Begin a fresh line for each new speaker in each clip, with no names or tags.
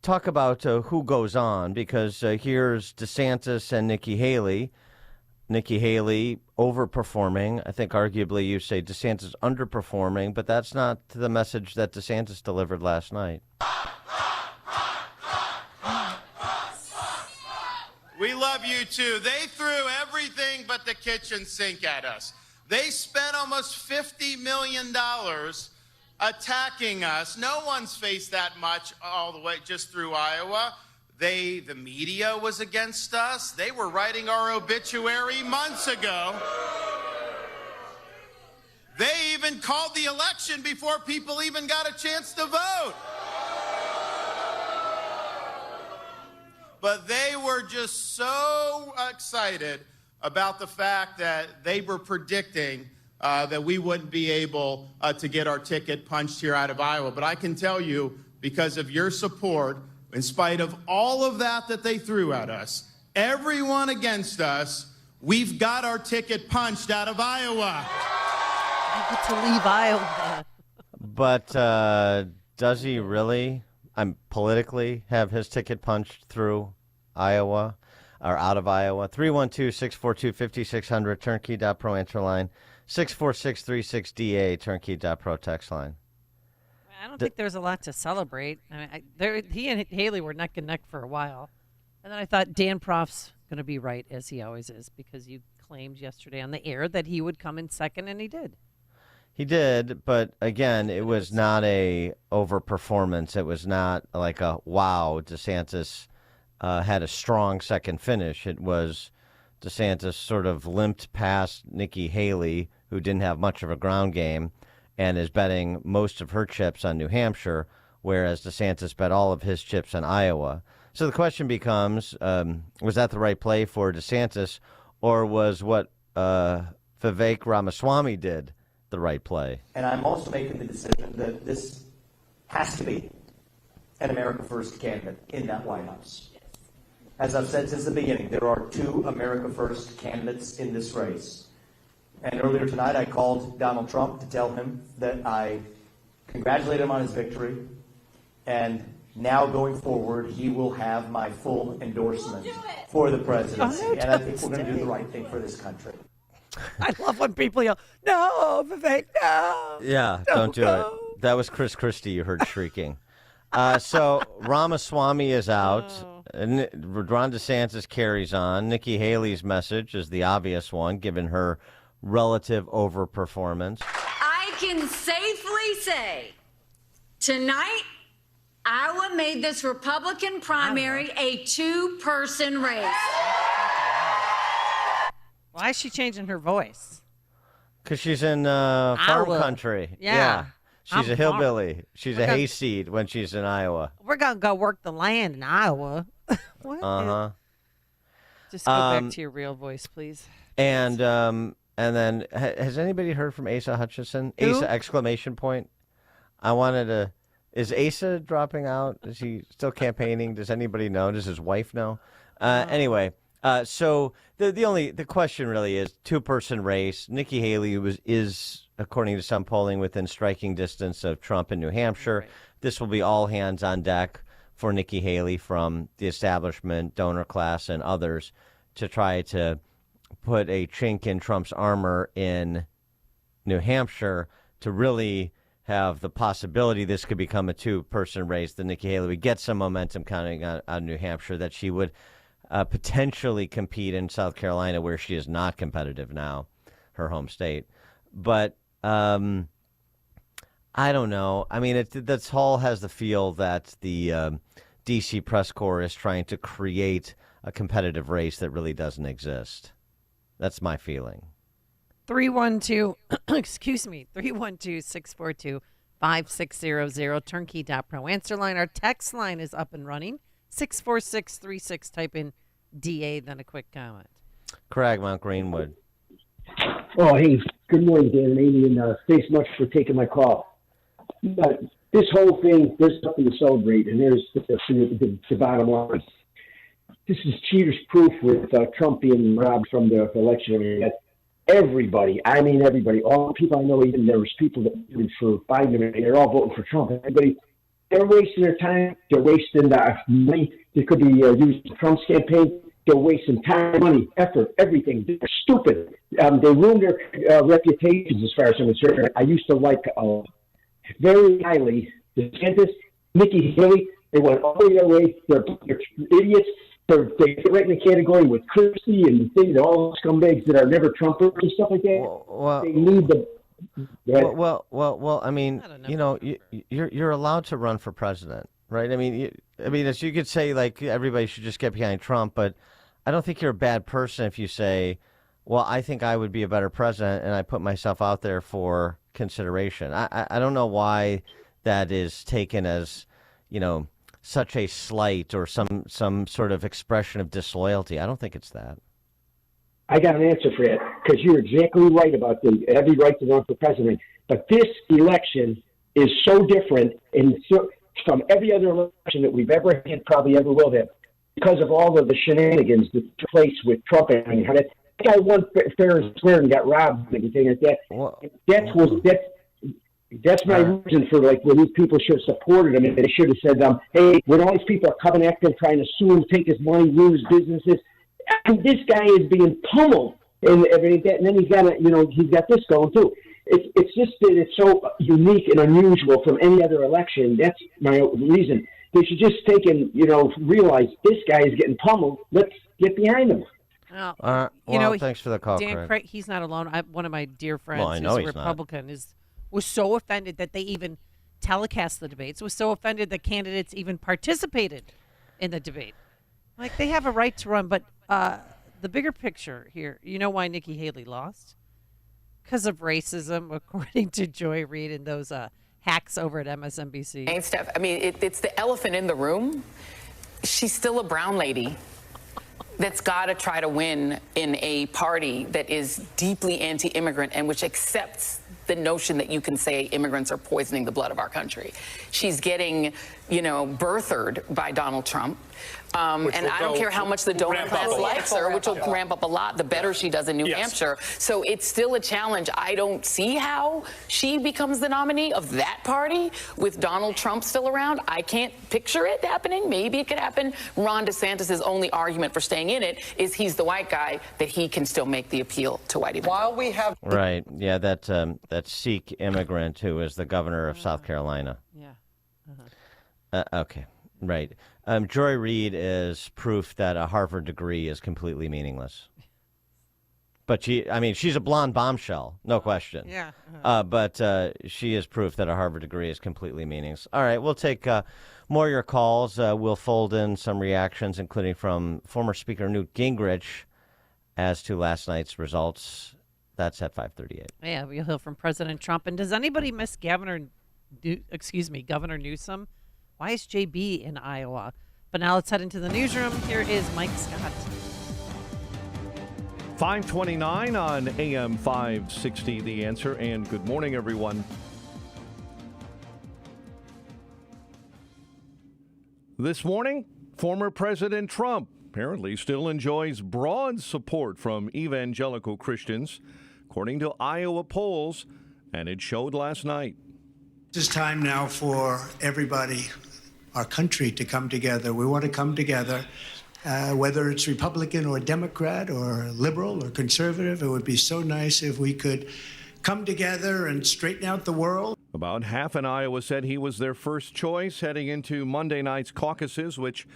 talk about who goes on, because here's DeSantis and Nikki Haley. Nikki Haley overperforming. I think arguably you say DeSantis underperforming, but that's not the message that DeSantis delivered last night.
We love you too. They threw everything but the kitchen sink at us. They spent almost $50 million attacking us. No one's faced that much all the way just through Iowa. The media was against us. They were writing our obituary months ago. They even called the election before people even got a chance to vote. But they were just so excited about the fact that they were predicting that we wouldn't be able to get our ticket punched here out of Iowa. But I can tell you, because of your support, in spite of all of that they threw at us, everyone against us, we've got our ticket punched out of Iowa.
You get to leave Iowa.
But does he really, politically, have his ticket punched through Iowa or out of Iowa? 312-642-5600, turnkey.pro answer line, 64636DA, turnkey.pro text line.
I don't think there's a lot to celebrate. I mean, he and Haley were neck and neck for a while. And then I thought Dan Proft's going to be right, as he always is, because you claimed yesterday on the air that he would come in second, and he did.
He did, but again, it was not a overperformance. It was not like a, wow, DeSantis had a strong second finish. It was DeSantis sort of limped past Nikki Haley, who didn't have much of a ground game, and is betting most of her chips on New Hampshire, whereas DeSantis bet all of his chips on Iowa. So the question becomes, was that the right play for DeSantis, or was what Vivek Ramaswamy did the right play?
And I'm also making the decision that this has to be an America First candidate in that White House. As I've said since the beginning, there are two America First candidates in this race. And earlier tonight, I called Donald Trump to tell him that I congratulate him on his victory. And now going forward, he will have my full endorsement for the presidency. And I think we're going to do the right thing for this country.
I love when people yell, "No, Vivek, no!"
Yeah, don't do it. That was Chris Christie you heard shrieking. So Ramaswamy is out. And Ron DeSantis carries on. Nikki Haley's message is the obvious one, given her relative overperformance.
I can safely say tonight, Iowa made this Republican primary a two-person race.
Why is she changing her voice?
Because she's in farm
Iowa.
country.
Yeah.
She's a hillbilly. She's a hayseed when she's in Iowa.
We're going to go work the land in Iowa. What?
Uh-huh.
Just go back to your real voice, please.
And then, has anybody heard from Asa Hutchinson?
Who?
Asa, exclamation point. I wanted to, is Asa dropping out? Is he still campaigning? Does anybody know? Does his wife know? Anyway, so the question really is two-person race. Nikki Haley is, according to some polling, within striking distance of Trump in New Hampshire.
Right.
This will be all hands on deck for Nikki Haley from the establishment, donor class, and others to try to put a chink in Trump's armor in New Hampshire to really have the possibility this could become a two-person race, that Nikki Haley would get some momentum counting on New Hampshire, that she would potentially compete in South Carolina, where she is not competitive now, her home state. But I don't know. I mean, this all has the feel that the D.C. press corps is trying to create a competitive race that really doesn't exist. That's my feeling.
312, excuse me, 312-642-5600, turnkey.pro answer line. Our text line is up and running. 64636, type in DA, then a quick comment.
Craig, Mount Greenwood.
Oh, hey, good morning, Dan and Amy, and thanks much for taking my call. This whole thing, there's nothing to celebrate, and there's the bottom line. This is cheaters proof with Trump being robbed from the election. I mean, everybody, all the people I know, even there was people that voted for Biden, and they're all voting for Trump. Everybody They're wasting their time. They're wasting money. It could be used in Trump's campaign. They're wasting time, money, effort, everything. They're stupid. They ruined their reputations as far as I'm concerned. I used to like very highly DeSantis, Nikki Haley. They went all the other way. They're idiots. They get right in the category with Christie and things, all those scumbags that are never Trumpers and stuff like that.
Well,
they need the.
Well. I mean,
I don't know.
you know, you're allowed to run for president, right? I mean, as you could say, like everybody should just get behind Trump, but I don't think you're a bad person if you say, well, I think I would be a better president, and I put myself out there for consideration. I don't know why that is taken as, you know, such a slight or some sort of expression of disloyalty. I don't think it's that.
I got an answer for that, because you're exactly right about every right to run for president. But this election is so different from every other election that we've ever had, probably ever will have, because of all of the shenanigans that took place with Trump and how that guy won fair and square and got robbed and everything like that.
Well,
that's my reason for, like, when these people should have supported him. They should have said, hey, when all these people are coming after him, trying to sue him, take his money, lose businesses, and this guy is being pummeled and everything. And then he's got this going too. It's just that it's so unique and unusual from any other election. That's my reason. They should just take and, realize this guy is getting pummeled. Let's get behind him.
Well,
thanks for the call,
Dan
Craig.
he's not alone. One of my dear friends
Well, I know
who's a
he's not.
Republican was so offended that they even telecast the debates. Was so offended that candidates even participated in the debate. Like, they have a right to run, but the bigger picture here, you know why Nikki Haley lost? Because of racism, according to Joy Reid and those hacks over at MSNBC.
Hey, Steph, I mean, it's the elephant in the room. She's still a brown lady that's got to try to win in a party that is deeply anti-immigrant and which accepts the notion that you can say immigrants are poisoning the blood of our country. She's getting, birthered by Donald Trump. And I don't care how much the donor class likes her, which will ramp up a lot the better she does in New Hampshire. So it's still a challenge. I don't see how she becomes the nominee of that party with Donald Trump still around. I can't picture it happening. Maybe it could happen. Ron DeSantis' only argument for staying in it is he's the white guy, that he can still make the appeal to white evangelists.
While we have
Right. Yeah, that Sikh immigrant who is the governor of South Carolina.
Yeah.
Okay. Right. Joy Reid is proof that a Harvard degree is completely meaningless. But she's a blonde bombshell, no question.
Yeah.
But she is proof that a Harvard degree is completely meaningless. All right, we'll take more of your calls. We'll fold in some reactions, including from former Speaker Newt Gingrich as to last night's results. That's at 5:38.
Yeah, we'll hear from President Trump. And does anybody miss Governor Newsom? Why is JB in Iowa? But now let's head into the newsroom. Here is Mike Scott.
529 on AM 560, The Answer, and good morning, everyone. This morning, former President Trump apparently still enjoys broad support from evangelical Christians, according to Iowa polls, and it showed last night.
It's time now for everybody, our country, to come together. We want to come together, whether it's Republican or Democrat or liberal or conservative. It would be so nice if we could come together and straighten out the world.
About half in Iowa said he was their first choice heading into Monday night's caucuses, which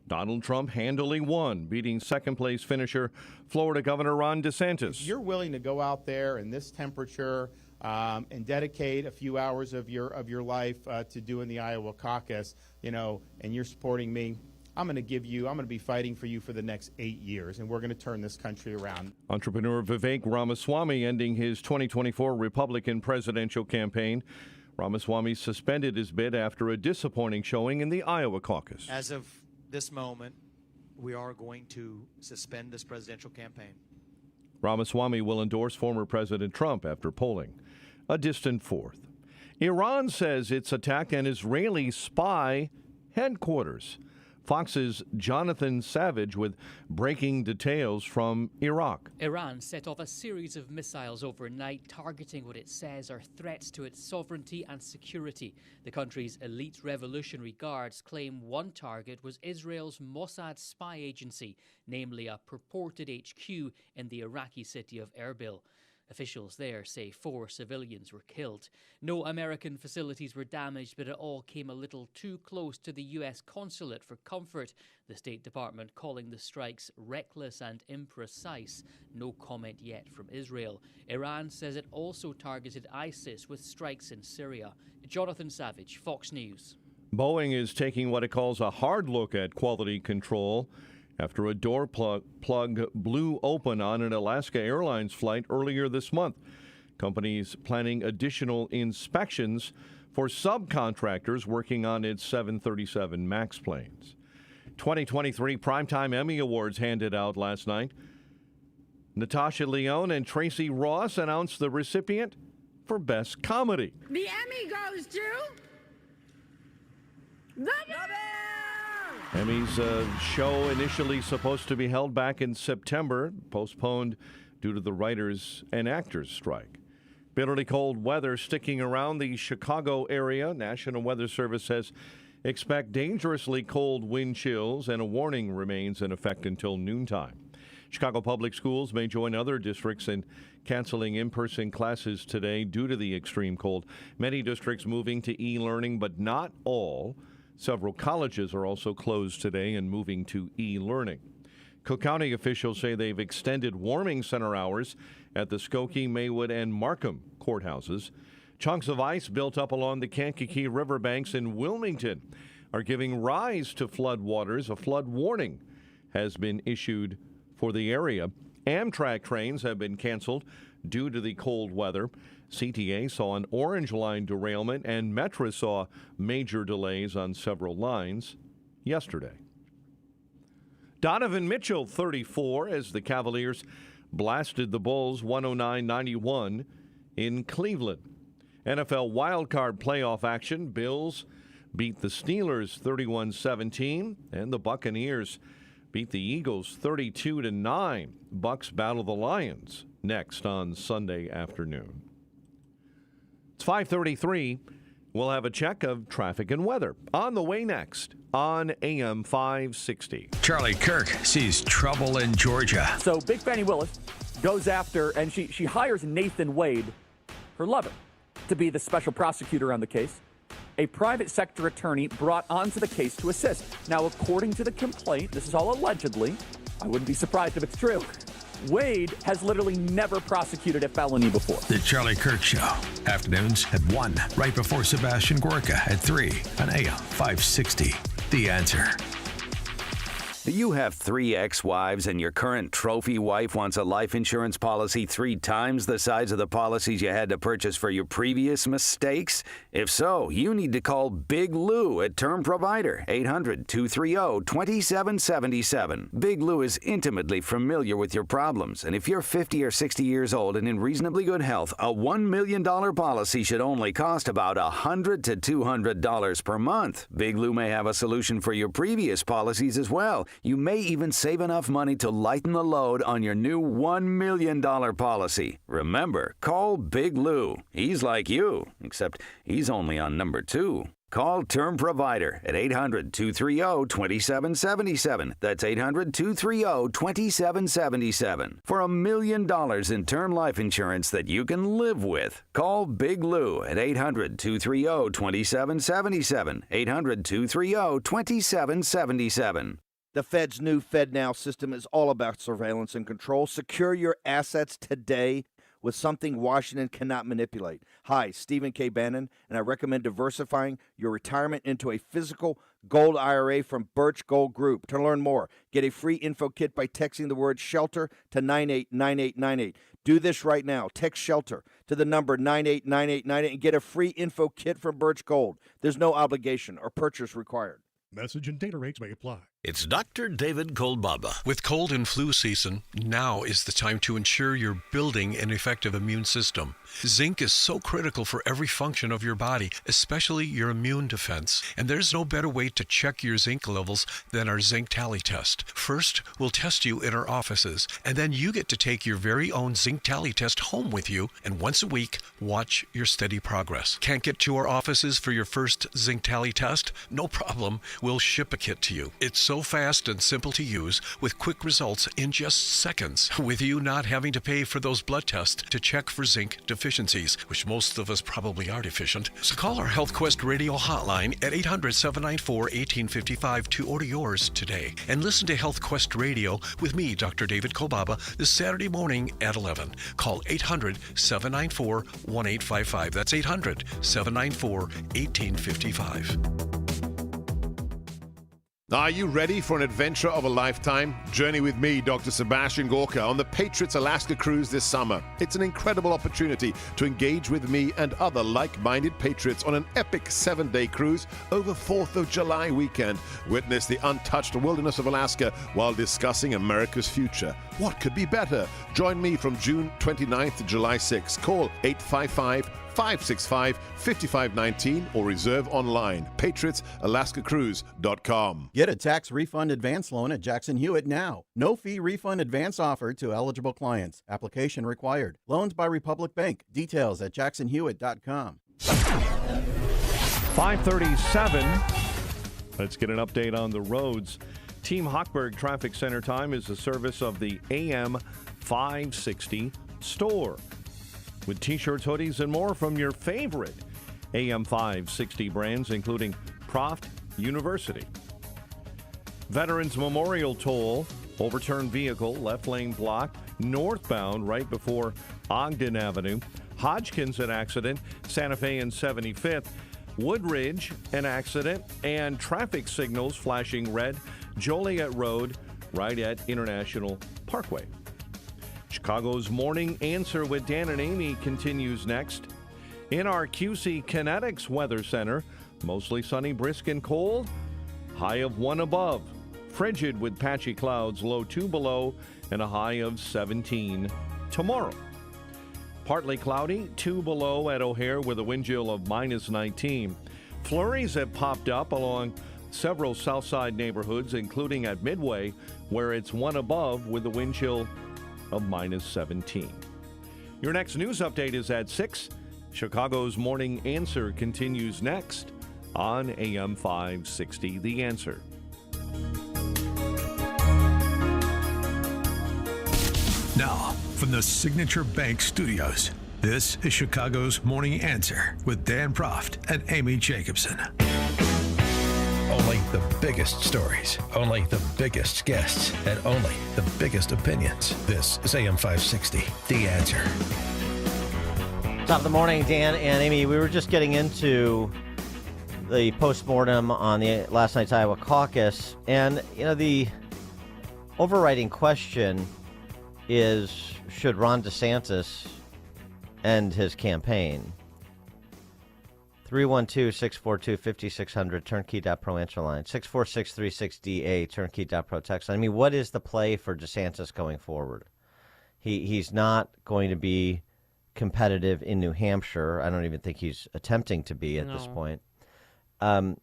Donald Trump handily won, beating second-place finisher Florida Governor Ron DeSantis.
You're willing to go out there in this temperature and dedicate a few hours of your life to doing the Iowa caucus, and you're supporting me. I'm going to be fighting for you for the next 8 years, and we're going to turn this country around.
Entrepreneur Vivek Ramaswamy ending his 2024 Republican presidential campaign. Ramaswamy suspended his bid after a disappointing showing in the Iowa caucus.
As of this moment, we are going to suspend this presidential campaign.
Ramaswamy will endorse former President Trump after polling a distant fourth. Iran says it's attacked an Israeli spy headquarters. Fox's Jonathan Savage with breaking details from Iraq.
Iran set off a series of missiles overnight, targeting what it says are threats to its sovereignty and security. The country's elite Revolutionary Guards claim one target was Israel's Mossad spy agency, namely a purported HQ in the Iraqi city of Erbil. Officials there say 4 civilians were killed. No American facilities were damaged, but it all came a little too close to the U.S. consulate for comfort, the State Department calling the strikes reckless and imprecise. No comment yet from Israel. Iran says it also targeted ISIS with strikes in Syria. Jonathan Savage, Fox News.
Boeing is taking what it calls a hard look at quality control after a door plug blew open on an Alaska Airlines flight earlier this month. Companies planning additional inspections for subcontractors working on its 737 MAX planes. 2023 Primetime Emmy Awards handed out last night. Natasha Lyonne and Tracy Ross announced the recipient for Best Comedy.
The Emmy goes to The
Emmys show initially supposed to be held back in September, postponed due to the writers and actors strike. Bitterly cold weather sticking around the Chicago area. National Weather Service says expect dangerously cold wind chills, and a warning remains in effect until noontime. Chicago Public Schools may join other districts in canceling in-person classes today due to the extreme cold. Many districts moving to e-learning, but not all. Several colleges are also closed today and moving to e-learning. Cook County officials say they've extended warming center hours at the Skokie, Maywood, and Markham courthouses. Chunks of ice built up along the Kankakee riverbanks in Wilmington are giving rise to flood waters. A flood warning has been issued for the area. Amtrak trains have been canceled due to the cold weather. CTA saw an Orange Line derailment, and Metra saw major delays on several lines yesterday. Donovan Mitchell, 34, as the Cavaliers blasted the Bulls 109-91 in Cleveland. NFL wildcard playoff action. Bills beat the Steelers 31-17, and the Buccaneers beat the Eagles 32-9. Bucks battle the Lions next on Sunday afternoon. It's 5:33. We'll have a check of traffic and weather on the way next on AM 560.
Charlie Kirk sees trouble in Georgia.
So Big Fannie Willis goes after, and she hires Nathan Wade, her lover, to be the special prosecutor on the case. A private sector attorney brought onto the case to assist. Now, according to the complaint, this is all allegedly. I wouldn't be surprised if it's true. Wade has literally never prosecuted a felony before.
The Charlie Kirk Show. Afternoons at 1, right before Sebastian Gorka at 3 on AM 560. The Answer.
You have 3 ex-wives and your current trophy wife wants a life insurance policy 3 times the size of the policies you had to purchase for your previous mistakes? If so, you need to call Big Lou at Term Provider, 800-230-2777. Big Lou is intimately familiar with your problems, and if you're 50 or 60 years old and in reasonably good health, a $1 million policy should only cost about $100 to $200 per month. Big Lou may have a solution for your previous policies as well. You may even save enough money to lighten the load on your new $1 million policy. Remember, call Big Lou. He's like you, except he's only on number 2. Call Term Provider at 800-230-2777. That's 800-230-2777. For $1 million in term life insurance that you can live with. Call Big Lou at 800-230-2777. 800-230-2777.
The Fed's new FedNow system is all about surveillance and control. Secure your assets today with something Washington cannot manipulate. Hi, Stephen K. Bannon, and I recommend diversifying your retirement into a physical gold IRA from Birch Gold Group. To learn more, get a free info kit by texting the word SHELTER to 989898. Do this right now. Text SHELTER to the number 989898 and get a free info kit from Birch Gold. There's no obligation or purchase required.
Message and data rates may apply.
It's Dr. David Kolbaba.
With cold and flu season, now is the time to ensure you're building an effective immune system. Zinc is so critical for every function of your body, especially your immune defense. And there's no better way to check your zinc levels than our zinc tally test. First, we'll test you in our offices, and then you get to take your very own zinc tally test home with you, and once a week, watch your steady progress. Can't get to our offices for your first zinc tally test? No problem. We'll ship a kit to you. It's so fast and simple to use, with quick results in just seconds, with you not having to pay for those blood tests to check for zinc deficiencies, which most of us probably are deficient. So call our Health Quest radio hotline at 800-794-1855 to order yours today. And listen to Health Quest Radio with me, Dr. David Kolbaba, this Saturday morning at 11. Call 800-794-1855. That's 800-794-1855.
Are you ready for an adventure of a lifetime? Journey with me, Dr. Sebastian Gorka, on the Patriots Alaska cruise this summer. It's an incredible opportunity to engage with me and other like-minded patriots on an epic 7-day cruise over 4th of July weekend. Witness the untouched wilderness of Alaska while discussing America's future. What could be better? Join me from June 29th to July 6th. Call 855-565-5519 or reserve online. PatriotsAlaskaCruise.com.
Get a tax refund advance loan at Jackson Hewitt now. No fee refund advance offered to eligible clients. Application required. Loans by Republic Bank. Details at jacksonhewitt.com.
5:37. Let's get an update on the roads. Team Hochberg Traffic Center time is the service of the AM 560 store. With t-shirts, hoodies, and more from your favorite AM 560 brands, including Proft University. Veterans Memorial Toll, overturned vehicle, left lane blocked, northbound right before Ogden Avenue. Hodgkins, an accident, Santa Fe and 75th. Woodridge, an accident, and traffic signals flashing red, Joliet Road, right at International Parkway. Chicago's Morning Answer with Dan and Amy continues next. In our QC Kinetics Weather Center, mostly sunny, brisk, and cold. High of 1 above. Frigid with patchy clouds, low 2 below, and a high of 17 tomorrow. Partly cloudy, 2 below at O'Hare with a wind chill of minus 19. Flurries have popped up along several south side neighborhoods, including at Midway, where it's 1 above with a wind chill of minus 17. Your next news update is at 6. Chicago's Morning Answer continues next on AM 560, The Answer.
Now, from the Signature Bank Studios, this is Chicago's Morning Answer with Dan Proft and Amy Jacobson. Only the biggest stories, only the biggest guests, and only the biggest opinions. This is AM 560, The Answer.
Top of the morning, Dan and Amy. We were just getting into the postmortem on the last night's Iowa caucus, and the overriding question is, should Ron DeSantis end his campaign? 312-642-5600, turnkey.pro answer line. 646-360-A, turnkey.pro text line. I mean, what is the play for DeSantis going forward? He's not going to be competitive in New Hampshire. I don't even think he's attempting to be at this point. I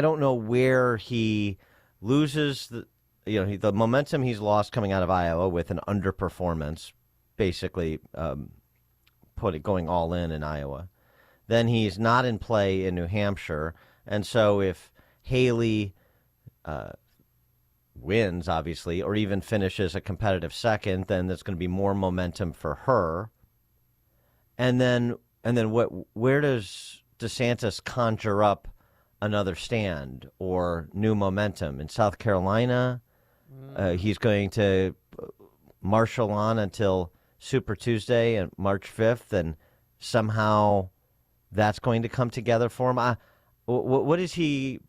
don't know where he loses the momentum he's lost coming out of Iowa with an underperformance, basically going all in Iowa. Then he's not in play in New Hampshire. And so if Haley wins, obviously, or even finishes a competitive second, then there's going to be more momentum for her. And then where does DeSantis conjure up another stand or new momentum? In South Carolina, he's going to marshal on until Super Tuesday and March 5th, and somehow that's going to come together for him. What is he?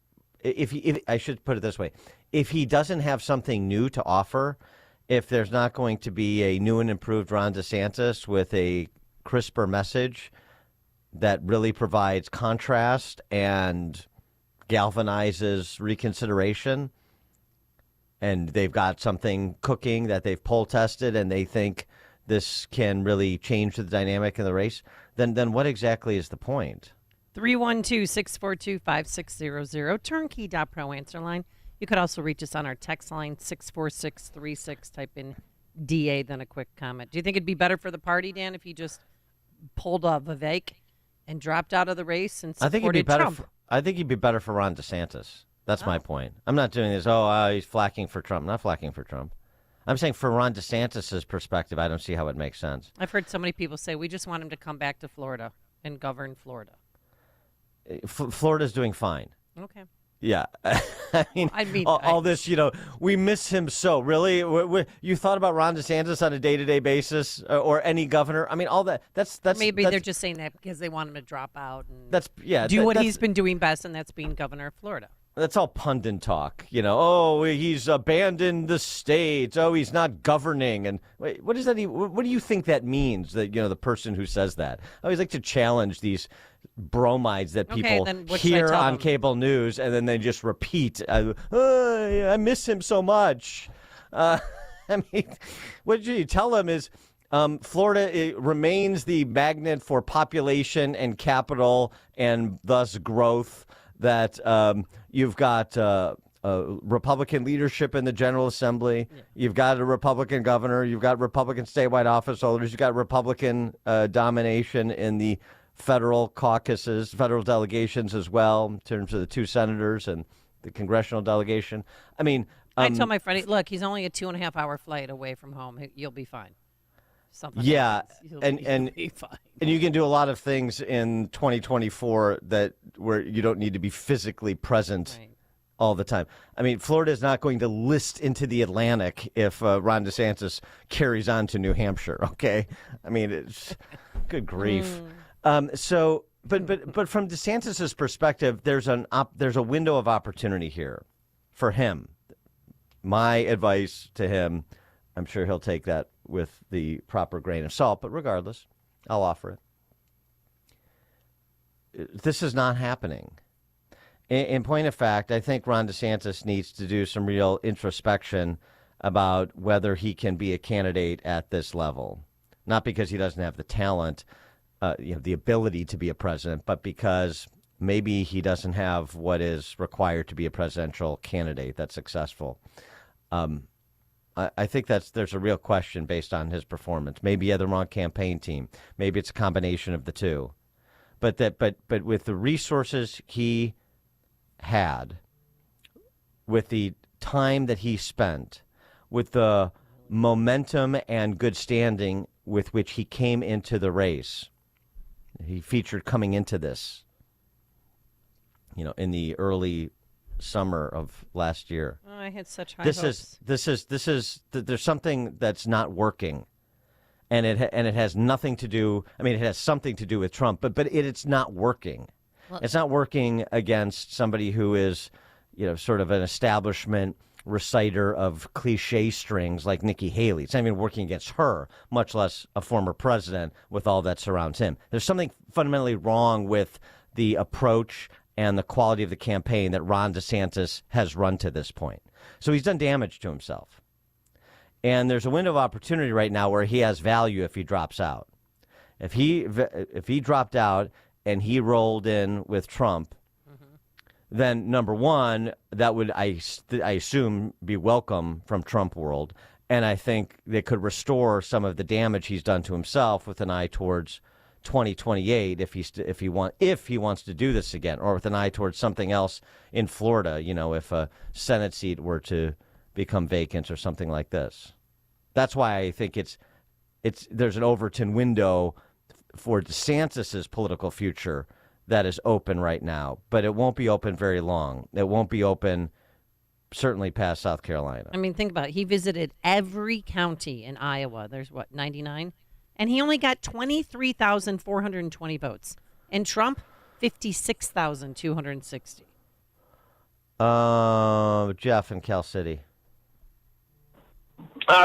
If I should put it this way, if he doesn't have something new to offer, if there's not going to be a new and improved Ron DeSantis with a crisper message that really provides contrast and galvanizes reconsideration, and they've got something cooking that they've poll tested, and they think this can really change the dynamic in the race, then what exactly is the point?
312-642-5600, turnkey.pro answer line. You could also reach us on our text line, 64636. Type in DA, then a quick comment. Do you think it'd be better for the party, Dan, if he just pulled Vivek and dropped out of the race and supported
I think it'd be better.
Trump?
I think he'd be better for Ron DeSantis. That's my point. I'm not doing this. He's flacking for Trump. I'm not flacking for Trump. I'm saying for Ron DeSantis' perspective, I don't see how it makes sense.
I've heard so many people say we just want him to come back to Florida and govern Florida.
Florida's doing fine.
Okay.
Yeah. I mean all this, we miss him so. Really? You thought about Ron DeSantis on a day-to-day basis or any governor? I mean, all that. That's
Maybe they're just saying that because they want him to drop out and
do
what he's been doing best, and that's being governor of Florida.
That's all pundit talk, he's abandoned the state. Oh, he's not governing. And wait, what does that? What do you think that means? That the person who says that. I always like to challenge these bromides that people hear on cable news, and then they just repeat. I miss him so much. I mean, what you tell him is Florida remains the magnet for population and capital, and thus growth. That you've got Republican leadership in the General Assembly. Yeah. You've got a Republican governor. You've got Republican statewide office holders. You've got Republican domination in the federal caucuses, federal delegations as well, in terms of the 2 senators and the congressional delegation. I mean,
I told my friend, look, he's only a 2.5-hour flight away from home. You'll be fine. Something and you can do a lot of things in 2024 where you don't need to be physically present all the time. I mean, Florida is not going to list into the Atlantic if Ron DeSantis carries on to New Hampshire. Okay, I mean, it's good grief. But from DeSantis's perspective, there's a window of opportunity here for him. My advice to him, I'm sure he'll take that with the proper grain of salt, but regardless, I'll offer it. This is not happening. In point of fact, I think Ron DeSantis needs to do some real introspection about whether he can be a candidate at this level. Not because he doesn't have the talent, the ability to be a president, but because maybe he doesn't have what is required to be a presidential candidate that's successful. I think there's a real question based on his performance. Maybe he had the wrong campaign team. Maybe it's a combination of the two. But with the resources he had, with the time that he spent, with the momentum and good standing with which he came into the race, he featured coming into this, in the early summer of last year. Oh, I had such high hopes.
There's something that's not working, and it has nothing to do. I mean, it has something to do with Trump, but it's not working. Well, it's not working against somebody who is, sort of an establishment reciter of cliche strings like Nikki Haley. It's not even working against her, much less a former president with all that surrounds him. There's something fundamentally wrong with the approach and the quality of the campaign that Ron DeSantis has run to this point. So he's done damage to himself. And there's a window of opportunity right now where he has value if he drops out. If he dropped out and he rolled in with Trump, then number one, that would, I assume, be welcome from Trump world. And I think they could restore some of the damage he's done to himself with an eye towards 2028 if he wants to do this again, or with an eye towards something else in Florida, if a Senate seat were to become vacant or something like this. That's why I think there's an Overton window for DeSantis's political future that is open right now, but it won't be open very long. It won't be open certainly past South Carolina.
I mean, think about it. He visited every county in Iowa. There's 99? And he only got 23,420 votes. And Trump, 56,260.
Jeff in Cal City.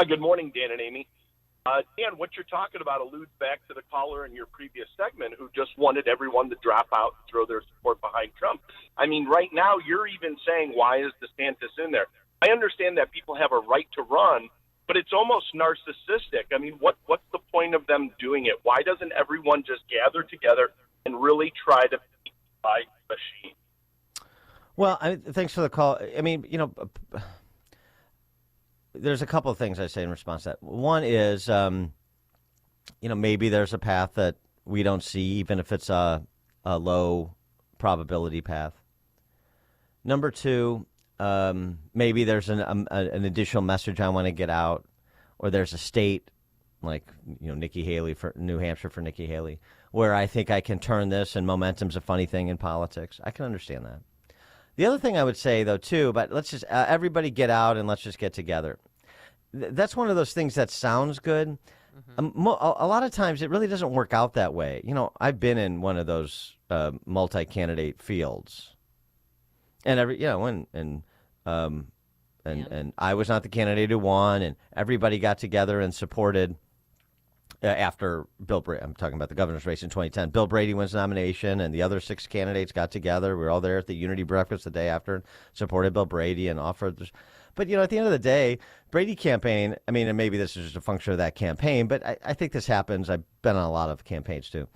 Good morning, Dan and Amy. Dan, what you're talking about alludes back to the caller in your previous segment who just wanted everyone to drop out and throw their support behind Trump. I mean, right now, you're even saying, why is DeSantis in there? I understand that people have a right to run, but it's almost narcissistic. I mean, what's the point of them doing it? Why doesn't everyone just gather together and really try to beat the machine?
Well, thanks for the call. I mean, there's a couple of things I say in response to that. One is, maybe there's a path that we don't see, even if it's a low probability path. Number two, maybe there's an additional message I want to get out, or there's a state like Nikki Haley for New Hampshire for Nikki Haley, where I think I can turn this, and momentum's a funny thing in politics. I can understand that. The other thing I would say, though, too, but let's just everybody get out and let's just get together. That's one of those things that sounds good. Mm-hmm. A lot of times it really doesn't work out that way. I've been in one of those multi-candidate fields, and and I was not the candidate who won, and everybody got together and supported. After Bill Brady, I'm talking about the governor's race in 2010. Bill Brady wins the nomination, and the other 6 candidates got together. We were all there at the Unity Breakfast the day after and supported Bill Brady and offered. But, at the end of the day, Brady campaign, and maybe this is just a function of that campaign, but I think this happens. I've been on a lot of campaigns, too.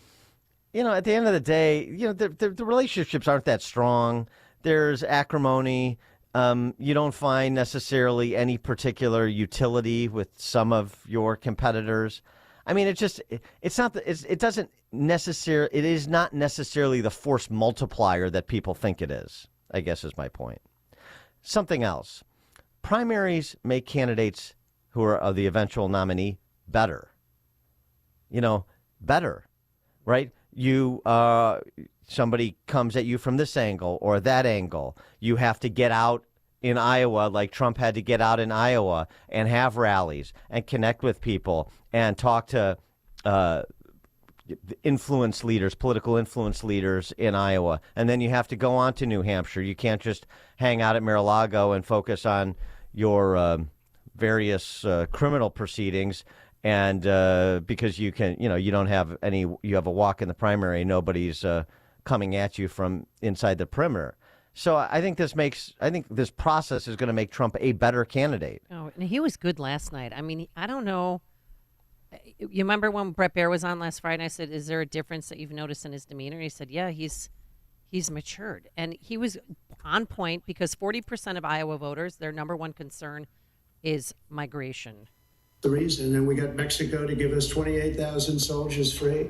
At the end of the day, the relationships aren't that strong. There's acrimony. You don't find necessarily any particular utility with some of your competitors. It is not necessarily the force multiplier that people think it is, I guess is my point. Something else. Primaries make candidates who are the eventual nominee better. Better, right? Somebody comes at you from this angle or that angle. You have to get out in Iowa, like Trump had to get out in Iowa and have rallies and connect with people and talk to political influence leaders in Iowa. And then you have to go on to New Hampshire. You can't just hang out at Mar-a-Lago and focus on your various criminal proceedings. And because you don't have any, you have a walk in the primary, nobody's coming at you from inside the perimeter. So I think this process is going to make Trump a better candidate.
Oh, and he was good last night. I don't know. You remember when Bret Baier was on last Friday? I said, "Is there a difference that you've noticed in his demeanor?" And he said, "Yeah, he's matured," and he was on point because 40% of Iowa voters, their number one concern is migration.
The reason, and we got Mexico to give us 28,000 soldiers free.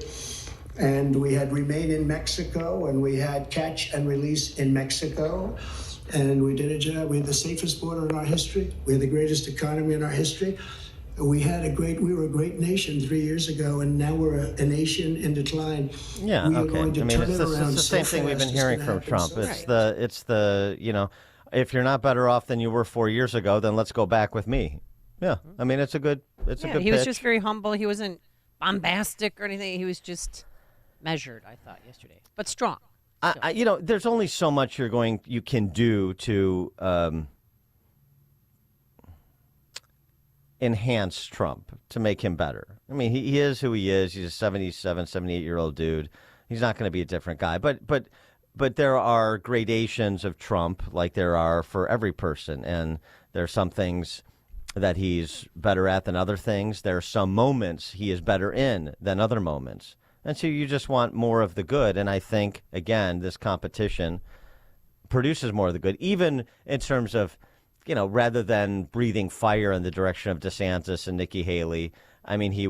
And we had Remain in Mexico, and we had Catch and Release in Mexico. And we did a job. We had the safest border in our history. We had the greatest economy in our history. We were a great nation 3 years ago, and now we're a nation in decline.
Yeah,
we are
okay.
going to turn it around.
It's the same thing we've been hearing from Trump. It's the if you're not better off than you were 4 years ago, then let's go back with me. Yeah, it's a good
He
pitch.
was just very humble. He wasn't bombastic or anything. He was just measured, I thought, yesterday, but strong.
There's only so much you can do to enhance Trump, to make him better. He is who he is. He's a 77, 78-year-old dude. He's not going to be a different guy. But there are gradations of Trump, like there are for every person, and there are some things that he's better at than other things. There are some moments he is better in than other moments. And so you just want more of the good. And I think, again, this competition produces more of the good, even in terms of, rather than breathing fire in the direction of DeSantis and Nikki Haley. He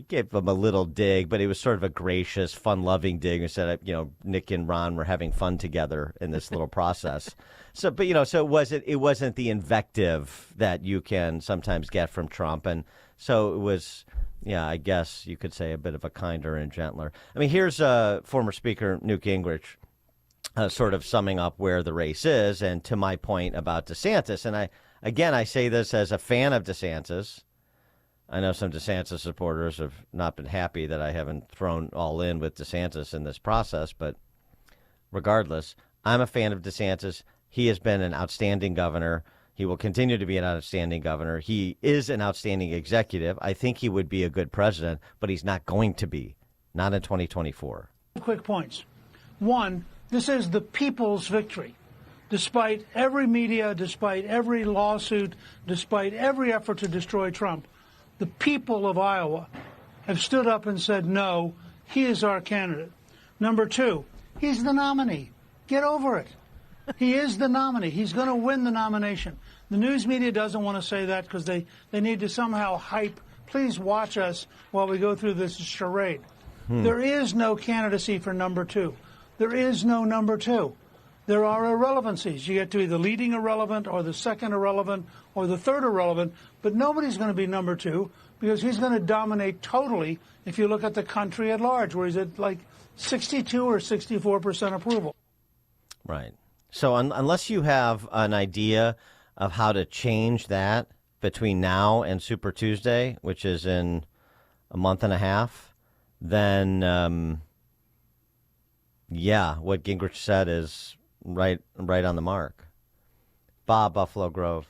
gave them a little dig, but it was sort of a gracious, fun-loving dig. Instead of, Nick and Ron were having fun together in this little process. So it wasn't the invective that you can sometimes get from Trump. And so it was, I guess you could say a bit of a kinder and gentler. Here's former Speaker Newt Gingrich sort of summing up where the race is, and to my point about DeSantis. And I say this as a fan of DeSantis. I know some DeSantis supporters have not been happy that I haven't thrown all in with DeSantis in this process, but regardless, I'm a fan of DeSantis. He has been an outstanding governor. He will continue to be an outstanding governor. He is an outstanding executive. I think he would be a good president, but he's not going to be, not in 2024.
Quick points. One, this is the people's victory. despite every media, despite every lawsuit, despite every effort to destroy Trump, the people of Iowa have stood up and said, no, he is our candidate. Number two, he's the nominee. Get over it. He is the nominee. He's going to win the nomination. The news media doesn't want to say that because they need to somehow hype. Please watch us while we go through this charade. There is no candidacy for number two. There is no number two. There are irrelevancies. You get to be the leading irrelevant or the second irrelevant or the third irrelevant, but nobody's going to be number two because he's going to dominate totally if you look at the country at large, where he's at like 62 or 64% approval.
Right. So unless you have an idea of how to change that between now and Super Tuesday, which is in a month and a half, then, what Gingrich said is right on the mark. Bob, Buffalo Grove.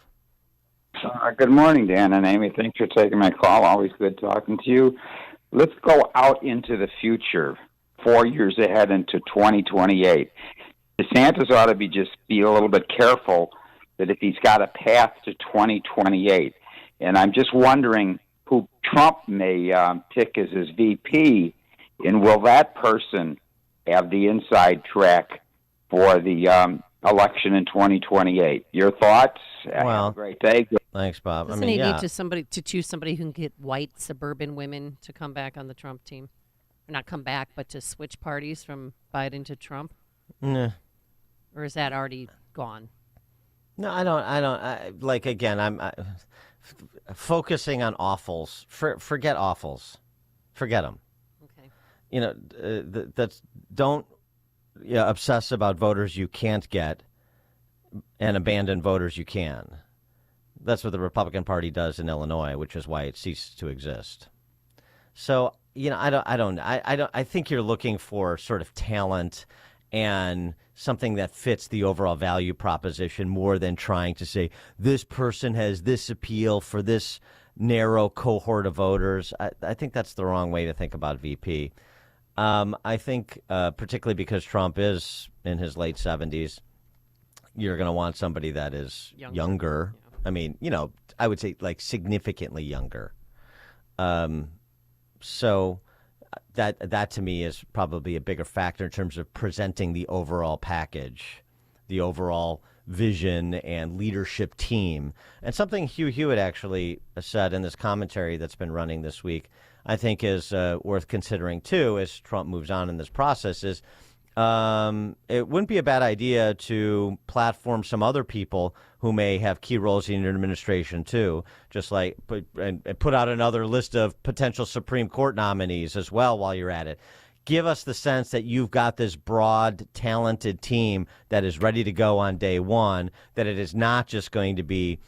Good morning, Dan and Amy. Thanks for taking my call. Always good talking to you. Let's go out into the future, 4 years ahead into 2028. DeSantis ought to be a little bit careful that if he's got a path to 2028. And I'm just wondering who Trump may pick as his VP, and will that person have the inside track for the election in 2028? Your thoughts?
Well,
have a great day.
Thanks, Bob.
Doesn't he need to choose somebody who can get white suburban women to come back on the Trump team? Or not come back, but to switch parties from Biden to Trump?
Nah.
Or is that already gone?
No, I don't. Again, I'm focusing on awfuls. Forget awfuls. Forget them. Okay. Don't obsess about voters you can't get and abandon voters you can. That's what the Republican Party does in Illinois, which is why it ceased to exist. So, I think you're looking for sort of talent and something that fits the overall value proposition more than trying to say this person has this appeal for this narrow cohort of voters. I think that's the wrong way to think about VP. I think particularly because Trump is in his late 70s, you're going to want somebody that is younger. Yeah. I mean, I would say like significantly younger. So that to me is probably a bigger factor in terms of presenting the overall package, the overall vision and leadership team. And something Hugh Hewitt actually said in this commentary that's been running this week, I think is worth considering too as Trump moves on in this process is it wouldn't be a bad idea to platform some other people who may have key roles in your administration too, just like put out another list of potential Supreme Court nominees as well while you're at it. Give us the sense that you've got this broad, talented team that is ready to go on day one, that it is not just going to be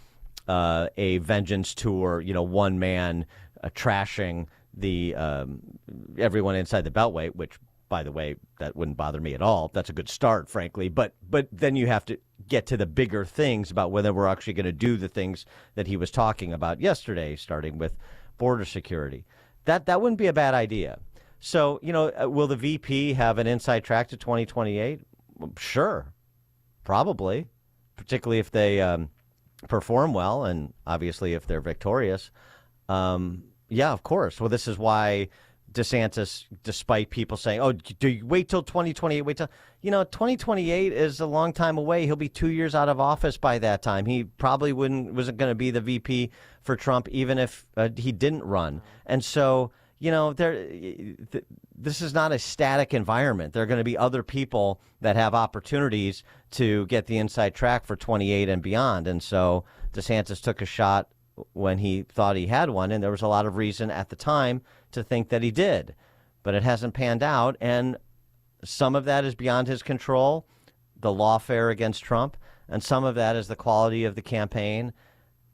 a vengeance tour, one man trashing the everyone inside the Beltway, which, by the way, that wouldn't bother me at all. That's a good start, frankly. But then you have to get to the bigger things about whether we're actually going to do the things that he was talking about yesterday, starting with border security. That wouldn't be a bad idea. So, will the VP have an inside track to 2028? Sure, probably, particularly if they perform well and obviously if they're victorious. Yeah, of course. Well, this is why DeSantis, despite people saying, oh, do you wait till 2028? 2028 is a long time away. He'll be 2 years out of office by that time. He probably wasn't going to be the VP for Trump even if he didn't run. And so, this is not a static environment. There are going to be other people that have opportunities to get the inside track for 28 and beyond. And so DeSantis took a shot when he thought he had one, and there was a lot of reason at the time to think that he did. But it hasn't panned out, and some of that is beyond his control, the lawfare against Trump, and some of that is the quality of the campaign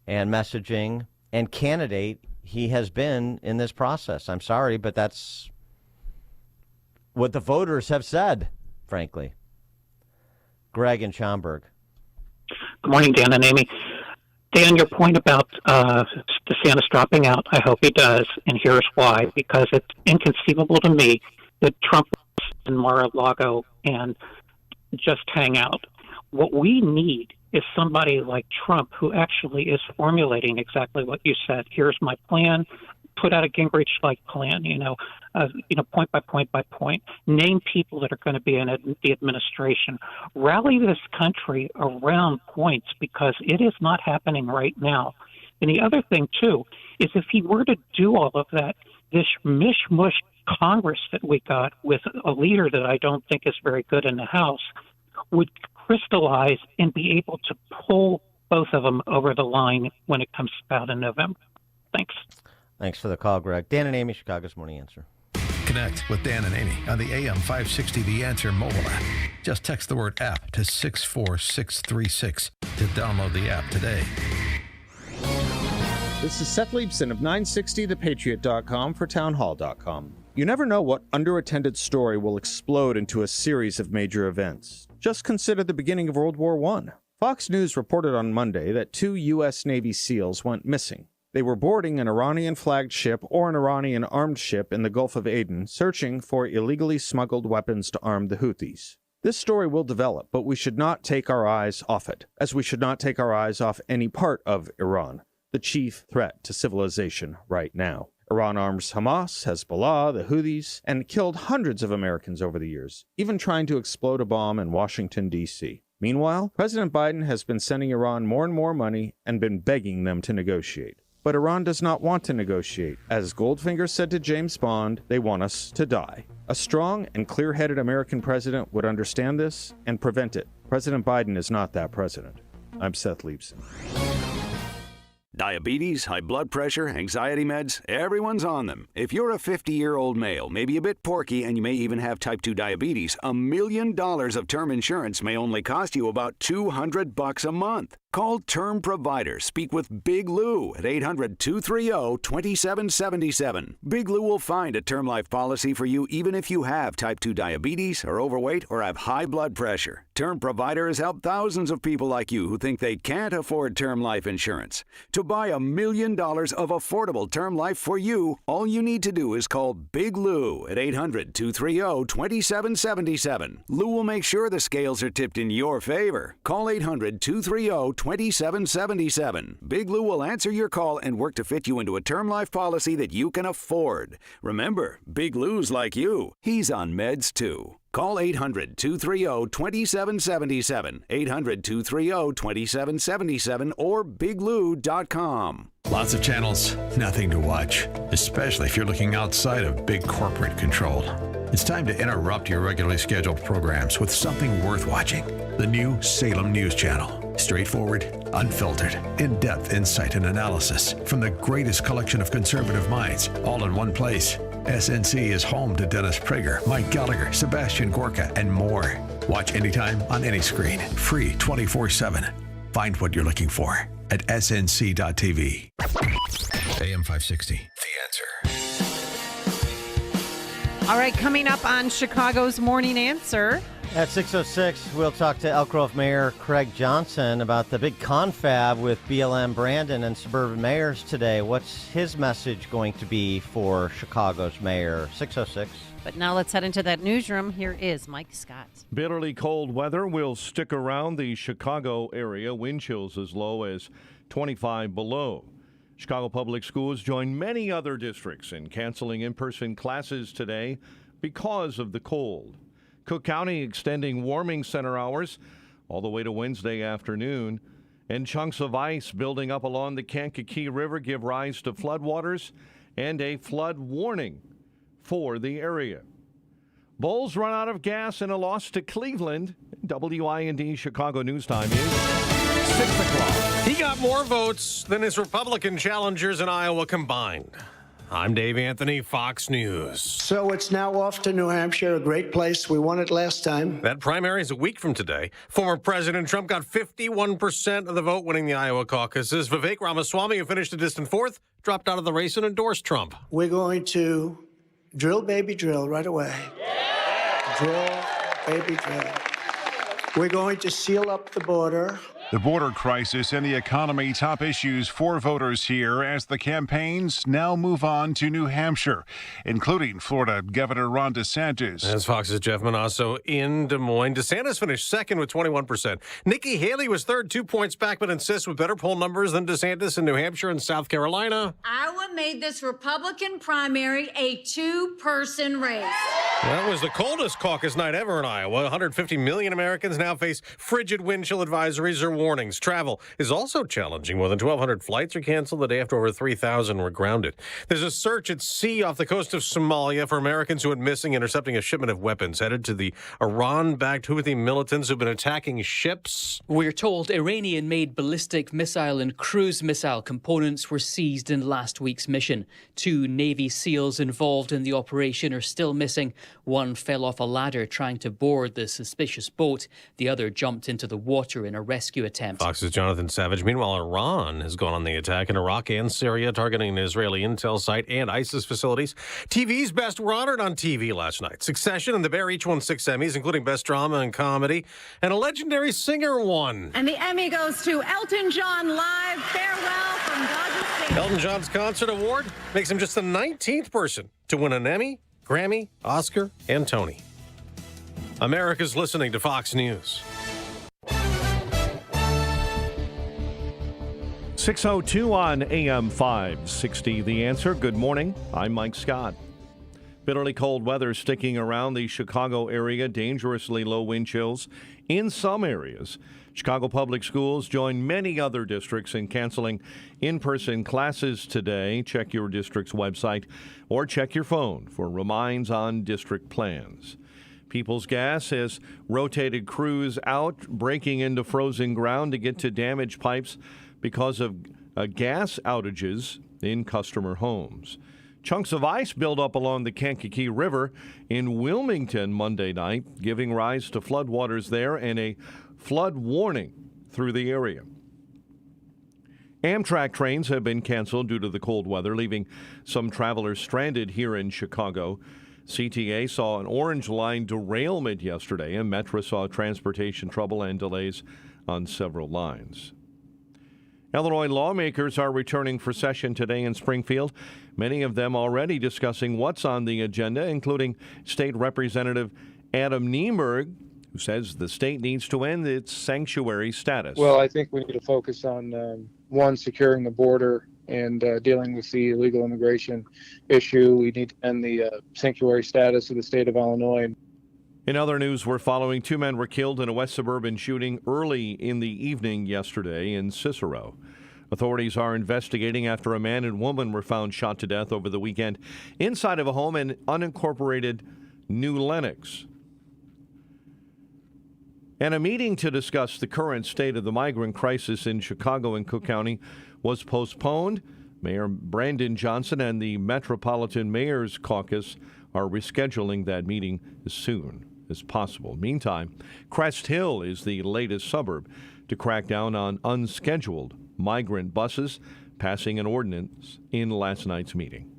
and messaging and candidate he has been in this process. I'm sorry, but that's what the voters have said, frankly. Greg in Schaumburg.
Good morning, Dan and Amy. Dan, your point about DeSantis dropping out, I hope he does, and here's why. Because it's inconceivable to me that Trump and Mar-a-Lago and just hang out. What we need is somebody like Trump who actually is formulating exactly what you said. Here's my plan. Put out a Gingrich-like plan, point by point by point. Name people that are going to be in the administration. Rally this country around points because it is not happening right now. And the other thing, too, is if he were to do all of that, this mish-mush Congress that we got with a leader that I don't think is very good in the House would crystallize and be able to pull both of them over the line when it comes out in November. Thanks.
Thanks for the call, Greg. Dan and Amy, Chicago's Morning Answer.
Connect with Dan and Amy on the AM 560 The Answer mobile app. Just text the word app to 64636 to download the app today.
This is Seth Leibson of 960thepatriot.com for townhall.com. You never know what underattended story will explode into a series of major events. Just consider the beginning of World War I. Fox News reported on Monday that 2 U.S. Navy SEALs went missing. They were boarding an Iranian-flagged ship or an Iranian armed ship in the Gulf of Aden, searching for illegally smuggled weapons to arm the Houthis. This story will develop, but we should not take our eyes off it, as we should not take our eyes off any part of Iran, the chief threat to civilization right now. Iran arms Hamas, Hezbollah, the Houthis, and killed hundreds of Americans over the years, even trying to explode a bomb in Washington, D.C. Meanwhile, President Biden has been sending Iran more and more money and been begging them to negotiate. But Iran does not want to negotiate. As Goldfinger said to James Bond, they want us to die. A strong and clear-headed American president would understand this and prevent it. President Biden is not that president. I'm Seth Leibson.
Diabetes, high blood pressure, anxiety meds, everyone's on them. If you're a 50-year-old male, maybe a bit porky, and you may even have type 2 diabetes, $1 million of term insurance may only cost you about $200 a month. Call Term Provider. Speak with Big Lou at 800-230-2777. Big Lou will find a term life policy for you even if you have type 2 diabetes, are overweight, or have high blood pressure. Term Provider has helped thousands of people like you who think they can't afford term life insurance. To buy $1 million of affordable term life for you, all you need to do is call Big Lou at 800-230-2777. Lou will make sure the scales are tipped in your favor. Call 800-230-2777. Big Lou will answer your call and work to fit you into a term life policy that you can afford. Remember, Big Lou's like you. He's on meds too. Call 800-230-2777, 800-230-2777, or biglou.com.
Lots of channels, nothing to watch, especially if you're looking outside of big corporate control. It's time to interrupt your regularly scheduled programs with something worth watching. The new Salem News Channel. Straightforward, unfiltered, in-depth insight and analysis from the greatest collection of conservative minds, all in one place. SNC is home to Dennis Prager, Mike Gallagher, Sebastian Gorka, and more. Watch anytime on any screen. Free 24/7. Find what you're looking for at snc.tv. AM 560, The Answer.
All right, coming up on Chicago's Morning Answer.
At 6:06, we'll talk to Elk Grove Mayor Craig Johnson about the big confab with BLM Brandon and suburban mayors today. What's his message going to be for Chicago's mayor? 6:06.
But now let's head into that newsroom. Here is Mike Scott.
Bitterly cold weather will stick around the Chicago area. Wind chills as low as 25 below. Chicago Public Schools join many other districts in canceling in-person classes today because of the cold. Cook County extending warming center hours all the way to Wednesday afternoon. And chunks of ice building up along the Kankakee River give rise to floodwaters and a flood warning for the area. Bulls run out of gas in a loss to Cleveland. WIND Chicago News Time is 6 o'clock.
He got more votes than his Republican challengers in Iowa combined. I'm Dave Anthony, Fox News.
So it's now off to New Hampshire, a great place. We won it last time.
That primary is a week from today. Former President Trump got 51% of the vote, winning the Iowa caucuses. Vivek Ramaswamy, who finished a distant fourth, dropped out of the race and endorsed Trump.
We're going to drill, baby, drill right away. Yeah. Drill, baby, drill. We're going to seal up the border.
The border crisis and the economy top issues for voters here as the campaigns now move on to New Hampshire, including Florida Governor Ron DeSantis.
As Fox's Jeff Manasso in Des Moines. DeSantis finished second with 21%. Nikki Haley was third, 2 points back, but insists with better poll numbers than DeSantis in New Hampshire and South Carolina.
Iowa made this Republican primary a two-person race.
That was the coldest caucus night ever in Iowa. 150 million Americans now face frigid wind chill advisories or warnings. Travel is also challenging. More than 1,200 flights are canceled the day after over 3,000 were grounded. There's a search at sea off the coast of Somalia for Americans who went missing, intercepting a shipment of weapons headed to the Iran-backed Houthi militants who've been attacking ships.
We're told Iranian-made ballistic missile and cruise missile components were seized in last week's mission. 2 Navy SEALs involved in the operation are still missing. One fell off a ladder trying to board the suspicious boat. The other jumped into the water in a rescue attempt.
Fox's Jonathan Savage. Meanwhile, Iran has gone on the attack in Iraq and Syria, targeting an Israeli intel site and ISIS facilities. TV's best were honored on TV last night. Succession and The Bear each won 6 Emmys, including Best Drama and Comedy. And a legendary singer won.
And the Emmy goes to Elton John live. Farewell from Dodger Stadium.
Elton John's concert award makes him just the 19th person to win an Emmy, Grammy, Oscar, and Tony. America's listening to Fox News.
6:02 on AM 560. The Answer. Good morning. I'm Mike Scott. Bitterly cold weather sticking around the Chicago area. Dangerously low wind chills in some areas. Chicago Public Schools join many other districts in canceling in-person classes today. Check your district's website or check your phone for reminds on district plans. Peoples Gas has rotated crews out, breaking into frozen ground to get to damaged pipes because of gas outages in customer homes. Chunks of ice build up along the Kankakee River in Wilmington Monday night, giving rise to floodwaters there and a flood warning through the area. Amtrak trains have been canceled due to the cold weather, leaving some travelers stranded here in Chicago. CTA saw an Orange Line derailment yesterday, and Metra saw transportation trouble and delays on several lines. Illinois lawmakers are returning for session today in Springfield, many of them already discussing what's on the agenda, including State Representative Adam Nienberg, who says the state needs to end its sanctuary status.
Well, I think we need to focus on, one, securing the border and dealing with the illegal immigration issue. We need to end the sanctuary status of the state of Illinois.
In other news we're following, 2 men were killed in a West Suburban shooting early in the evening yesterday in Cicero. Authorities are investigating after a man and woman were found shot to death over the weekend inside of a home in unincorporated New Lenox. And a meeting to discuss the current state of the migrant crisis in Chicago and Cook County was postponed. Mayor Brandon Johnson and the Metropolitan Mayor's Caucus are rescheduling that meeting as soon as possible. Meantime, Crest Hill is the latest suburb to crack down on unscheduled migrant buses, passing an ordinance in last night's meeting.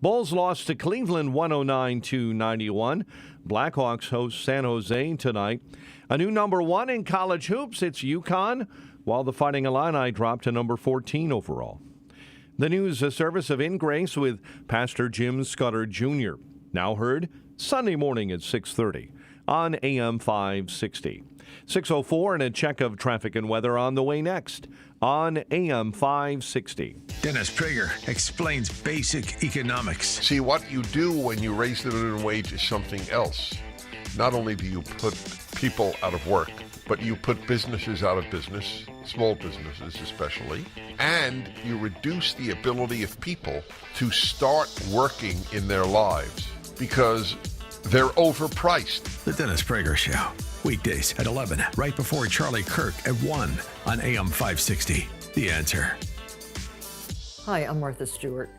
Bulls lost to Cleveland 109-91. Blackhawks host San Jose tonight. A new number 1 in college hoops, it's UConn, while the Fighting Illini dropped to number 14 overall. The news service of In Grace with Pastor Jim Scudder Jr. Now heard Sunday morning at 6:30 on AM 560. 6:04 and a check of traffic and weather on the way next on AM 560.
Dennis Prager explains basic economics.
See, what you do when you raise the minimum wage is something else. Not only do you put people out of work, but you put businesses out of business, small businesses especially, and you reduce the ability of people to start working in their lives because they're overpriced.
The Dennis Prager Show. Weekdays at 11, right before Charlie Kirk at 1 on AM 560. The Answer.
Hi, I'm Martha Stewart.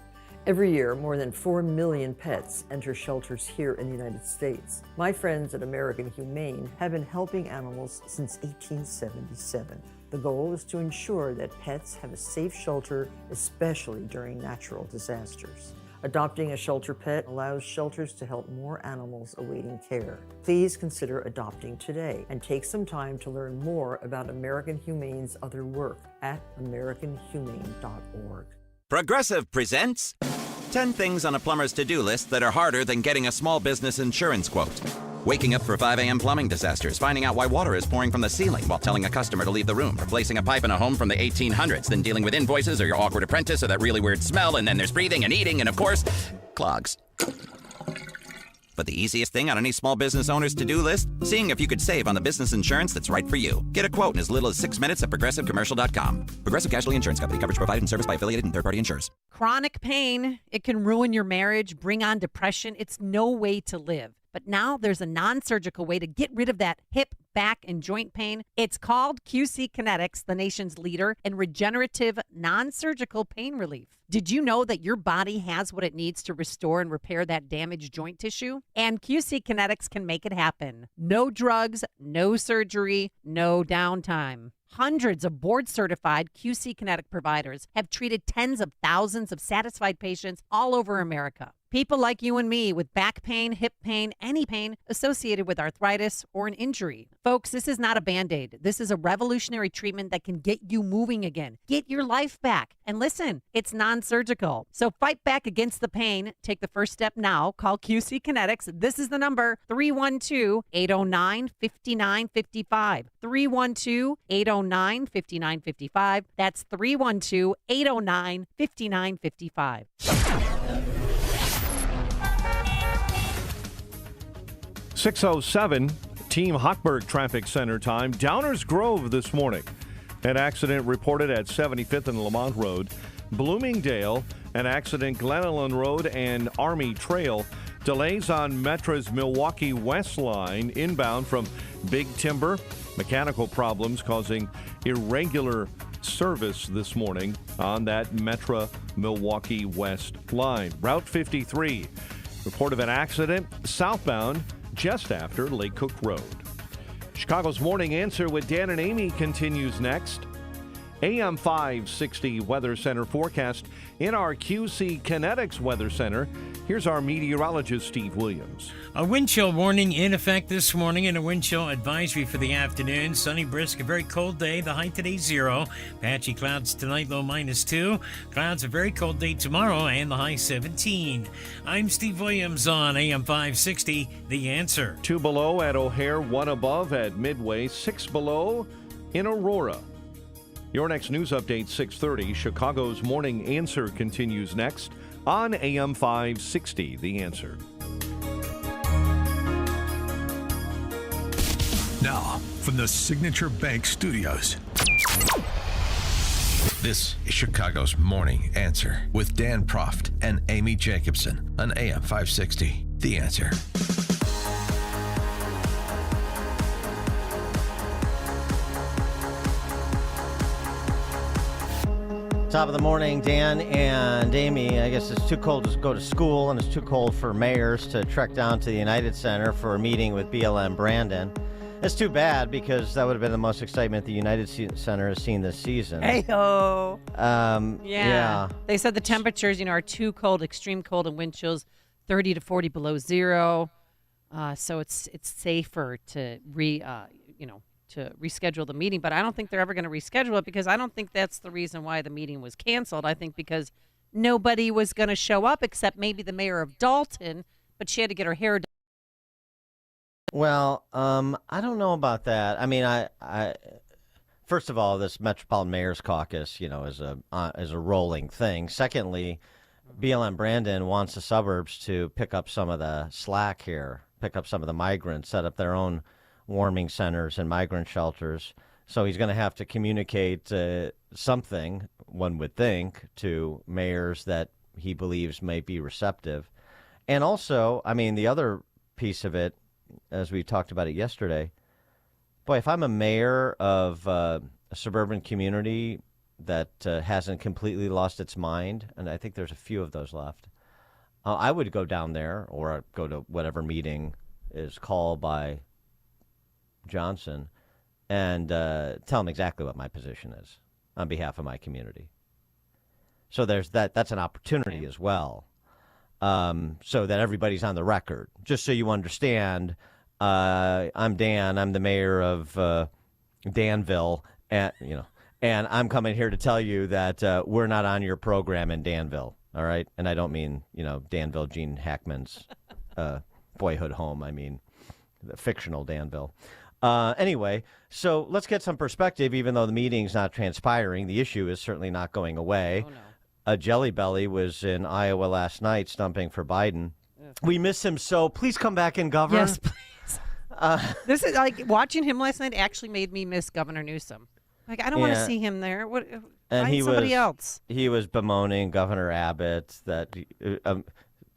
Every year, more than 4 million pets enter shelters here in the United States. My friends at American Humane have been helping animals since 1877. The goal is to ensure that pets have a safe shelter, especially during natural disasters. Adopting a shelter pet allows shelters to help more animals awaiting care. Please consider adopting today and take some time to learn more about American Humane's other work at americanhumane.org.
Progressive presents 10 things on a plumber's to-do list that are harder than getting a small business insurance quote. Waking up for 5 a.m. plumbing disasters, finding out why water is pouring from the ceiling while telling a customer to leave the room, replacing a pipe in a home from the 1800s, then dealing with invoices or your awkward apprentice or that really weird smell, and then there's breathing and eating and, of course, clogs. But the easiest thing on any small business owner's to-do list? Seeing if you could save on the business insurance that's right for you. Get a quote in as little as 6 minutes at progressivecommercial.com. Progressive Casualty Insurance Company. Coverage provided and serviced by affiliated and third-party insurers.
Chronic pain, it can ruin your marriage, bring on depression. It's no way to live. But now there's a non-surgical way to get rid of that hip, back, and joint pain. It's called QC Kinetics, the nation's leader in regenerative non-surgical pain relief. Did you know that your body has what it needs to restore and repair that damaged joint tissue? And QC Kinetics can make it happen. No drugs, no surgery, no downtime. Hundreds of board-certified QC Kinetic providers have treated tens of thousands of satisfied patients all over America. People like you and me with back pain, hip pain, any pain associated with arthritis or an injury. Folks, this is not a Band-Aid. This is a revolutionary treatment that can get you moving again. Get your life back. And listen, it's non-surgical. So fight back against the pain. Take the first step now. Call QC Kinetics. This is the number, 312-809-5955. 312-809-5955. That's 312-809-5955.
6:07, Team Hochberg Traffic Center time. Downers Grove this morning. An accident reported at 75th and Lamont Road. Bloomingdale, an accident Glen Ellen Road and Army Trail. Delays on Metra's Milwaukee West line inbound from Big Timber. Mechanical problems causing irregular service this morning on that Metra Milwaukee West line. Route 53, report of an accident southbound just after Lake Cook Road. Chicago's Morning Answer with Dan and Amy continues next. AM 560 Weather Center forecast in our QC Kinetics Weather Center. Here's our meteorologist, Steve Williams.
A wind chill warning in effect this morning and a wind chill advisory for the afternoon. Sunny, brisk, a very cold day. The high today 0. Patchy clouds tonight, low -2. Clouds, a very cold day tomorrow and the high 17. I'm Steve Williams on AM 560, The Answer.
2 below at O'Hare, 1 above at Midway, 6 below in Aurora. Your next news update, 6:30. Chicago's Morning Answer continues next on AM 560, The Answer.
Now, from the Signature Bank Studios. This is Chicago's Morning Answer with Dan Proft and Amy Jacobson on AM 560, The Answer.
Top of the morning, Dan and Amy. I guess it's too cold to go to school, and it's too cold for mayors to trek down to the United Center for a meeting with BLM Brandon. It's too bad because that would have been the most excitement the United Center has seen this season.
Hey-ho.
Yeah.
They said the temperatures, are too cold, extreme cold, and wind chills 30 to 40 below zero. So it's safer to reschedule the meeting, but I don't think they're ever going to reschedule it because I don't think that's the reason why the meeting was canceled. I think because nobody was going to show up except maybe the mayor of Dalton, but she had to get her hair done.
Well, I don't know about that. I mean, I first of all, this Metropolitan Mayor's Caucus, is a rolling thing. Secondly, BLM Brandon wants the suburbs to pick up some of the slack here, pick up some of the migrants, set up their own warming centers and migrant shelters. So he's going to have to communicate something, one would think, to mayors that he believes may be receptive. And also, I mean, the other piece of it, as we talked about it yesterday, boy, if I'm a mayor of a suburban community that hasn't completely lost its mind, and I think there's a few of those left, I would go down there or go to whatever meeting is called by Johnson and tell him exactly what my position is on behalf of my community. So there's that. That's an opportunity as well. so that everybody's on the record. Just so you understand, I'm Dan. I'm the mayor of Danville, and I'm coming here to tell you that we're not on your program in Danville. All right, and I don't mean Danville, Gene Hackman's boyhood home. I mean the fictional Danville. Anyway, so let's get some perspective. Even though the meeting's not transpiring, the issue is certainly not going away.
Oh, no.
Jelly Belly was in Iowa last night stumping for Biden. We miss him so. Please come back and govern.
Yes, please. This is like watching him last night actually made me miss Governor Newsom. Like, I don't want to see him there. What?
And
find somebody else.
He was bemoaning Governor Abbott that,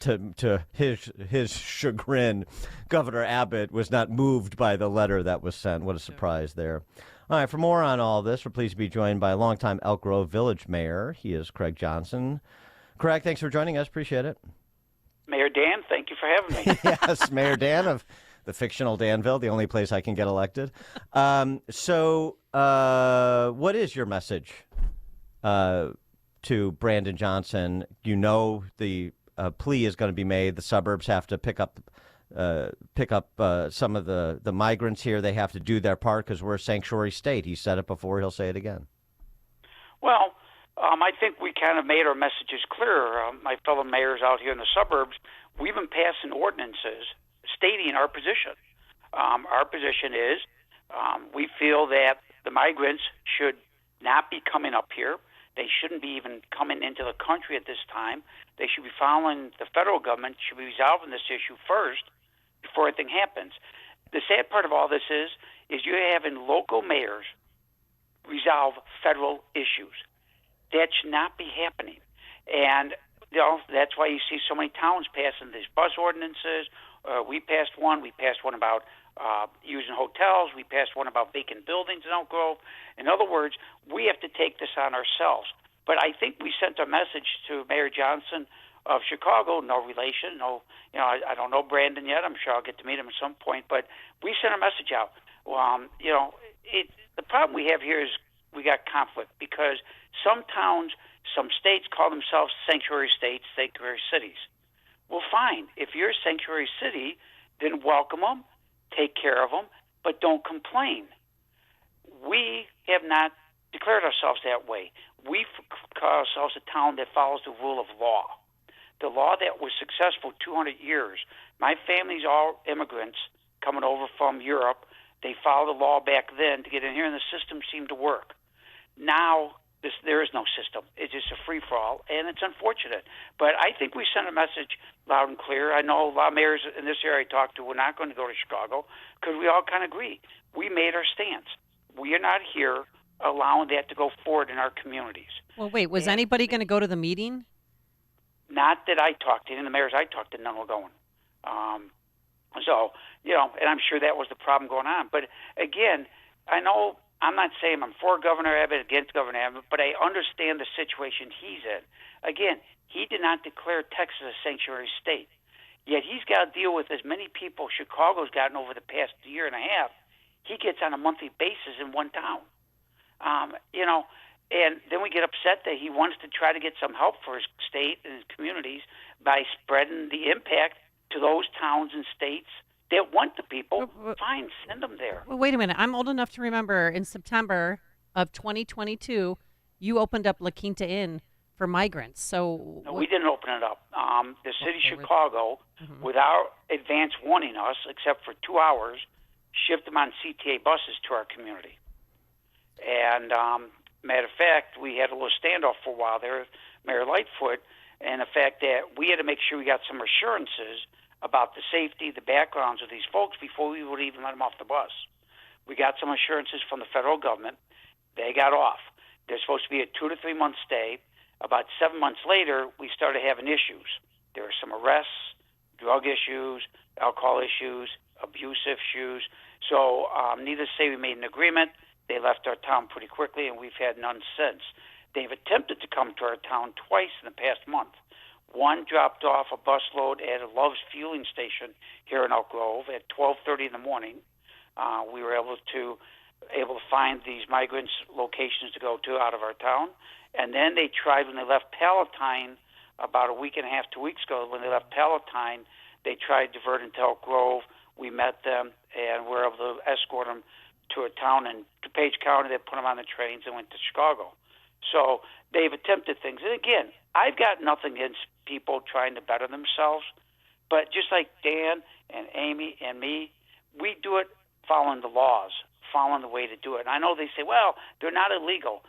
to his chagrin, Governor Abbott was not moved by the letter that was sent. What a surprise there. All right, for more on all this, we're pleased to be joined by longtime Elk Grove Village Mayor. He is Craig Johnson. Craig, thanks for joining us. Appreciate it.
Mayor Dan, thank you for having me.
Yes, Mayor Dan of the fictional Danville, the only place I can get elected. So what is your message to Brandon Johnson? You know the plea is going to be made. The suburbs have to pick up some of the migrants here. They have to do their part because we're a sanctuary state. He said it before. He'll say it again.
Well, I think we kind of made our messages clear. My fellow mayors out here in the suburbs, we've been passing ordinances stating our position. Our position is we feel that the migrants should not be coming up here. They shouldn't be even coming into the country at this time. They should be following the federal government, should be resolving this issue first before anything happens. The sad part of all this is you're having local mayors resolve federal issues. That should not be happening. And that's why you see so many towns passing these bus ordinances. We passed one. We passed one about using hotels. We passed one about vacant buildings in Elk Grove. In other words, we have to take this on ourselves. But I think we sent a message to Mayor Johnson of Chicago, no relation, I don't know Brandon yet. I'm sure I'll get to meet him at some point. But we sent a message out. The problem we have here is we got conflict because some towns, some states call themselves sanctuary states, sanctuary cities. Well, fine. If you're a sanctuary city, then welcome them, take care of them, but don't complain. We have not declared ourselves that way. We call ourselves a town that follows the rule of law. The law that was successful 200 years. My family's all immigrants coming over from Europe. They followed the law back then to get in here, and the system seemed to work. Now, there is no system. It's just a free-for-all, and it's unfortunate. But I think we sent a message loud and clear. I know a lot of mayors in this area I talked to were not going to go to Chicago because we all kind of agree. We made our stance. We are not here allowing that to go forward in our communities.
Well, wait, was anybody going to go to the meeting?
Not that I talked to. And the mayors I talked to, none were going. And I'm sure that was the problem going on. But, again, I know I'm not saying I'm for Governor Abbott, against Governor Abbott, but I understand the situation he's in. Again, he did not declare Texas a sanctuary state. Yet he's got to deal with as many people Chicago's gotten over the past year and a half. He gets on a monthly basis in one town. And then we get upset that he wants to try to get some help for his state and his communities by spreading the impact to those towns and states that want the people. Fine, send them there.
Well, wait a minute. I'm old enough to remember in September of 2022, you opened up La Quinta Inn for migrants. So
no, we didn't open it up. The city of Chicago, without advance warning us, except for 2 hours, shipped them on CTA buses to our community. And matter of fact, we had a little standoff for a while there, Mayor Lightfoot, and the fact that we had to make sure we got some assurances about the safety, the backgrounds of these folks before we would even let them off the bus. We got some assurances from the federal government. They got off. They're supposed to be a 2 to 3 month stay. About 7 months later, we started having issues. There were some arrests, drug issues, alcohol issues, abuse issues. So needless to say, we made an agreement. They left our town pretty quickly, and we've had none since. They've attempted to come to our town twice in the past month. One dropped off a busload at a Love's fueling station here in Elk Grove at 12:30 in the morning. We were able to find these migrants' locations to go to out of our town. And then they tried, when they left Palatine about a week and a half, 2 weeks ago, when they left Palatine, they tried to divert into Elk Grove. We met them, and were able to escort them to a town in DuPage County. They put them on the trains and went to Chicago. So they've attempted things. And again, I've got nothing against people trying to better themselves, but just like Dan and Amy and me, we do it following the laws, following the way to do it. And I know they say, well, they're not illegal.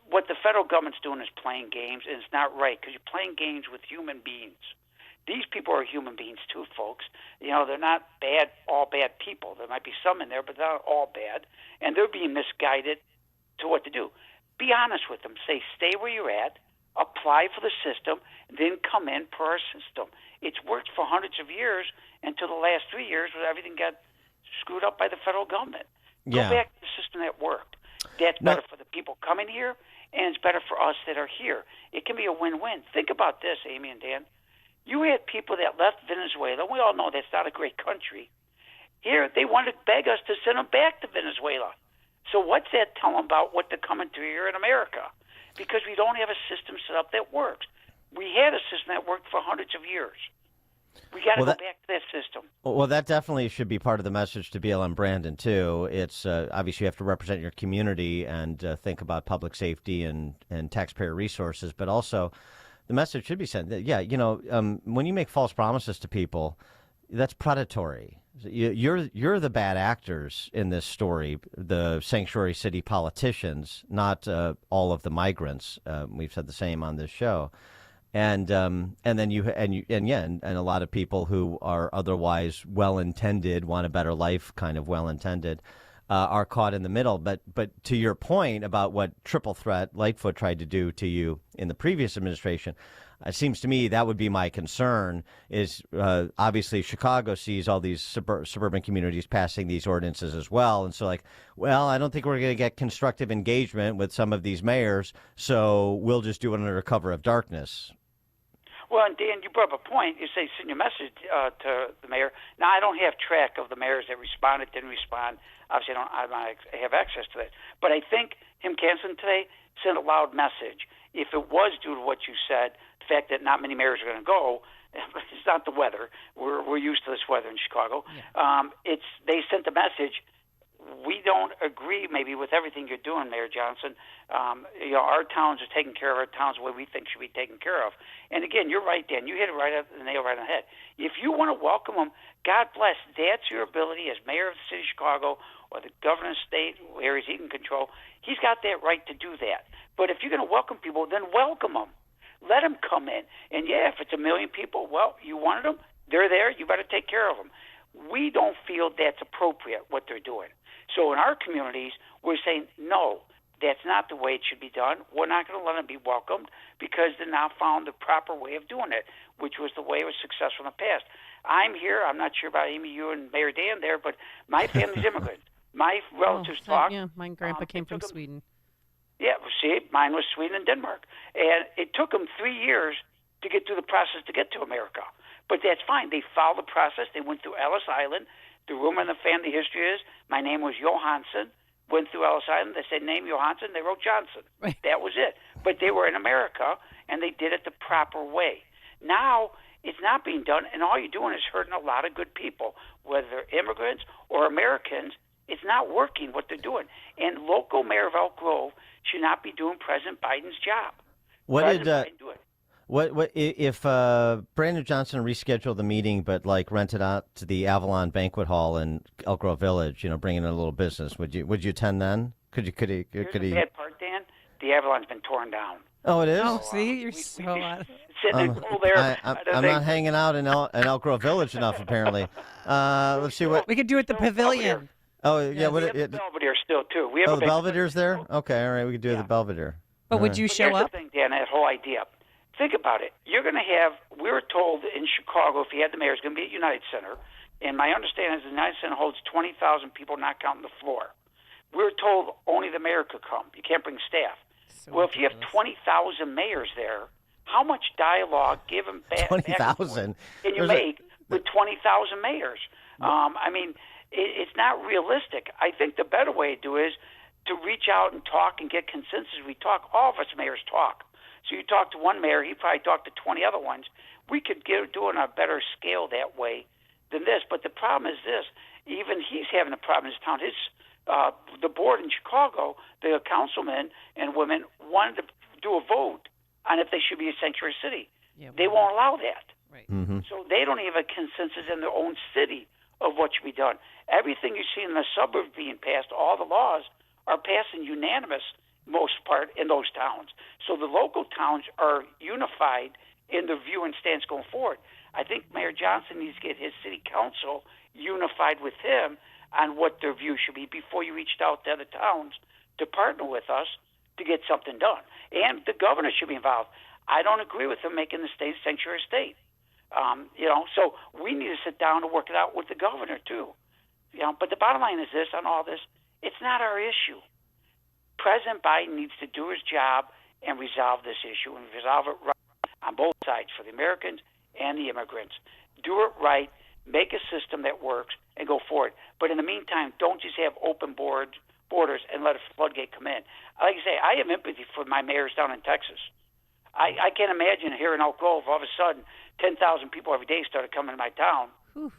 What the federal government's doing is playing games, and it's not right because you're playing games with human beings. These people are human beings too, folks. You know, they're not bad, all bad people. There might be some in there, but they're not all bad. And they're being misguided to what to do. Be honest with them. Say, stay where you're at, apply for the system, then come in per our system. It's worked for hundreds of years until the last 3 years when everything got screwed up by the federal government.
Yeah.
Go back to the system that worked. That's better for the people coming here, and it's better for us that are here. It can be a win-win. Think about this, Amy and Dan. You had people that left Venezuela. We all know that's not a great country. Here, they wanted to beg us to send them back to Venezuela. So what's that telling about what they're coming to here in America? Because we don't have a system set up that works. We had a system that worked for hundreds of years. We got to go back to that system.
Well, that definitely should be part of the message to BLM Brandon, too. It's obviously you have to represent your community and think about public safety and taxpayer resources, but also the message should be sent that, yeah, you know, when you make false promises to people, that's predatory. You're the bad actors in this story, the sanctuary city politicians, not all of the migrants. We've said the same on this show. And then a lot of people who are otherwise well-intended, want a better life, kind of well-intended, are caught in the middle. But to your point about what Triple Threat Lightfoot tried to do to you in the previous administration, it seems to me that would be my concern. Is obviously Chicago sees all these suburban communities passing these ordinances as well, and so I don't think we're going to get constructive engagement with some of these mayors, so we'll just do it under cover of darkness.
Well, and Dan, you brought up a point. You say send your message to the mayor. Now, I don't have track of the mayors that responded, didn't respond. Obviously, I don't have access to that. But I think him canceling today sent a loud message. If it was due to what you said, the fact that not many mayors are going to go, it's not the weather. We're used to this weather in Chicago. Yeah. They sent the message. We don't agree maybe with everything you're doing, Mayor Johnson. Our towns are taking care of our towns the way we think should be taken care of. And again, you're right, Dan. You hit it the nail right on the head. If you want to welcome them, God bless. That's your ability as mayor of the city of Chicago or the governor of the state, areas he can control. He's got that right to do that. But if you're going to welcome people, then welcome them. Let them come in. And yeah, if it's 1 million people, well, you wanted them. They're there. You better take care of them. We don't feel that's appropriate, what they're doing. So in our communities, we're saying, no, that's not the way it should be done. We're not going to let them be welcomed because they're now found the proper way of doing it, which was the way it was successful in the past. I'm here. I'm not sure about Amy, you, and Mayor Dan there, but my family's immigrant. My relatives talk.
Yeah, my grandpa came from Sweden.
Yeah, see, mine was Sweden and Denmark. And it took them 3 years to get through the process to get to America. But that's fine. They followed the process. They went through Ellis Island. The rumor in the family history is my name was Johansson. Went through Ellis Island. They said name Johansson. They wrote Johnson. Right. That was it. But they were in America, and they did it the proper way. Now it's not being done, and all you're doing is hurting a lot of good people, whether they're immigrants or Americans. It's not working what they're doing. And local mayor of Elk Grove should not be doing President Biden's job.
What
President
did
Biden do it?
What if Brandon Johnson rescheduled the meeting, but like rented out to the Avalon Banquet Hall in Elk Grove Village, bringing in a little business? Would you attend then? Could he?
Here's the bad part, Dan. The Avalon's been torn down.
Oh, it is.
Oh, see, you're so out.
Sitting cool there.
I'm not hanging out in Elk Grove Village enough, apparently. Let's see what
we could do at the pavilion.
Oh yeah,
we have the Belvedere still too. We have
the Belvedere's there. Okay, all right, we could do the Belvedere.
But would you show up?
Here's the thing, Dan. That whole idea. Think about it. You're going to have, we were told in Chicago, if you had the mayor, it's going to be at United Center. And my understanding is the United Center holds 20,000 people, not counting the floor. We were told only the mayor could come. You can't bring staff. Well, if you have 20,000 mayors there, how much dialogue, give them back
20,000
can you make with 20,000 mayors? I mean, it's not realistic. I think the better way to do is to reach out and talk and get consensus. We talk. All of us mayors talk. So you talk to one mayor, he probably talked to 20 other ones. We could do it on a better scale that way than this. But the problem is this: even he's having a problem in his town. The board in Chicago, the councilmen and women wanted to do a vote on if they should be a sanctuary city. They won't allow that.
Right.
So they don't have a consensus in their own city of what should be done. Everything you see in the suburbs being passed, all the laws are passed in unanimous, most part, in those towns. So the local towns are unified in their view and stance going forward. I think Mayor Johnson needs to get his city council unified with him on what their view should be before you reached out to other towns to partner with us to get something done. And the governor should be involved. I don't agree with him making the state sanctuary state. So we need to sit down and work it out with the governor too. But the bottom line is this: on all this, it's not our issue. President Biden needs to do his job and resolve this issue and resolve it right on both sides for the Americans and the immigrants. Do it right, make a system that works, and go forward. But in the meantime, don't just have open borders and let a floodgate come in. Like I say, I have empathy for my mayors down in Texas. I can't imagine here in Elk Grove, all of a sudden, 10,000 people every day started coming to my town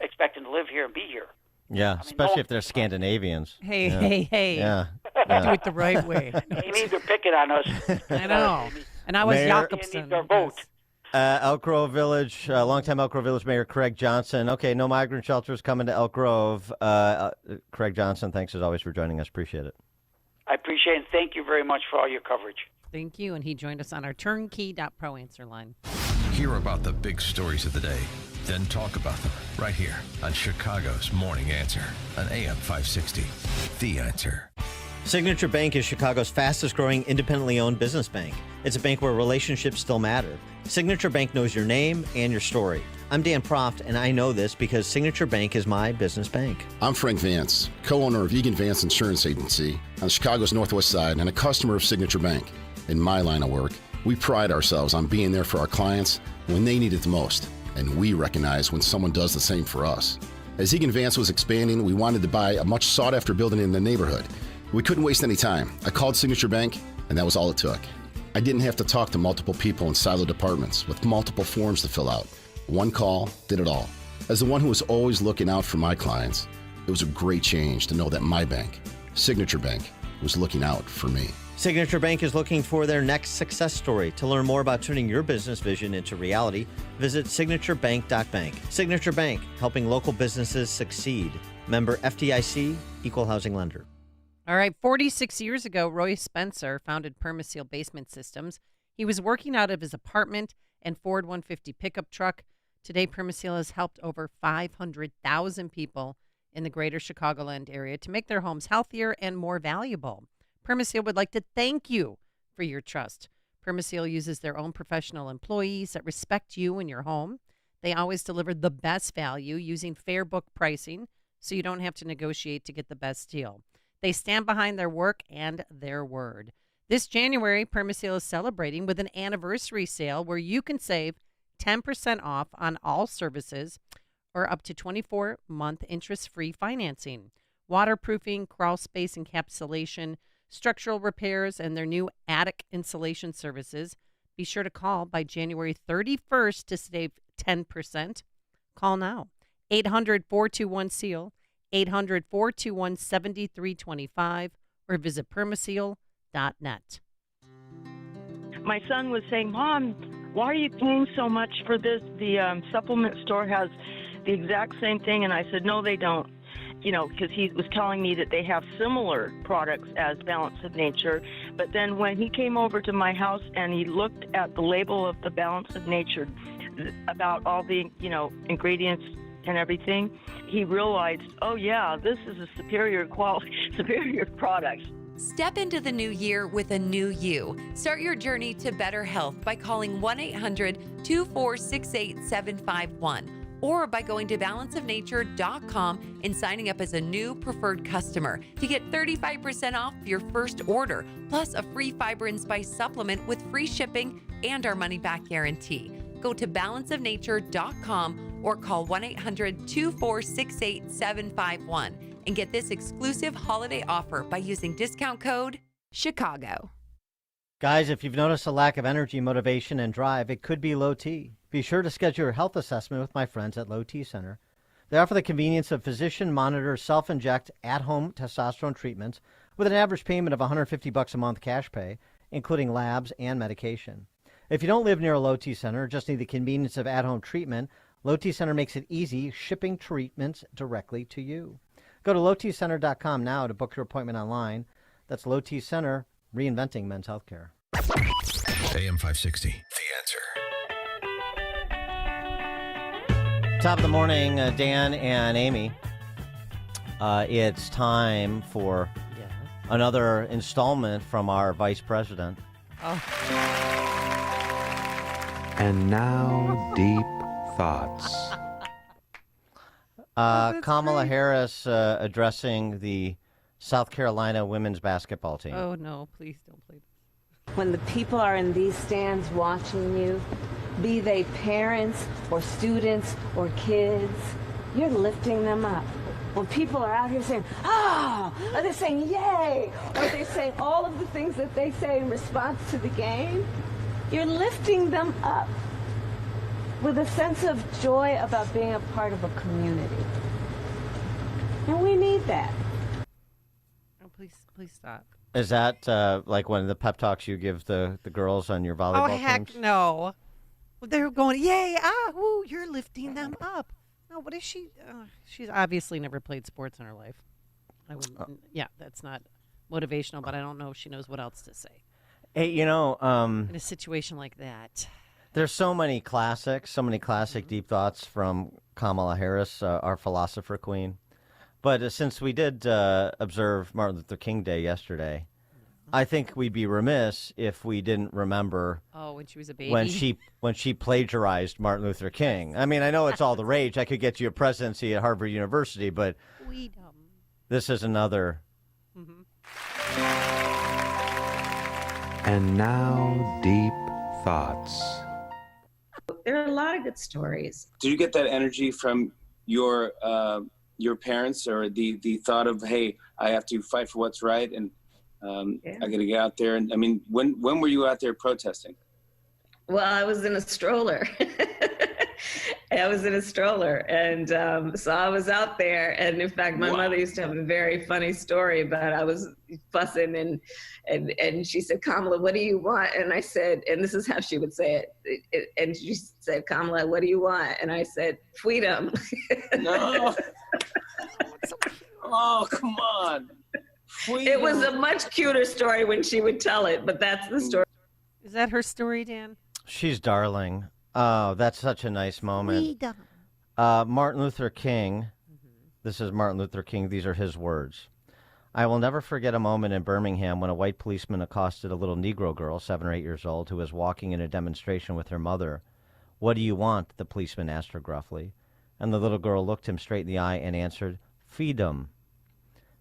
expecting to live here and be here.
Yeah, especially if they're Scandinavians.
Hey,
yeah.
hey, hey.
Yeah.
Do it the right way.
He needs to pick it on us.
I know. And I was
Mayor-
Jacobson.
Our vote.
Elk Grove Village, longtime Elk Grove Village Mayor Craig Johnson. Okay, no migrant shelters coming to Elk Grove. Craig Johnson, thanks as always for joining us. Appreciate it.
I appreciate it. Thank you very much for all your coverage.
Thank you. And he joined us on our turnkey.pro answer line.
Hear about the big stories of the day, then talk about them right here on Chicago's Morning Answer on AM 560. The Answer.
Signature Bank is Chicago's fastest growing independently owned business bank. It's a bank where relationships still matter. Signature Bank knows your name and your story. I'm Dan Proft, and I know this because Signature Bank is my business bank.
I'm Frank Vance, co-owner of Egan Vance Insurance Agency on Chicago's Northwest Side and a customer of Signature Bank. In my line of work, we pride ourselves on being there for our clients when they need it the most, and we recognize when someone does the same for us. As Egan Vance was expanding, we wanted to buy a much sought-after building in the neighborhood. We couldn't waste any time. I called Signature Bank, and that was all it took. I didn't have to talk to multiple people in siloed departments with multiple forms to fill out. One call did it all. As the one who was always looking out for my clients, it was a great change to know that my bank, Signature Bank, was looking out for me.
Signature Bank is looking for their next success story. To learn more about turning your business vision into reality, visit signaturebank.bank. Signature Bank, helping local businesses succeed. Member FDIC, Equal Housing Lender.
All right, 46 years ago, Roy Spencer founded Permaseal Basement Systems. He was working out of his apartment and Ford 150 pickup truck. Today, Permaseal has helped over 500,000 people in the greater Chicagoland area to make their homes healthier and more valuable. Permaseal would like to thank you for your trust. Permaseal uses their own professional employees that respect you and your home. They always deliver the best value using fair book pricing, so you don't have to negotiate to get the best deal. They stand behind their work and their word. This January, Permaseal is celebrating with an anniversary sale where you can save 10% off on all services or up to 24-month interest-free financing. Waterproofing, crawl space encapsulation, structural repairs, and their new attic insulation services. Be sure to call by January 31st to save 10%. Call now. 800-421-SEAL, 800-421-7325, or visit permaseal.net.
My son was saying, Mom, why are you paying so much for this? The supplement store has the exact same thing. And I said, no, they don't. You know, because he was telling me that they have similar products as Balance of Nature. But then when he came over to my house and he looked at the label of the Balance of Nature about all the, ingredients and everything, he realized, oh yeah, this is a superior product.
Step into the new year with a new you. Start your journey to better health by calling 1-800-246-8751 or by going to balanceofnature.com and signing up as a new preferred customer to get 35% off your first order, plus a free fiber and spice supplement with free shipping and our money-back guarantee. Go to balanceofnature.com or call 1-800-246-8751 and get this exclusive holiday offer by using discount code CHICAGO.
Guys, if you've noticed a lack of energy, motivation, and drive, it could be low T. Be sure to schedule your health assessment with my friends at Low T Center. They offer the convenience of physician-monitored, self-inject, at-home testosterone treatments with an average payment of $150 a month cash pay, including labs and medication. If you don't live near a Low T Center or just need the convenience of at-home treatment, Low T Center makes it easy shipping treatments directly to you. Go to lowtcenter.com now to book your appointment online. That's Low T Center, reinventing men's healthcare.
AM 560, The Answer.
Top of the morning, Dan and Amy. It's time for another installment from our vice president.
And now, deep thoughts.
Kamala Harris addressing the South Carolina women's basketball team.
Oh, no, please don't play this.
When the people are in these stands watching you, be they parents or students or kids, you're lifting them up. When people are out here saying, oh, or they're saying yay, or they're saying all of the things that they say in response to the game, you're lifting them up with a sense of joy about being a part of a community. And we need that.
Oh, please stop.
Is that like one of the pep talks you give the girls on your volleyball
Oh, heck
teams?
no. They're going, yay, woo, you're lifting them up. No, what is she? She's obviously never played sports in her life. I wouldn't. Yeah, that's not motivational, but I don't know if she knows what else to say.
Hey, in
a situation like that.
There's so many classic deep thoughts from Kamala Harris, our philosopher queen. But since we did observe Martin Luther King Day yesterday, I think we'd be remiss if we didn't remember.
Oh, when she was a baby.
When she plagiarized Martin Luther King. I mean, I know it's all the rage. I could get you a presidency at Harvard University, but this is another.
And now, deep thoughts.
There are a lot of good stories.
Did you get that energy from your parents, or the thought of, hey, I have to fight for what's right, and I got to get out there? And I mean, when were you out there protesting?
Well, I was in a stroller. And so I was out there. And in fact, my mother used to have a very funny story about I was fussing and she said, Kamala, what do you want? And I said, and this is how she would say it. And she said, Kamala, what do you want? And I said, freedom.
No. Oh, come on. Freedom.
It was a much cuter story when she would tell it, but that's the story.
Is that her story, Dan?
She's darling. Oh, that's such a nice moment. Martin Luther King. This is Martin Luther King. These are his words. I will never forget a moment in Birmingham when a white policeman accosted a little Negro girl, 7 or 8 years old, who was walking in a demonstration with her mother. What do you want? The policeman asked her gruffly. And the little girl looked him straight in the eye and answered, freedom.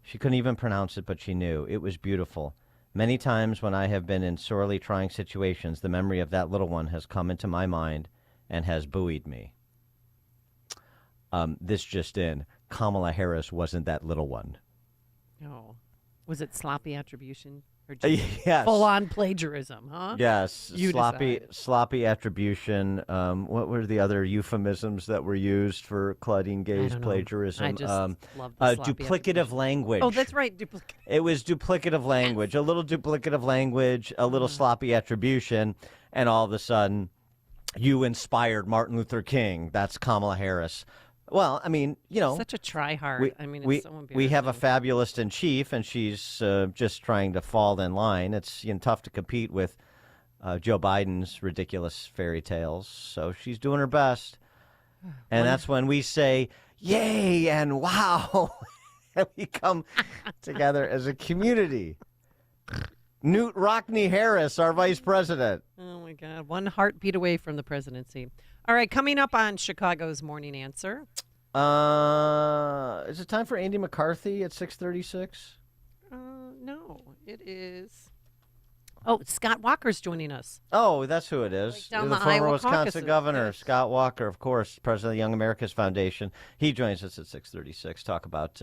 She couldn't even pronounce it, but she knew. It was beautiful. Many times when I have been in sorely trying situations, the memory of that little one has come into my mind and has buoyed me. This just in, Kamala Harris wasn't that little one.
No. Was it sloppy attribution? Or just
yes.
Full-on plagiarism, huh?
Yes,
You
sloppy attribution. What were the other euphemisms that were used for Claudine Gay's plagiarism?
I just love the sloppy
duplicative language.
Oh, that's right.
It was duplicative language, a little duplicative language, a little sloppy attribution, and all of a sudden, you inspired Martin Luther King. That's Kamala Harris. Well, I mean,
such a try-hard. It's so embarrassing.
We have a fabulist in chief, and she's just trying to fall in line. It's tough to compete with Joe Biden's ridiculous fairy tales. So she's doing her best, and that's when we say, "Yay!" and "Wow," and we come together as a community. Newt Rockne Harris, our vice president.
Oh, my God. One heartbeat away from the presidency. All right, coming up on Chicago's Morning Answer.
Is it time for Andy McCarthy at 6:36?
No, it is. Oh, Scott Walker's joining us.
Oh, that's who it is.
Down
the
the
former
Iowa
Wisconsin
caucuses.
governor, Scott Walker, of course, president of the Young America's Foundation. He joins us at 6:36. Talk about,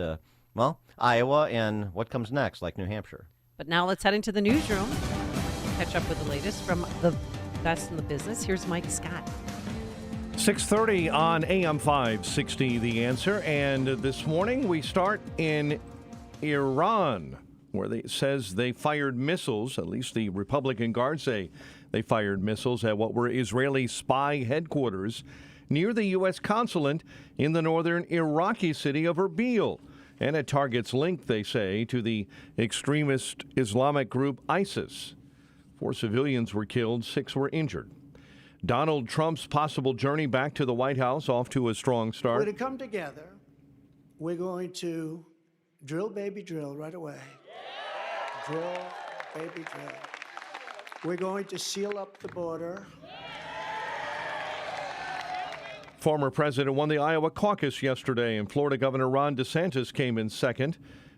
Iowa and what comes next, like New Hampshire.
But now let's head into the newsroom. catch up with the latest from the best in the business. Here's Mike Scott.
6:30 on AM 560, The Answer. And this morning we start in Iran, where it says they fired missiles, at least the Republican Guard say they fired missiles at what were Israeli spy headquarters near the U.S. consulate in the northern Iraqi city of Erbil. And it targets linked, they say, to the extremist Islamic group ISIS. 4 civilians were killed, 6 were injured. Donald Trump's possible journey back to the White House off to a strong start.
We're to come together. We're going to drill, baby, drill right away. Drill, baby, drill. We're going to seal up the border.
Former president won the Iowa caucus yesterday, and Florida Governor Ron DeSantis came in second.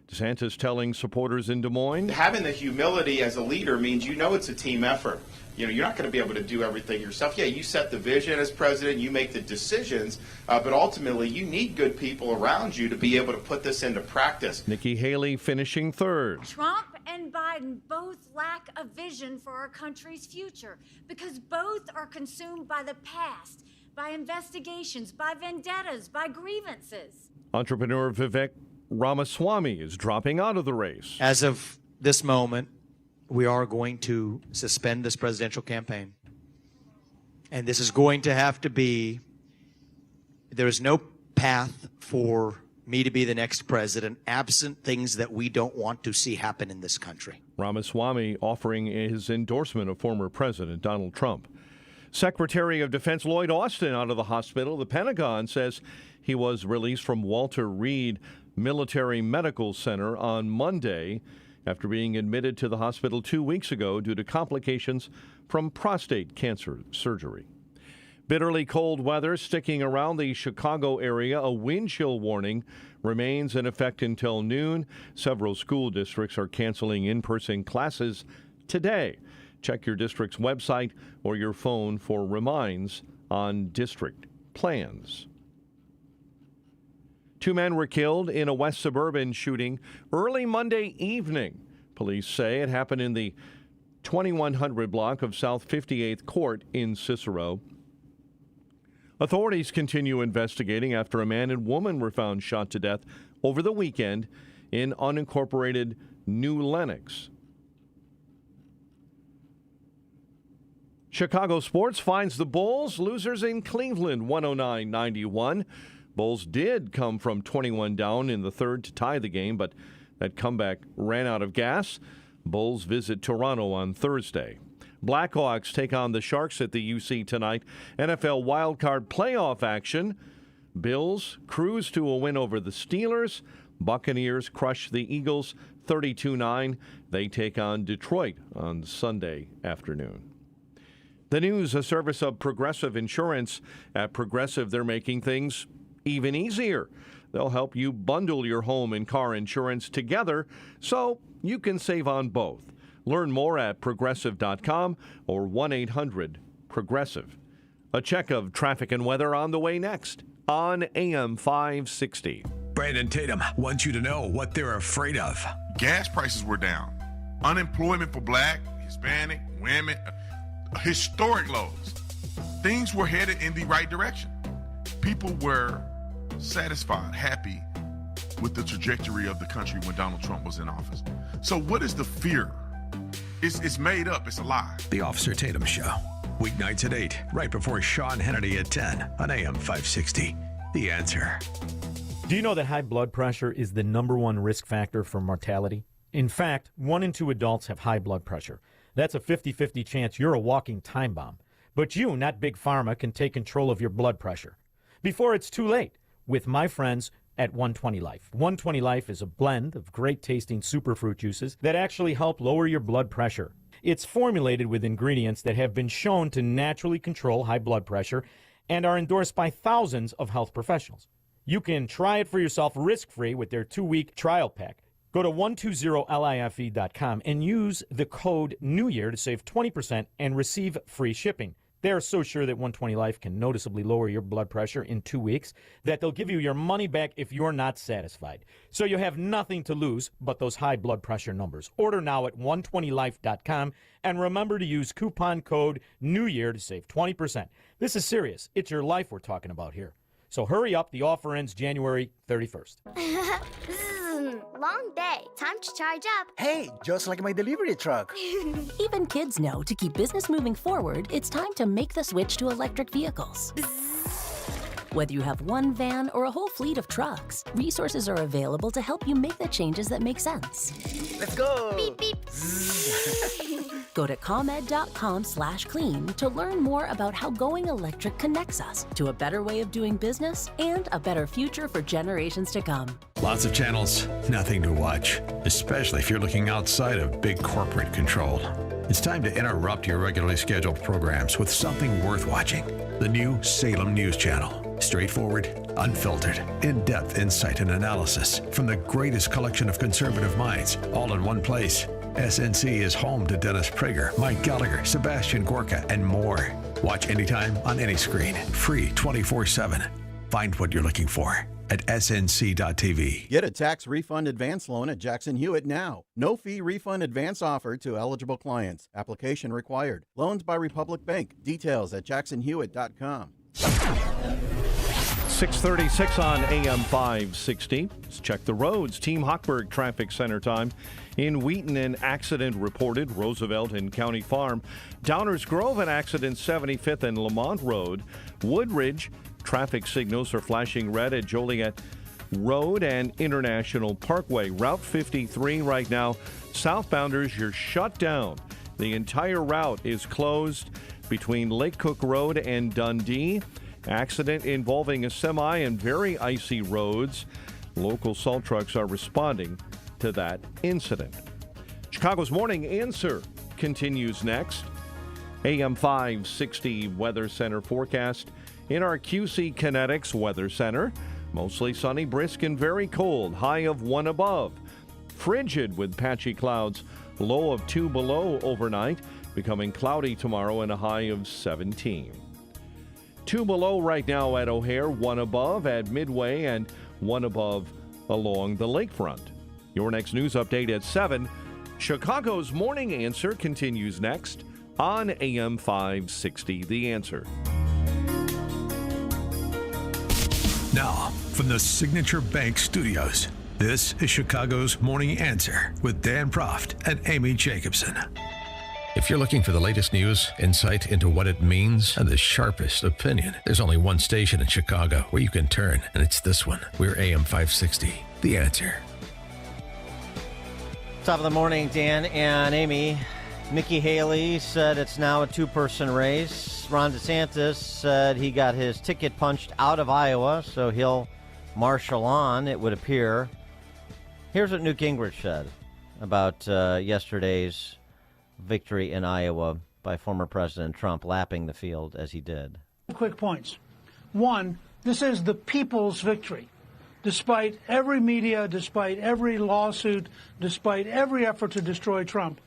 DeSantis telling supporters in Des Moines,
having the humility as a leader means you know it's a team effort. You know, you're not going to be able to do everything yourself. Yeah, you set the vision as president, you make the decisions, but ultimately you need good people around you to be able to put this into practice.
Nikki Haley finishing third.
Trump and Biden both lack a vision for our country's future because both are consumed by the past, by investigations, by vendettas, by grievances.
Entrepreneur Vivek Ramaswamy is dropping out of the race.
As of this moment, we are going to suspend this presidential campaign. And this is going to have to be, there is no path for me to be the next president absent things that we don't want to see happen in this country.
Ramaswamy offering his endorsement of former President Donald Trump. Secretary of Defense Lloyd Austin out of the hospital. The Pentagon says he was released from Walter Reed Military Medical Center on Monday after being admitted to the hospital 2 weeks ago due to complications from prostate cancer surgery. Bitterly cold weather sticking around the Chicago area. A wind chill warning remains in effect until noon. Several school districts are canceling in-person classes today. Check your district's website or your phone for reminds on district plans. 2 men were killed in a West Suburban shooting early Monday evening. Police say it happened in the 2100 block of South 58th Court in Cicero. Authorities continue investigating after a man and woman were found shot to death over the weekend in unincorporated New Lenox. Chicago sports finds the Bulls losers in Cleveland 109-91. Bulls did come from 21 down in the third to tie the game, but that comeback ran out of gas. Bulls visit Toronto on Thursday. Blackhawks take on the Sharks at the UC tonight. NFL wildcard playoff action. Bills cruise to a win over the Steelers. Buccaneers crush the Eagles 32-9. They take on Detroit on Sunday afternoon. The News, a service of Progressive Insurance. At Progressive, they're making things even easier. They'll help you bundle your home and car insurance together so you can save on both. Learn more at Progressive.com or 1-800-PROGRESSIVE. A check of traffic and weather on the way next on AM 560.
Brandon Tatum wants you to know what they're afraid of.
Gas prices were down. Unemployment for black, Hispanic, women, historic lows. Things were headed in the right direction. People were satisfied, happy with the trajectory of the country when Donald Trump was in office. So what is the fear? It's made up. It's a lie.
The Officer Tatum Show. Weeknights at 8, right before Sean Hannity at 10 on AM 560. The Answer.
Do you know that high blood pressure is the #1 risk factor for mortality? In fact, 1 in 2 adults have high blood pressure. That's a 50-50 chance you're a walking time bomb. But you, not Big Pharma, can take control of your blood pressure before it's too late with my friends at 120 Life. 120 Life is a blend of great-tasting superfruit juices that actually help lower your blood pressure. It's formulated with ingredients that have been shown to naturally control high blood pressure and are endorsed by thousands of health professionals. You can try it for yourself risk-free with their 2-week trial pack. Go to 120life.com and use the code NEWYEAR to save 20% and receive free shipping. They are so sure that 120 Life can noticeably lower your blood pressure in 2 weeks that they'll give you your money back if you're not satisfied. So you have nothing to lose but those high blood pressure numbers. Order now at 120life.com and remember to use coupon code NEWYEAR to save 20%. This is serious. It's your life we're talking about here. So hurry up. The offer ends January 31st.
Long day. Time to charge up.
Hey, just like my delivery truck.
Even kids know to keep business moving forward, it's time to make the switch to electric vehicles. Whether you have one van or a whole fleet of trucks, resources are available to help you make the changes that make sense.
Let's go.
Beep, beep.
Go to ComEd.com/clean to learn more about how going electric connects us to a better way of doing business and a better future for generations to come.
Lots of channels, nothing to watch, especially if you're looking outside of big corporate control. It's time to interrupt your regularly scheduled programs with something worth watching. The new Salem News Channel. Straightforward, unfiltered, in-depth insight and analysis from the greatest collection of conservative minds, all in one place. SNC is home to Dennis Prager, Mike Gallagher, Sebastian Gorka, and more. Watch anytime on any screen. Free 24/7. Find what you're looking for at snc.tv.
Get a tax refund advance loan at Jackson Hewitt now. No fee refund advance offered to eligible clients. Application required. Loans by Republic Bank. Details at jacksonhewitt.com.
6:36 on AM 560. Let's check the roads. Team Hochberg Traffic Center time. In Wheaton, an accident reported. Roosevelt and County Farm. Downers Grove, an accident 75th and Lamont Road. Woodridge, traffic signals are flashing red at Joliet Road and International Parkway. Route 53 right now. Southbounders, you're shut down. The entire route is closed between Lake Cook Road and Dundee. Accident involving a semi and very icy roads. Local salt trucks are responding to that incident. Chicago's Morning Answer continues next. AM 560 Weather Center forecast. In our QC Kinetics Weather Center, mostly sunny, brisk, and very cold. High of 1 above. Frigid with patchy clouds. Low of 2 below overnight. Becoming cloudy tomorrow and a high of 17. 2 below right now at O'Hare, 1 above at Midway, and 1 above along the lakefront. Your next news update at 7. Chicago's Morning Answer continues next on AM 560. The Answer.
Now, from the Signature Bank Studios, this is Chicago's Morning Answer with Dan Proft and Amy Jacobson. If you're looking for the latest news, insight into what it means, and the sharpest opinion, there's only one station in Chicago where you can turn, and it's this one. We're AM 560. The Answer.
Top of the morning, Dan and Amy. Nikki Haley said it's now a two-person race. Ron DeSantis said he got his ticket punched out of Iowa, so he'll marshal on, it would appear. Here's what Newt Gingrich said about yesterday's victory in Iowa by former President Trump, lapping the field as he did.
Quick points. One, this is the people's victory. Despite every media, despite every lawsuit, despite every effort to destroy Trump,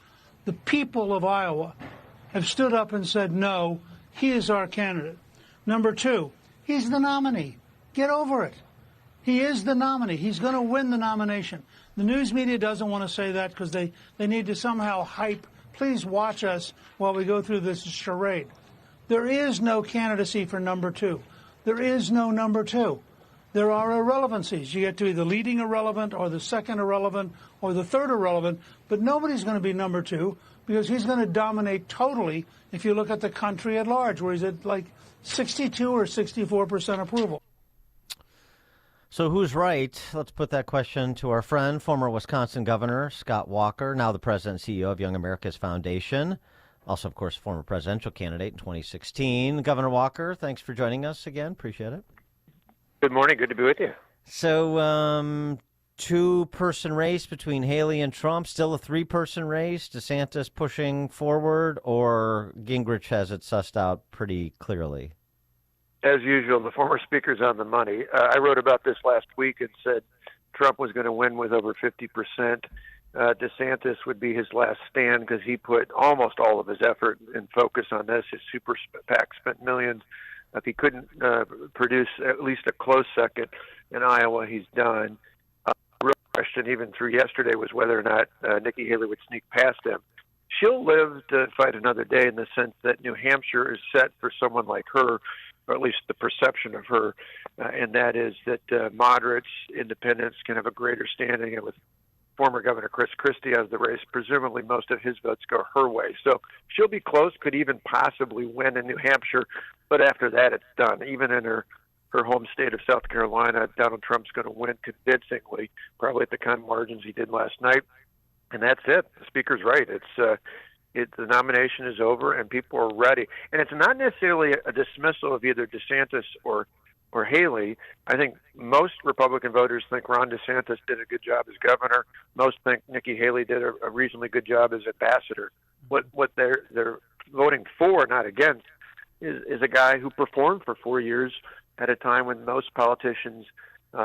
the people of Iowa have stood up and said, no, he is our candidate. Number two, he's the nominee. Get over it. He is the nominee. He's going to win the nomination. The news media doesn't want to say that because they need to somehow hype. Please watch us while we go through this charade. There is no candidacy for number two. There is no number two. There are irrelevancies. You get to be the leading irrelevant or the second irrelevant or the third irrelevant, but nobody's going to be number two because he's going to dominate totally if you look at the country at large, where he's at like 62 or 64% approval.
So who's right? Let's put that question to our friend, former Wisconsin Governor Scott Walker, now the president and CEO of Young America's Foundation. Also, of course, former presidential candidate in 2016. Governor Walker, thanks for joining us again. Appreciate it.
Good morning. Good to be with you.
So, two-person race between Haley and Trump, still a three-person race? DeSantis pushing forward, or Gingrich has it sussed out pretty clearly?
As usual, the former speaker's on the money. I wrote about this last week and said Trump was going to win with over 50%. DeSantis would be his last stand because he put almost all of his effort and focus on this. His super PAC spent millions. If he couldn't produce at least a close second in Iowa, he's done. Real question, even through yesterday, was whether or not Nikki Haley would sneak past him. She'll live to fight another day in the sense that New Hampshire is set for someone like her, or at least the perception of her, and that is that moderates, independents can have a greater standing. And with former Governor Chris Christie out of the race, presumably most of his votes go her way. So she'll be close, could even possibly win in New Hampshire, but after that it's done. Even in her home state of South Carolina, Donald Trump's going to win convincingly, probably at the kind of margins he did last night. And that's it. The Speaker's right. The nomination is over and people are ready. And it's not necessarily a dismissal of either DeSantis or Haley. I think most Republican voters think Ron DeSantis did a good job as governor. Most think Nikki Haley did a reasonably good job as ambassador. What they're voting for, not against, is a guy who performed for 4 years at a time when most politicians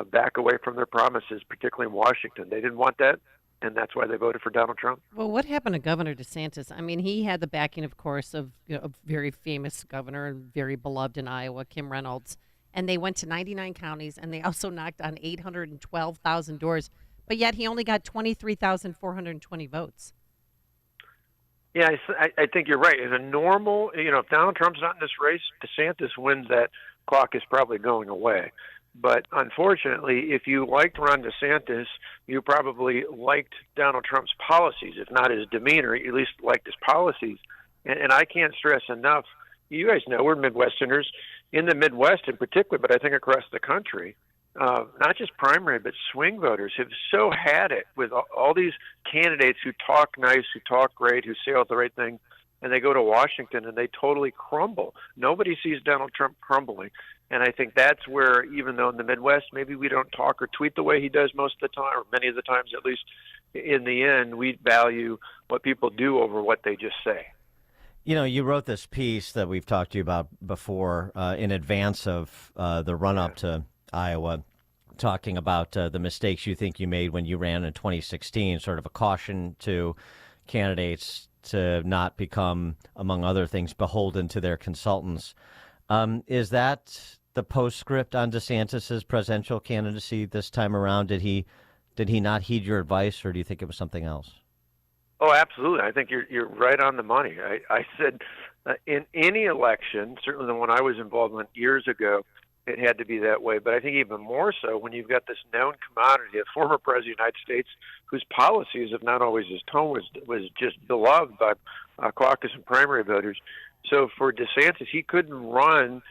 back away from their promises, particularly in Washington. They didn't want that, and that's why they voted for Donald Trump.
Well, what happened to Governor DeSantis? I mean, he had the backing, of course, of a very famous governor, very beloved in Iowa, Kim Reynolds. And they went to 99 counties, and they also knocked on 812,000 doors. But yet he only got 23,420 votes.
Yeah, I think you're right. In a normal, if Donald Trump's not in this race, DeSantis wins that clock is probably going away. But unfortunately, if you liked Ron DeSantis, you probably liked Donald Trump's policies, if not his demeanor, you at least liked his policies. And I can't stress enough, you guys know we're Midwesterners, in the Midwest in particular, but I think across the country, not just primary, but swing voters have so had it with all these candidates who talk nice, who talk great, who say all the right things, and they go to Washington and they totally crumble. Nobody sees Donald Trump crumbling. And I think that's where, even though in the Midwest, maybe we don't talk or tweet the way he does most of the time, or many of the times at least, in the end, we value what people do over what they just say.
You wrote this piece that we've talked to you about before in advance of the run-up to Iowa, talking about the mistakes you think you made when you ran in 2016, sort of a caution to candidates to not become, among other things, beholden to their consultants. Is that the postscript on DeSantis's presidential candidacy this time around? Did he not heed your advice, or do you think it was something else?
Oh, absolutely. I think you're right on the money. I said in any election, certainly the one I was involved in years ago, it had to be that way. But I think even more so when you've got this known commodity, a former president of the United States whose policies, if not always his tone, was just beloved by caucus and primary voters. So for DeSantis, he couldn't run,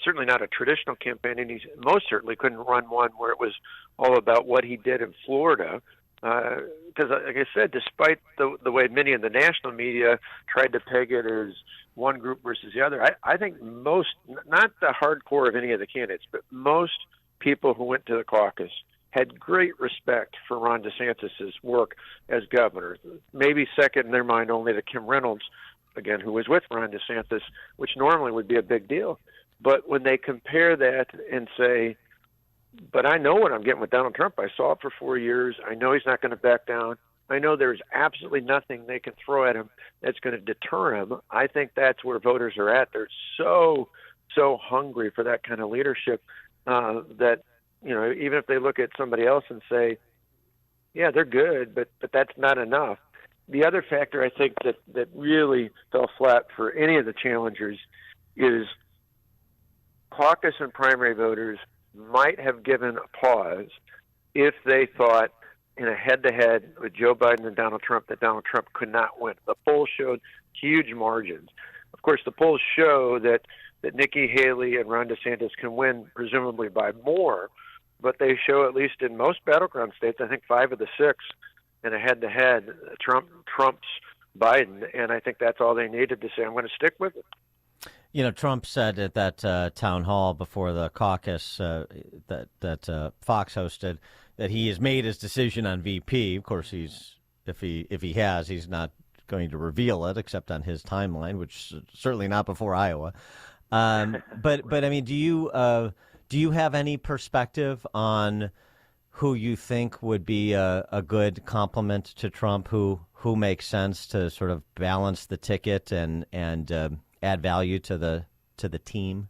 certainly not a traditional campaign, and he most certainly couldn't run one where it was all about what he did in Florida. Because, like I said, despite the way many in the national media tried to peg it as one group versus the other, I think most, not the hardcore of any of the candidates, but most people who went to the caucus had great respect for Ron DeSantis's work as governor. Maybe second in their mind only to Kim Reynolds, again, who was with Ron DeSantis, which normally would be a big deal. But when they compare that and say, but I know what I'm getting with Donald Trump. I saw it for 4 years. I know he's not going to back down. I know there's absolutely nothing they can throw at him that's going to deter him. I think that's where voters are at. They're so hungry for that kind of leadership that, even if they look at somebody else and say, yeah, they're good, but that's not enough. The other factor I think that really fell flat for any of the challengers is caucus and primary voters might have given a pause if they thought in a head-to-head with Joe Biden and Donald Trump that Donald Trump could not win. The polls showed huge margins. Of course, the polls show that Nikki Haley and Ron DeSantis can win, presumably by more, but they show, at least in most battleground states, I think 5 of the 6 in a head-to-head, Trump's Biden, and I think that's all they needed to say, I'm going to stick with it.
Trump said at that town hall before the caucus that Fox hosted that he has made his decision on VP. Of course, if he has, he's not going to reveal it except on his timeline, which certainly not before Iowa. But I mean, do you have any perspective on who you think would be a good complement to Trump, who makes sense to sort of balance the ticket and add value to the team?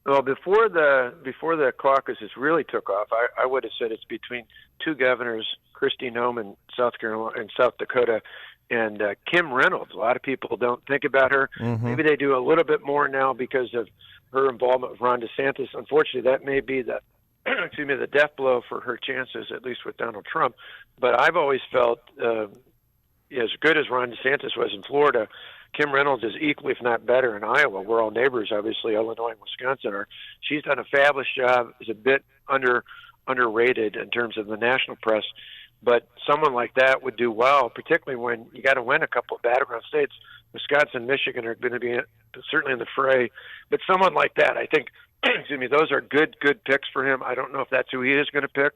Well, before the caucuses really took off, I would have said it's between two governors, Kristi Noem in South Carolina and South Dakota, and Kim Reynolds. A lot of people don't think about her.
Mm-hmm.
Maybe they do a little bit more now because of her involvement with Ron DeSantis. Unfortunately, that may be the the death blow for her chances, at least with Donald Trump. But I've always felt, as good as Ron DeSantis was in Florida, Kim Reynolds is equally, if not better, in Iowa. We're all neighbors, obviously. Illinois and Wisconsin are. She's done a fabulous job. Is a bit underrated in terms of the national press. But someone like that would do well, particularly when you got to win a couple of battleground states. Wisconsin, Michigan are going to be certainly in the fray. But someone like that, I think, those are good picks for him. I don't know if that's who he is going to pick.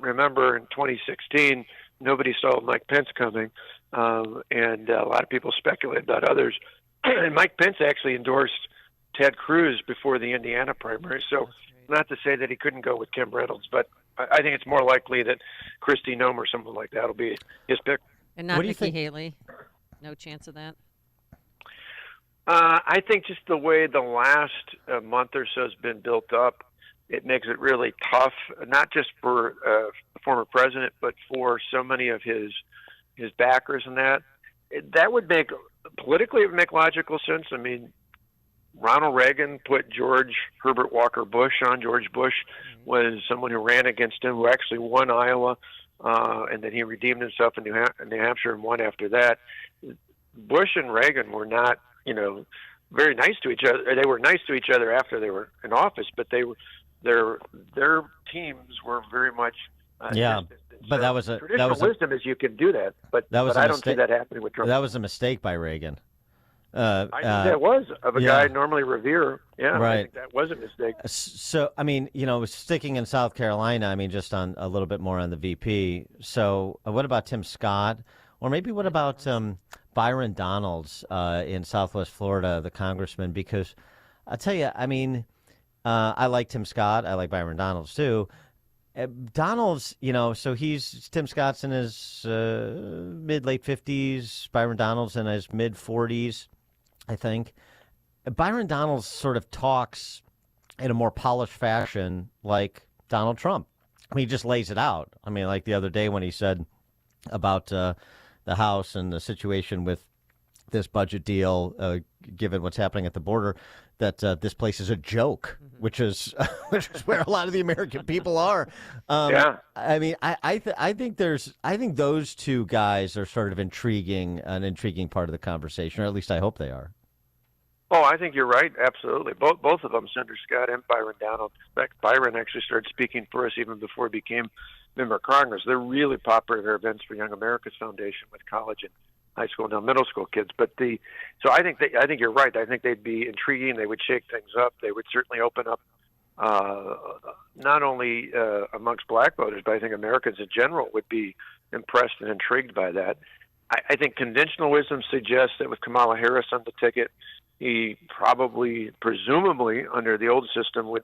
Remember, in 2016, nobody saw Mike Pence coming, and a lot of people speculated about others. And Mike Pence actually endorsed Ted Cruz before the Indiana primary. So not to say that he couldn't go with Kim Reynolds, but I think it's more likely that Kristi Noem or someone like that will be his pick.
And not Nikki Haley? No chance of that?
I think just the way the last month or so has been built up, it makes it really tough, not just for the former president, but for so many of his backers and that. That would make, politically, it would make logical sense. I mean, Ronald Reagan put George Herbert Walker Bush on. George Bush was someone who ran against him, who actually won Iowa, and then he redeemed himself in New Hampshire and won after that. Bush and Reagan were not, very nice to each other. They were nice to each other after they were in office, but they were their teams were very much distant.
But that was
traditional wisdom is you can do that, but I don't see that happening with Trump.
That was a mistake by Reagan.
I think that was of a guy I normally revere. Yeah,
right.
I think that was a mistake.
So, I mean, sticking in South Carolina, I mean, just on a little bit more on the VP. So, what about Tim Scott? Or maybe what about Byron Donalds in Southwest Florida, the congressman? Because I'll tell you, I mean, I like Tim Scott. I like Byron Donalds, too. Donalds, so Tim Scott's in his mid-late 50s. Byron Donalds in his mid-40s, I think. Byron Donalds sort of talks in a more polished fashion like Donald Trump. I mean, he just lays it out. I mean, like the other day when he said about the House and the situation with this budget deal, given what's happening at the border, that this place is a joke, which is where a lot of the American people are. I mean, I think those two guys are sort of an intriguing part of the conversation, or at least I hope they are.
Oh, I think you're right. Absolutely. Both of them, Senator Scott and Byron Donalds. In fact, Byron actually started speaking for us even before he became member of Congress. They're really popular at our events for Young America's Foundation with college and high school and now middle school kids. So I think you're right. I think they'd be intriguing. They would shake things up. They would certainly open up not only amongst black voters, but I think Americans in general would be impressed and intrigued by that. I think conventional wisdom suggests that with Kamala Harris on the ticket, he probably, presumably, under the old system, would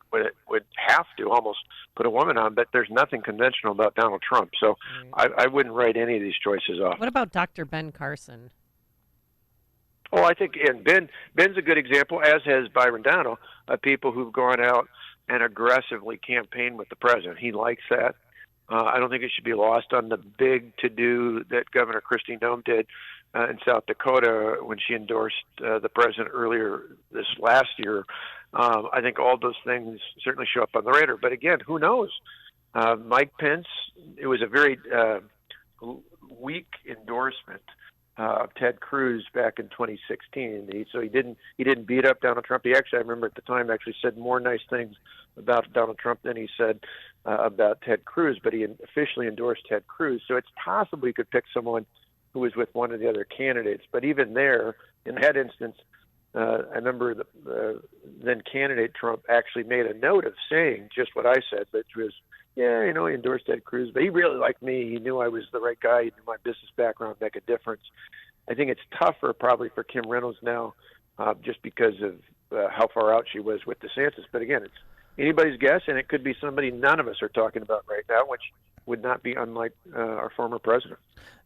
have to almost put a woman on. But there's nothing conventional about Donald Trump, so I wouldn't write any of these choices off.
What about Dr. Ben Carson?
Oh, I think Ben's a good example, as has Byron Donalds, of people who've gone out and aggressively campaigned with the president. He likes that. I don't think it should be lost on the big to-do that Governor Kristi Noem did in South Dakota when she endorsed the president earlier this last year. I think all those things certainly show up on the radar. But again, who knows? Mike Pence, it was a very weak endorsement of Ted Cruz back in 2016. So he didn't beat up Donald Trump. He actually, I remember at the time, actually said more nice things about Donald Trump than he said about Ted Cruz, but he officially endorsed Ted Cruz. So it's possible he could pick someone who was with one of the other candidates. But even there, in that instance, I remember the then candidate Trump actually made a note of saying just what I said, which was, he endorsed Ted Cruz, but he really liked me. He knew I was the right guy. He knew my business background would make a difference. I think it's tougher probably for Kim Reynolds now just because of how far out she was with DeSantis. But again, anybody's guess, and it could be somebody none of us are talking about right now, which would not be unlike our former president.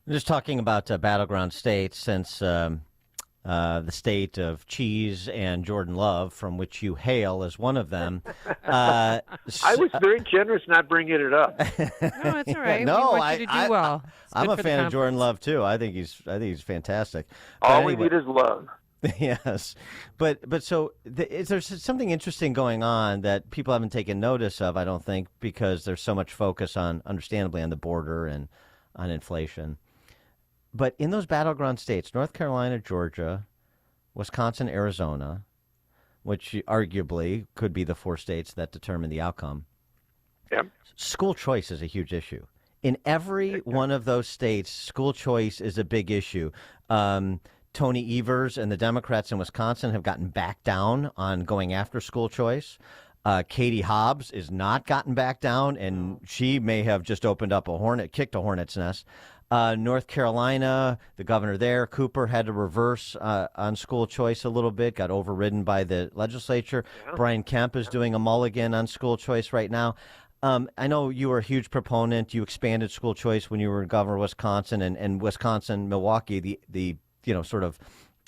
Just talking about battleground states, since the state of cheese and Jordan Love, from which you hail, is one of them.
I was very generous not bringing it up.
No, it's all right.
No,
we want you to do well. It's
I'm
good
a
for the
fan of Jordan
conference.
Love too. I think he's fantastic. But
All
anyway,
we need is love.
Yes, but so there's something interesting going on that people haven't taken notice of, I don't think, because there's so much focus on, understandably, on the border and on inflation. But in those battleground states, North Carolina, Georgia, Wisconsin, Arizona, which arguably could be the 4 states that determine the outcome, school choice is a huge issue. In every one of those states, school choice is a big issue. Tony Evers and the Democrats in Wisconsin have gotten back down on going after school choice. Katie Hobbs is not gotten back down, and she may have just kicked a hornet's nest. North Carolina, the governor there, Cooper, had to reverse on school choice a little bit, got overridden by the legislature. Yeah. Brian Kemp is doing a mulligan on school choice right now. I know you were a huge proponent. You expanded school choice when you were governor of Wisconsin, and Wisconsin, Milwaukee, the sort of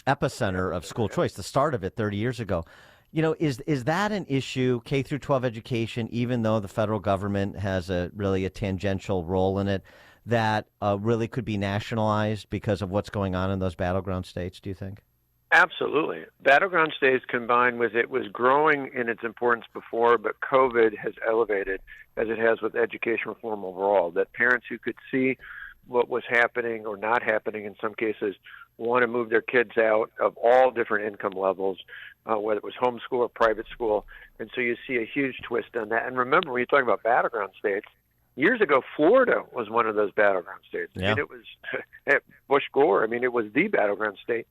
epicenter of school choice, the start of it 30 years ago. Is that an issue, K through 12 education, even though the federal government has a tangential role in it, that really could be nationalized because of what's going on in those battleground states, do you think?
Absolutely. Battleground states combined with it was growing in its importance before, but COVID has elevated, as it has with education reform overall, that parents who could see what was happening or not happening in some cases want to move their kids out of all different income levels, whether it was homeschool or private school. And so you see a huge twist on that. And remember, when you're talking about battleground states, years ago, Florida was one of those battleground states.
Yeah.
I mean, it was Bush Gore. I mean, it was the battleground state.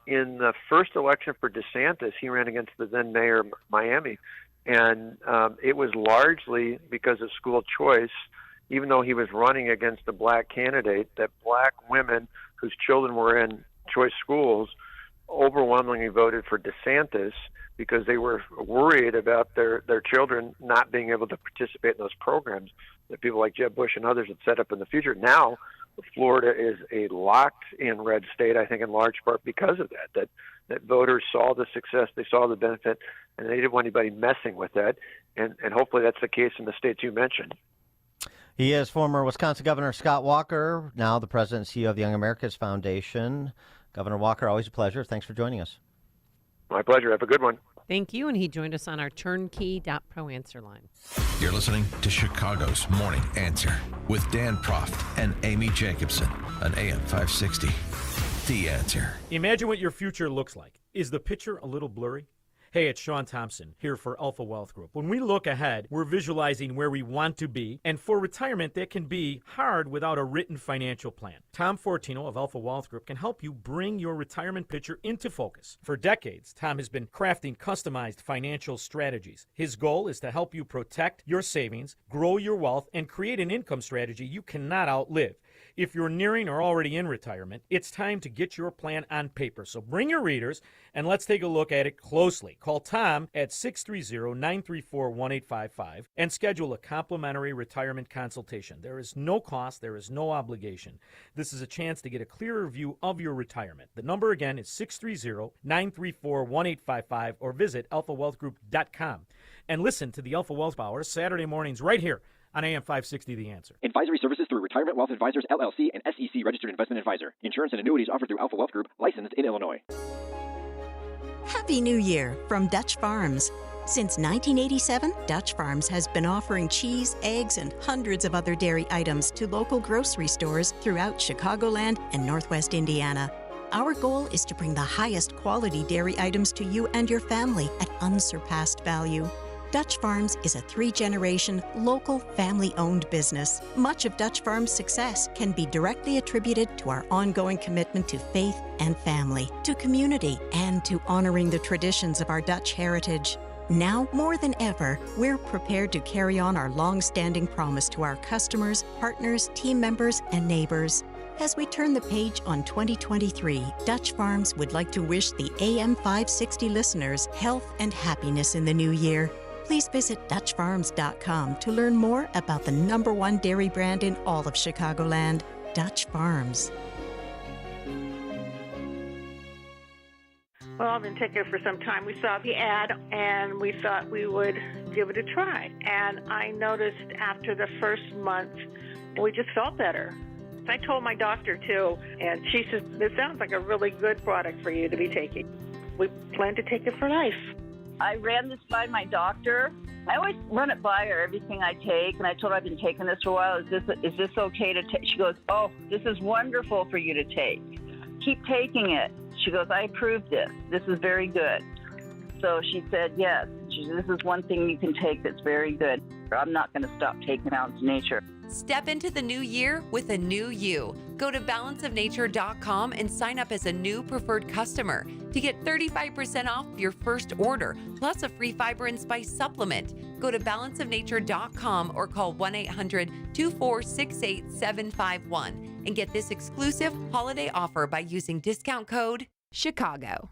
In the first election for DeSantis, he ran against the then mayor of Miami. And it was largely because of school choice, even though he was running against a black candidate, that black women whose children were in choice schools overwhelmingly voted for DeSantis because they were worried about their children not being able to participate in those programs that people like Jeb Bush and others had set up in the future. Now, Florida is a locked-in red state, I think, in large part because of that voters saw the success, they saw the benefit, and they didn't want anybody messing with that. And hopefully that's the case in the states you mentioned.
He is former Wisconsin Governor Scott Walker, now the president and CEO of the Young America's Foundation. Governor Walker, always a pleasure. Thanks for joining us.
My pleasure. Have a good one.
Thank you. And he joined us on our turnkey.pro answer line.
You're listening to Chicago's Morning Answer with Dan Proft and Amy Jacobson on AM 560. The Answer.
Imagine what your future looks like. Is the picture a little blurry? Hey, it's Sean Thompson here for Alpha Wealth Group. When we look ahead, we're visualizing where we want to be, and for retirement, that can be hard without a written financial plan. Tom Fortino of Alpha Wealth Group can help you bring your retirement picture into focus. For decades, Tom has been crafting customized financial strategies. His goal is to help you protect your savings, grow your wealth, and create an income strategy you cannot outlive. If you're nearing or already in retirement, it's time to get your plan on paper. So bring your readers and let's take a look at it closely. Call Tom at 630-934-1855 and schedule a complimentary retirement consultation. There is no cost. There is no obligation. This is a chance to get a clearer view of your retirement. The number again is 630-934-1855 or visit alphawealthgroup.com. And listen to the Alpha Wealth Hour Saturday mornings right here on AM 560 The Answer.
Advisory services through Retirement Wealth Advisors, LLC, and SEC Registered Investment Advisor. Insurance and annuities offered through Alpha Wealth Group, licensed in Illinois.
Happy New Year from Dutch Farms. Since 1987, Dutch Farms has been offering cheese, eggs, and hundreds of other dairy items to local grocery stores throughout Chicagoland and Northwest Indiana. Our goal is to bring the highest quality dairy items to you and your family at unsurpassed value. Dutch Farms is a 3-generation, local, family-owned business. Much of Dutch Farms' success can be directly attributed to our ongoing commitment to faith and family, to community, and to honoring the traditions of our Dutch heritage. Now, more than ever, we're prepared to carry on our long-standing promise to our customers, partners, team members, and neighbors. As we turn the page on 2023, Dutch Farms would like to wish the AM 560 listeners health and happiness in the new year. Please visit DutchFarms.com to learn more about the #1 dairy brand in all of Chicagoland, Dutch Farms.
Well, I've been taking it for some time. We saw the ad, and we thought we would give it a try. And I noticed after the first month, we just felt better. I told my doctor, too, and she said, this sounds like a really good product for you to be taking. We plan to take it for life.
I ran this by my doctor. I always run it by her, everything I take, and I told her I've been taking this for a while. Is this okay to take? She goes, oh, this is wonderful for you to take. Keep taking it. She goes, I approve this. This is very good. So she said, yes. She said, this is one thing you can take that's very good. I'm not going to stop taking Balance of Nature.
Step into the new year with a new you. Go to balanceofnature.com and sign up as a new preferred customer to get 35% off your first order, plus a free fiber and spice supplement. Go to balanceofnature.com or call 1-800-246-8751 and get this exclusive holiday offer by using discount code CHICAGO.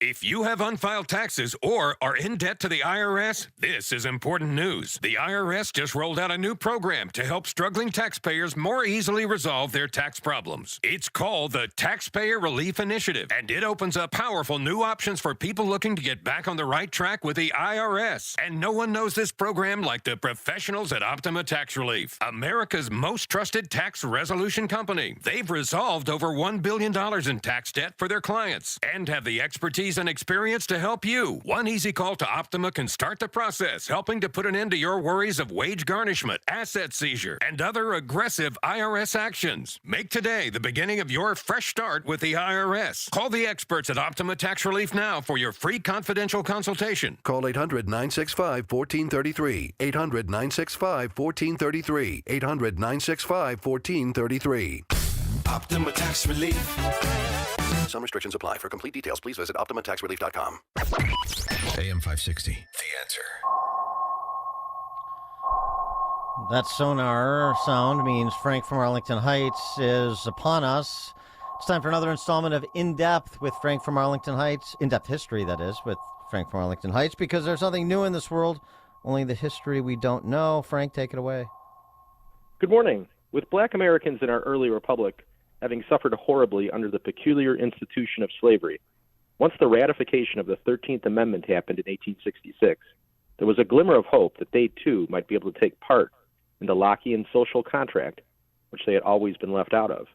If you have unfiled taxes or are in debt to the IRS, this is important news. The IRS just rolled out a new program to help struggling taxpayers more easily resolve their tax problems. It's called the Taxpayer Relief Initiative, and it opens up powerful new options for people looking to get back on the right track with the IRS. And no one knows this program like the professionals at Optima Tax Relief, America's most trusted tax resolution company. They've resolved over $1 billion in tax debt for their clients and have the expertise and experience to help you. One easy call to Optima can start the process, helping to put an end to your worries of wage garnishment, asset seizure, and other aggressive IRS actions. Make today the beginning of your fresh start with the IRS. Call the experts at Optima Tax Relief now for your free confidential consultation.
Call 800-965-1433. 800-965-1433. 800-965-1433.
Optima Tax Relief.
Some restrictions apply. For complete details, please visit OptimaTaxRelief.com.
AM 560, The Answer.
That sonar sound means Frank from Arlington Heights is upon us. It's time for another installment of In Depth with Frank from Arlington Heights. In-depth history, that is, with Frank from Arlington Heights, because there's nothing new in this world, only the history we don't know. Frank, take it away.
Good morning. With black Americans in our early republic having suffered horribly under the peculiar institution of slavery, once the ratification of the 13th Amendment happened in 1866, there was a glimmer of hope that they, too, might be able to take part in the Lockean social contract, which they had always been left out of.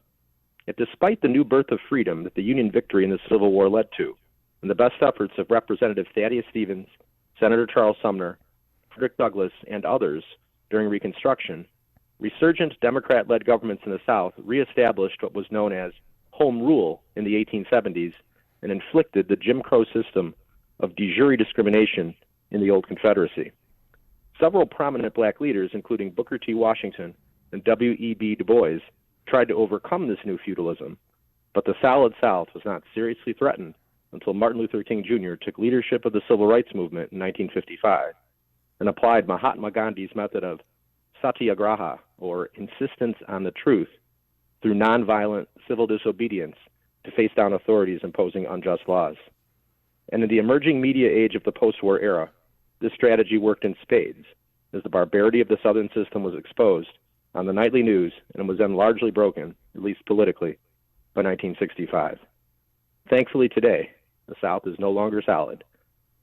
Yet despite the new birth of freedom that the Union victory in the Civil War led to, and the best efforts of Representative Thaddeus Stevens, Senator Charles Sumner, Frederick Douglass, and others during Reconstruction, resurgent Democrat-led governments in the South reestablished what was known as Home Rule in the 1870s and inflicted the Jim Crow system of de jure discrimination in the old Confederacy. Several prominent black leaders, including Booker T. Washington and W.E.B. Du Bois, tried to overcome this new feudalism, but the Solid South was not seriously threatened until Martin Luther King Jr. took leadership of the Civil Rights Movement in 1955 and applied Mahatma Gandhi's method of satyagraha, or insistence on the truth, through nonviolent civil disobedience to face down authorities imposing unjust laws. And in the emerging media age of the post-war era, this strategy worked in spades, as the barbarity of the Southern system was exposed on the nightly news and was then largely broken, at least politically, by 1965. Thankfully today, the South is no longer solid,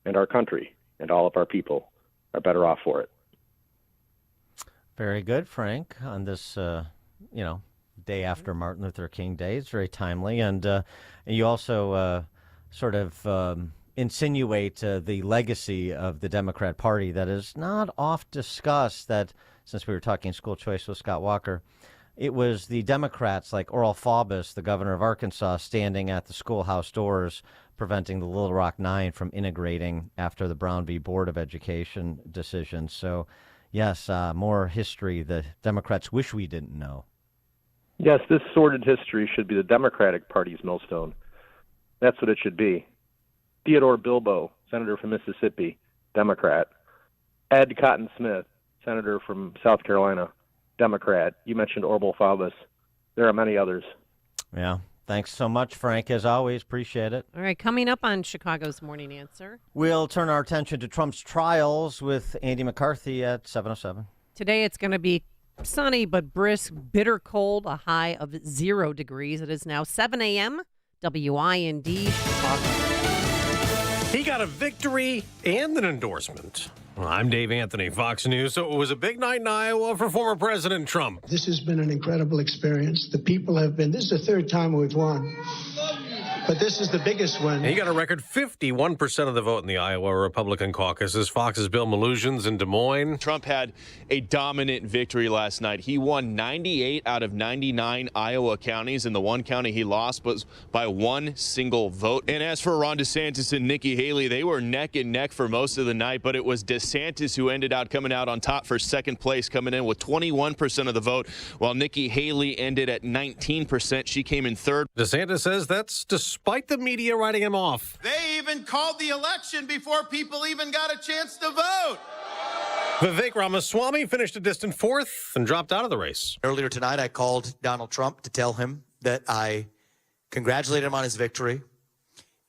and our country and all of our people are better off for it.
Very good, Frank, on this, day after Martin Luther King Day. It's very timely. And you also sort of insinuate the legacy of the Democrat Party that is not oft discussed, that since we were talking school choice with Scott Walker, it was the Democrats like Oral Faubus, the governor of Arkansas, standing at the schoolhouse doors preventing the Little Rock Nine from integrating after the Brown v. Board of Education decision. So, yes, more history the Democrats wish we didn't know.
Yes, this sordid history should be the Democratic Party's millstone. That's what it should be. Theodore Bilbo, senator from Mississippi, Democrat. Ed Cotton Smith, senator from South Carolina, Democrat. You mentioned Oral Faubus. There are many others.
Yeah, Thanks so much, Frank, as always. Appreciate it.
All right, coming up on Chicago's Morning Answer.
We'll turn our attention to Trump's trials with Andy McCarthy at 7:07.
Today it's going to be sunny but brisk, bitter cold, a high of 0 degrees. It is now 7 a.m. WIND Chicago.
He got a victory and an endorsement. Well, I'm Dave Anthony, Fox News. So it was a big night in Iowa for former President Trump.
This has been an incredible experience. The people have been, this is the third time we've won. But this is the biggest one.
He got a record 51% of the vote in the Iowa Republican caucuses. Fox's Bill Maluzhin's in Des Moines.
Trump had a dominant victory last night. He won 98 out of 99 Iowa counties, and the one county he lost was by one single vote. And as for Ron DeSantis and Nikki Haley, they were neck and neck for most of the night, but it was DeSantis who ended up coming out on top for second place, coming in with 21% of the vote, while Nikki Haley ended at 19%. She came in third.
DeSantis says that's despite the media writing him off.
They even called the election before people even got a chance to vote.
Vivek Ramaswamy finished a distant fourth and dropped out of the race.
Earlier tonight, I called Donald Trump to tell him that I congratulated him on his victory,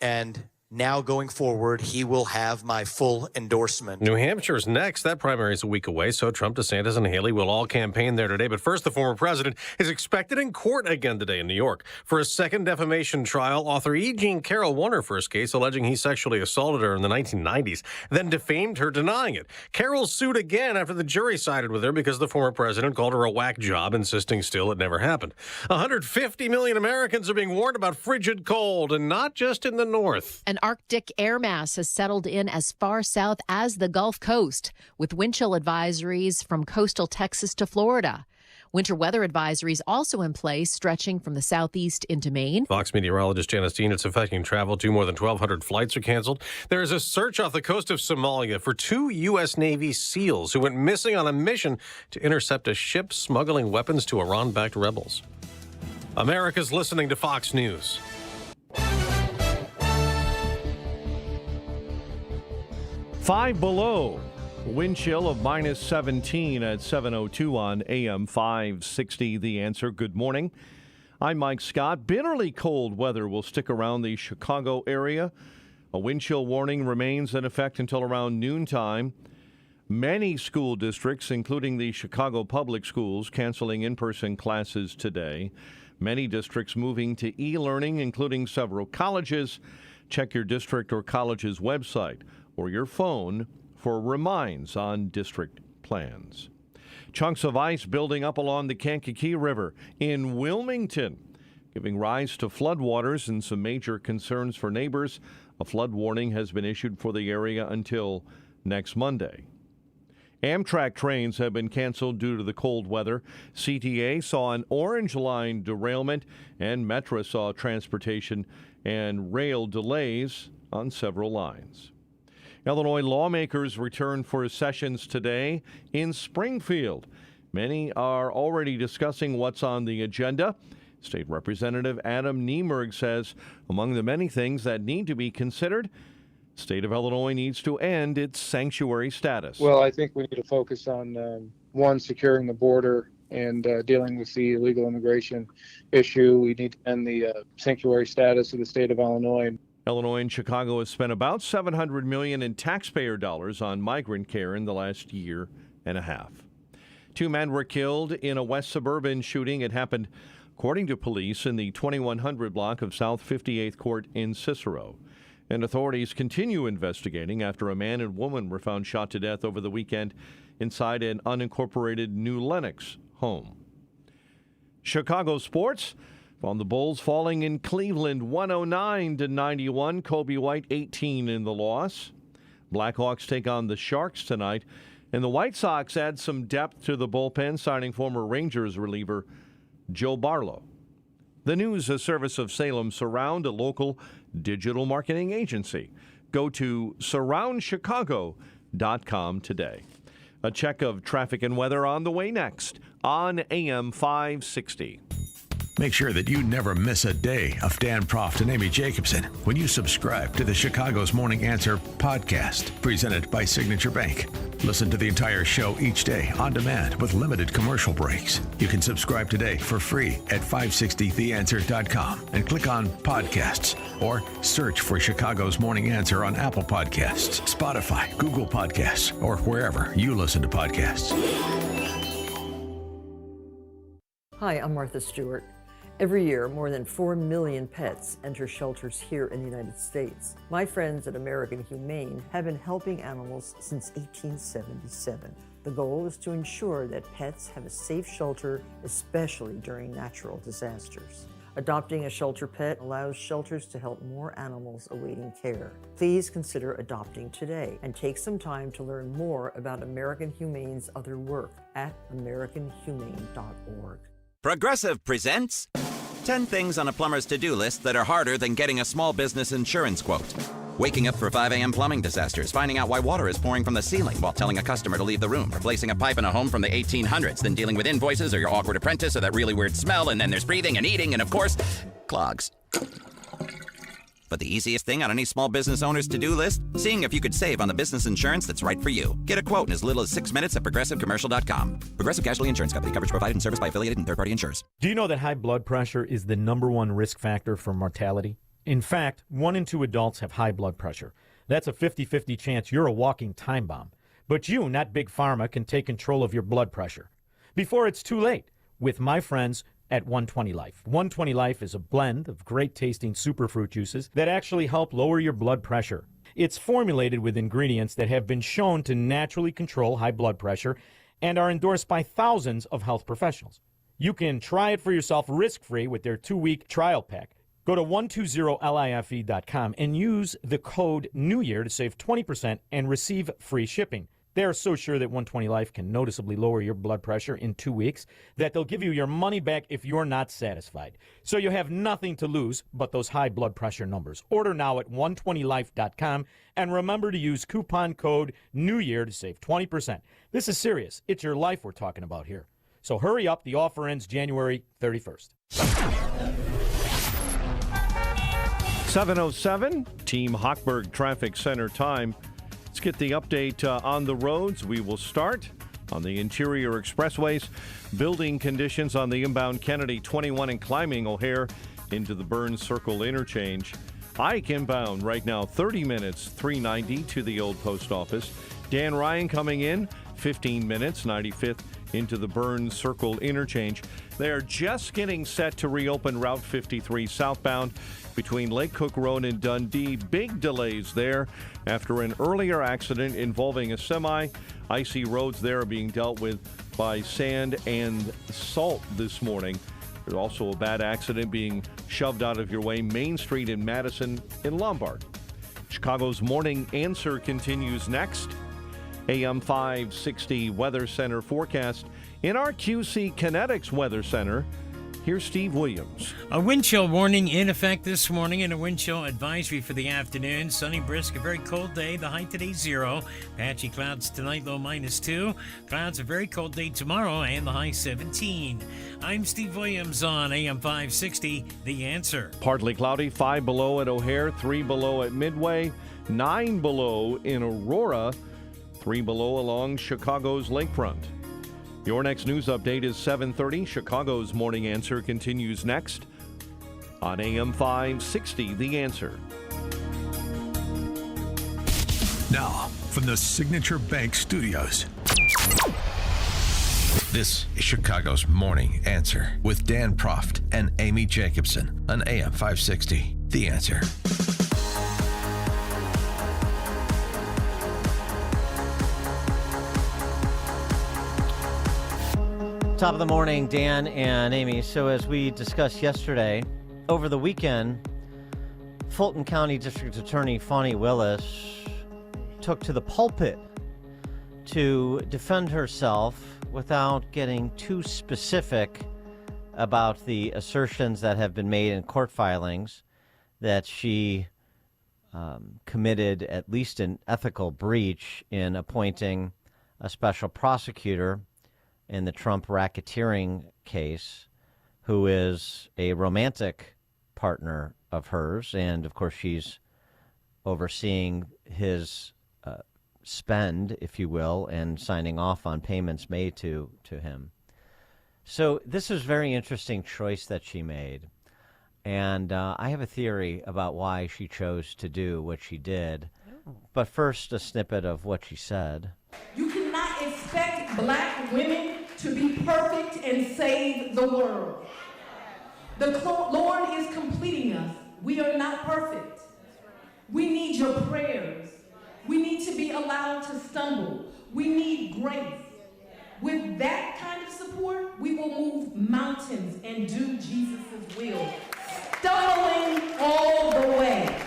and now going forward, he will have my full endorsement.
New Hampshire's next. That primary is a week away, so Trump, DeSantis, and Haley will all campaign there today. But first, the former president is expected in court again today in New York for a second defamation trial. Author E. Jean Carroll won her first case, alleging he sexually assaulted her in the 1990s, then defamed her, denying it. Carroll sued again after the jury sided with her because the former president called her a whack job, insisting still it never happened. 150 million Americans are being warned about frigid cold, and not just in the north.
An Arctic air mass has settled in as far south as the Gulf Coast, with wind chill advisories from coastal Texas to Florida. Winter weather advisories also in place, stretching from the southeast into Maine.
Fox meteorologist Janice Dean, it's affecting travel too. More than 1,200 flights are canceled. There is a search off the coast of Somalia for 2 U.S. Navy SEALs who went missing on a mission to intercept a ship smuggling weapons to Iran-backed rebels. America's listening to Fox News.
Five below. Wind chill of minus 17 at 7:02 on AM 560. The Answer. Good morning. I'm Mike Scott. Bitterly cold weather will stick around the Chicago area. A wind chill warning remains in effect until around noontime. Many school districts, including the Chicago Public Schools, canceling in-person classes today. Many districts moving to e-learning, including several colleges. Check your district or college's website or your phone for reminds on district plans. Chunks of ice building up along the Kankakee River in Wilmington, giving rise to floodwaters and some major concerns for neighbors. A flood warning has been issued for the area until next Monday. Amtrak trains have been canceled due to the cold weather. CTA saw an Orange Line derailment, and Metra saw transportation and rail delays on several lines. Illinois lawmakers return for sessions today in Springfield. Many are already discussing what's on the agenda. State Representative Adam Niemerg says among the many things that need to be considered, the state of Illinois needs to end its sanctuary status.
Well, I think we need to focus on, one, securing the border and dealing with the illegal immigration issue. We need to end the sanctuary status of the state of Illinois.
Illinois and Chicago have spent about $700 million in taxpayer dollars on migrant care in the last year and a half. 2 men were killed in a West Suburban shooting. It happened, according to police, in the 2100 block of South 58th Court in Cicero. And authorities continue investigating after a man and woman were found shot to death over the weekend inside an unincorporated New Lenox home. Chicago sports. On the Bulls falling in Cleveland 109-91. Kobe White 18 in the loss. Blackhawks take on the Sharks tonight. And the White Sox add some depth to the bullpen, signing former Rangers reliever Joe Barlow. The news, a service of Salem Surround, a local digital marketing agency. Go to surroundchicago.com today. A check of traffic and weather on the way next on AM 560.
Make sure that you never miss a day of Dan Proft and Amy Jacobson when you subscribe to the Chicago's Morning Answer podcast, presented by Signature Bank. Listen to the entire show each day on demand with limited commercial breaks. You can subscribe today for free at 560theanswer.com and click on podcasts or search for Chicago's Morning Answer on Apple Podcasts, Spotify, Google Podcasts, or wherever you listen to podcasts.
Hi, I'm Martha Stewart. Every year, more than 4 million pets enter shelters here in the United States. My friends at American Humane have been helping animals since 1877. The goal is to ensure that pets have a safe shelter, especially during natural disasters. Adopting a shelter pet allows shelters to help more animals awaiting care. Please consider adopting today and take some time to learn more about American Humane's other work at americanhumane.org.
Progressive presents 10 things on a plumber's to-do list that are harder than getting a small business insurance quote. Waking up for 5 a.m. plumbing disasters, finding out why water is pouring from the ceiling while telling a customer to leave the room, replacing a pipe in a home from the 1800s, then dealing with invoices or your awkward apprentice or that really weird smell, and then there's breathing and eating and, of course, clogs. But the easiest thing on any small business owner's to-do list? Seeing if you could save on the business insurance that's right for you. Get a quote in as little as 6 minutes at ProgressiveCommercial.com. Progressive Casualty Insurance Company. Coverage provided and serviced by affiliated and third-party insurers.
Do you know that high blood pressure is the #1 risk factor for mortality? In fact, 1 in 2 adults have high blood pressure. That's a 50-50 chance you're a walking time bomb. But you, not Big Pharma, can take control of your blood pressure before it's too late with my friends at 120 Life. 120 Life is a blend of great-tasting superfruit juices that actually help lower your blood pressure. It's formulated with ingredients that have been shown to naturally control high blood pressure and are endorsed by thousands of health professionals. You can try it for yourself risk-free with their 2-week trial pack. Go to 120life.com and use the code NEWYEAR to save 20% and receive free shipping. They are so sure that 120 Life can noticeably lower your blood pressure in 2 weeks that they'll give you your money back if you're not satisfied. So you have nothing to lose but those high blood pressure numbers. Order now at 120life.com and remember to use coupon code NEWYEAR to save 20%. This is serious. It's your life we're talking about here. So hurry up. The offer ends January 31st.
7:07, Team Hochberg Traffic Center time. Let's get the update on the roads. We will start on the interior expressways. Building conditions on the inbound Kennedy 21 and climbing O'Hare into the Burns Circle interchange. Ike inbound right now, 30 minutes, 390 to the old post office. Dan Ryan coming in, 15 minutes, 95th into the Burns Circle interchange. They are just getting set to reopen Route 53 southbound between Lake Cook Road and Dundee. Big delays there after an earlier accident involving a semi. Icy roads there are being dealt with by sand and salt this morning. There's also a bad accident being shoved out of your way, Main Street in Madison in Lombard. Chicago's Morning Answer continues next. AM 560 Weather Center forecast. In our QC Kinetics Weather Center, here's Steve Williams.
A wind chill warning in effect this morning and a wind chill advisory for the afternoon. Sunny, brisk, a very cold day. The high today 0. Patchy clouds tonight, low -2. Clouds, a very cold day tomorrow and the high 17. I'm Steve Williams on AM 560, The Answer.
Partly cloudy, 5 below at O'Hare, 3 below at Midway, 9 below in Aurora, 3 below along Chicago's lakefront. Your next news update is 7:30. Chicago's Morning Answer continues next on AM 560, The Answer.
Now, from the Signature Bank Studios, this is Chicago's Morning Answer with Dan Proft and Amy Jacobson on AM 560, The Answer.
Top of the morning, Dan and Amy. So as we discussed yesterday, over the weekend, Fulton County District Attorney Fani Willis took to the pulpit to defend herself without getting too specific about the assertions that have been made in court filings that she committed at least an ethical breach in appointing a special prosecutor in the Trump racketeering case, who is a romantic partner of hers. And, of course, she's overseeing his spend, if you will, and signing off on payments made to him. So this is a very interesting choice that she made. And I have a theory about why she chose to do what she did. But first, a snippet of what she said.
You cannot expect black women to be perfect and save the world. The Lord is completing us. We are not perfect. We need your prayers. We need to be allowed to stumble. We need grace. With that kind of support, we will move mountains and do Jesus' will. Stumbling all the way.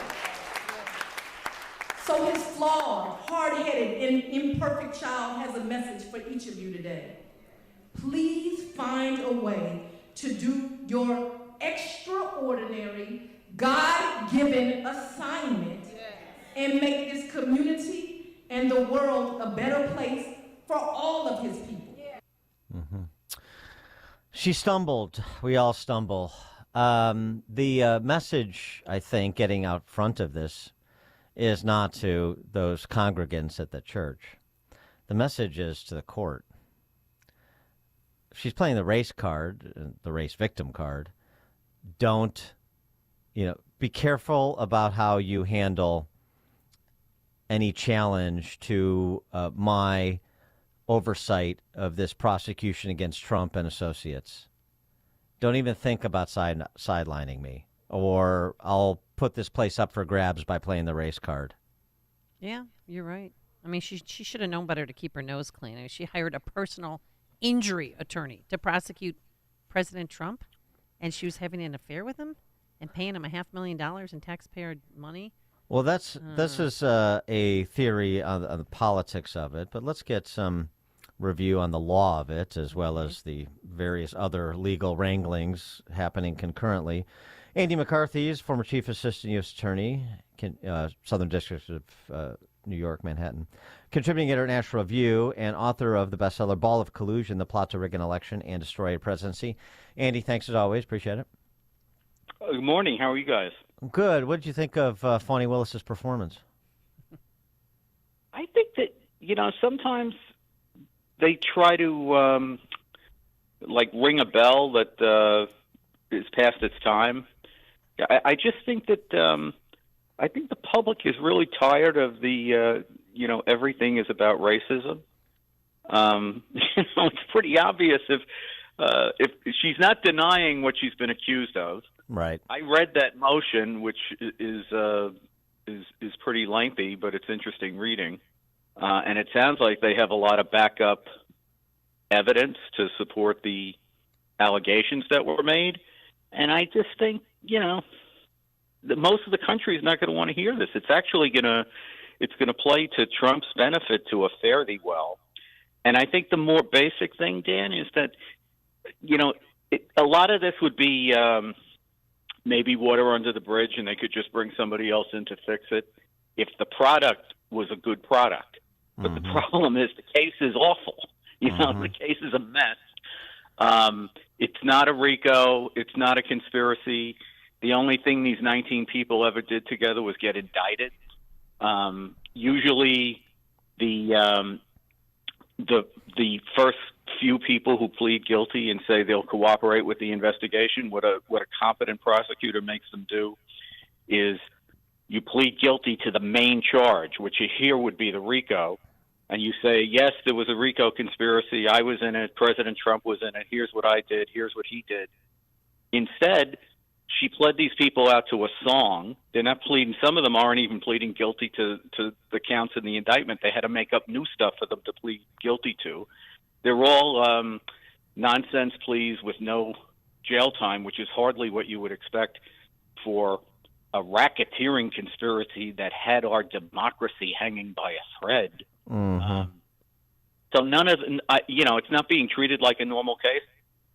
So his flawed, hard-headed, and imperfect child has a message for each of you today. Please find a way to do your extraordinary, God-given assignment and make this community and the world a better place for all of his people.
Mm-hmm. She stumbled. We all stumble. The message, I think, getting out front of this is not to those congregants at the church. The message is to the court. She's playing the race card, the race victim card. Don't, be careful about how you handle any challenge to my oversight of this prosecution against Trump and associates. Don't even think about sidelining me, or I'll put this place up for grabs by playing the race card.
Yeah, you're right. I mean, she should have known better to keep her nose clean. I mean, she hired a personal injury attorney to prosecute President Trump, and she was having an affair with him and paying him $500,000 in taxpayer money.
Well, this is a theory on the politics of it, but let's get some review on the law of it, as well as the various other legal wranglings happening concurrently. Andy McCarthy is former Chief Assistant U.S. Attorney, Southern District of New York, Manhattan, contributing editor at National Review, and author of the bestseller Ball of Collusion, The Plot to Rig an Election and Destroy a Presidency. Andy, thanks as always. Appreciate it.
Good morning. How are you guys?
Good. What did you think of Fani Willis's performance?
I think that, sometimes they try to, ring a bell that is past its time. I just think that I think the public is really tired of the, everything is about racism. It's pretty obvious if she's not denying what she's been accused of.
Right.
I read that motion, which is pretty lengthy, but it's interesting reading. And it sounds like they have a lot of backup evidence to support the allegations that were made. And I just think, that most of the country is not going to want to hear this. It's actually going to play to Trump's benefit to a fare thee well. And I think the more basic thing, Dan, is that, a lot of this would be maybe water under the bridge and they could just bring somebody else in to fix it if the product was a good product. But the problem is the case is awful. The case is a mess. It's not a RICO. It's not a conspiracy. The only thing these 19 people ever did together was get indicted. Usually the first few people who plead guilty and say they'll cooperate with the investigation, what a competent prosecutor makes them do is you plead guilty to the main charge, which here would be the RICO, and you say, yes, there was a RICO conspiracy. I was in it. President Trump was in it. Here's what I did. Here's what he did. Instead, she pled these people out to a song. They're not pleading. Some of them aren't even pleading guilty to the counts in the indictment. They had to make up new stuff for them to plead guilty to. They're all nonsense pleas with no jail time, which is hardly what you would expect for a racketeering conspiracy that had our democracy hanging by a thread. So none of, it's not being treated like a normal case.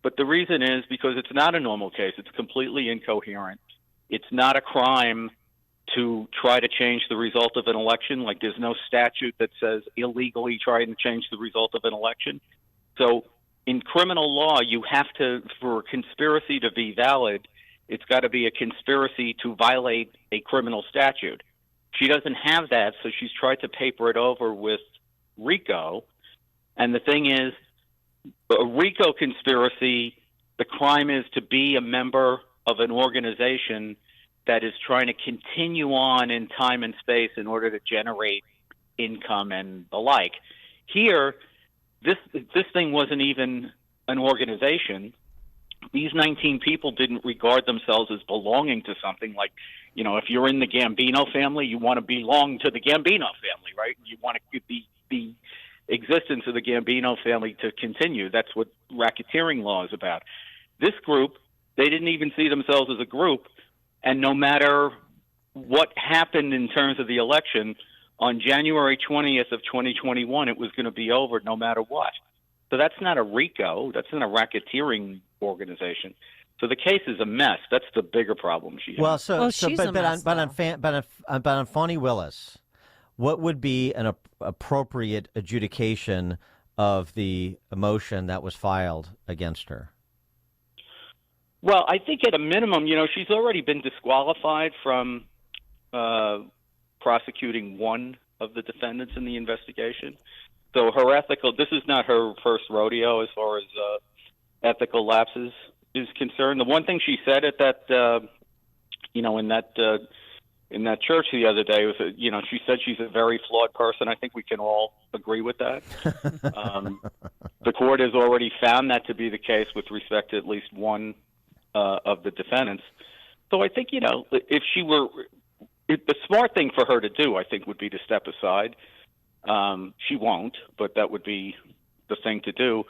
But the reason is because it's not a normal case. It's completely incoherent. It's not a crime to try to change the result of an election. Like there's no statute that says illegally trying to change the result of an election. So in criminal law, you have to, for a conspiracy to be valid, it's got to be a conspiracy to violate a criminal statute. She doesn't have that, so she's tried to paper it over with RICO. And the thing is, a RICO conspiracy, the crime is to be a member of an organization that is trying to continue on in time and space in order to generate income and the like. Here, this thing wasn't even an organization. These 19 people didn't regard themselves as belonging to something. Like, you know, if you're in the Gambino family, you want to belong to the Gambino family, right? You want to the existence of the Gambino family to continue. That's what racketeering law is about. This group, they didn't even see themselves as a group, and no matter what happened in terms of the election, on January 20th of 2021, it was going to be over no matter what. So that's not a RICO. That's not a racketeering organization. So the case is a mess. That's the bigger problem she has.
Well, so
she's
but
a mess,
on Fani Willis, what would be an appropriate adjudication of the motion that was filed against her?
Well, I think at a minimum, you know, she's already been disqualified from prosecuting one of the defendants in the investigation. So her this is not her first rodeo as far as ethical lapses is concerned. The one thing she said at that, in that church the other day was, she said she's a very flawed person. I think we can all agree with that. The court has already found that to be the case with respect to at least one of the defendants. So I think, if the smart thing for her to do, I think, would be to step aside. She won't, but that would be the thing to do.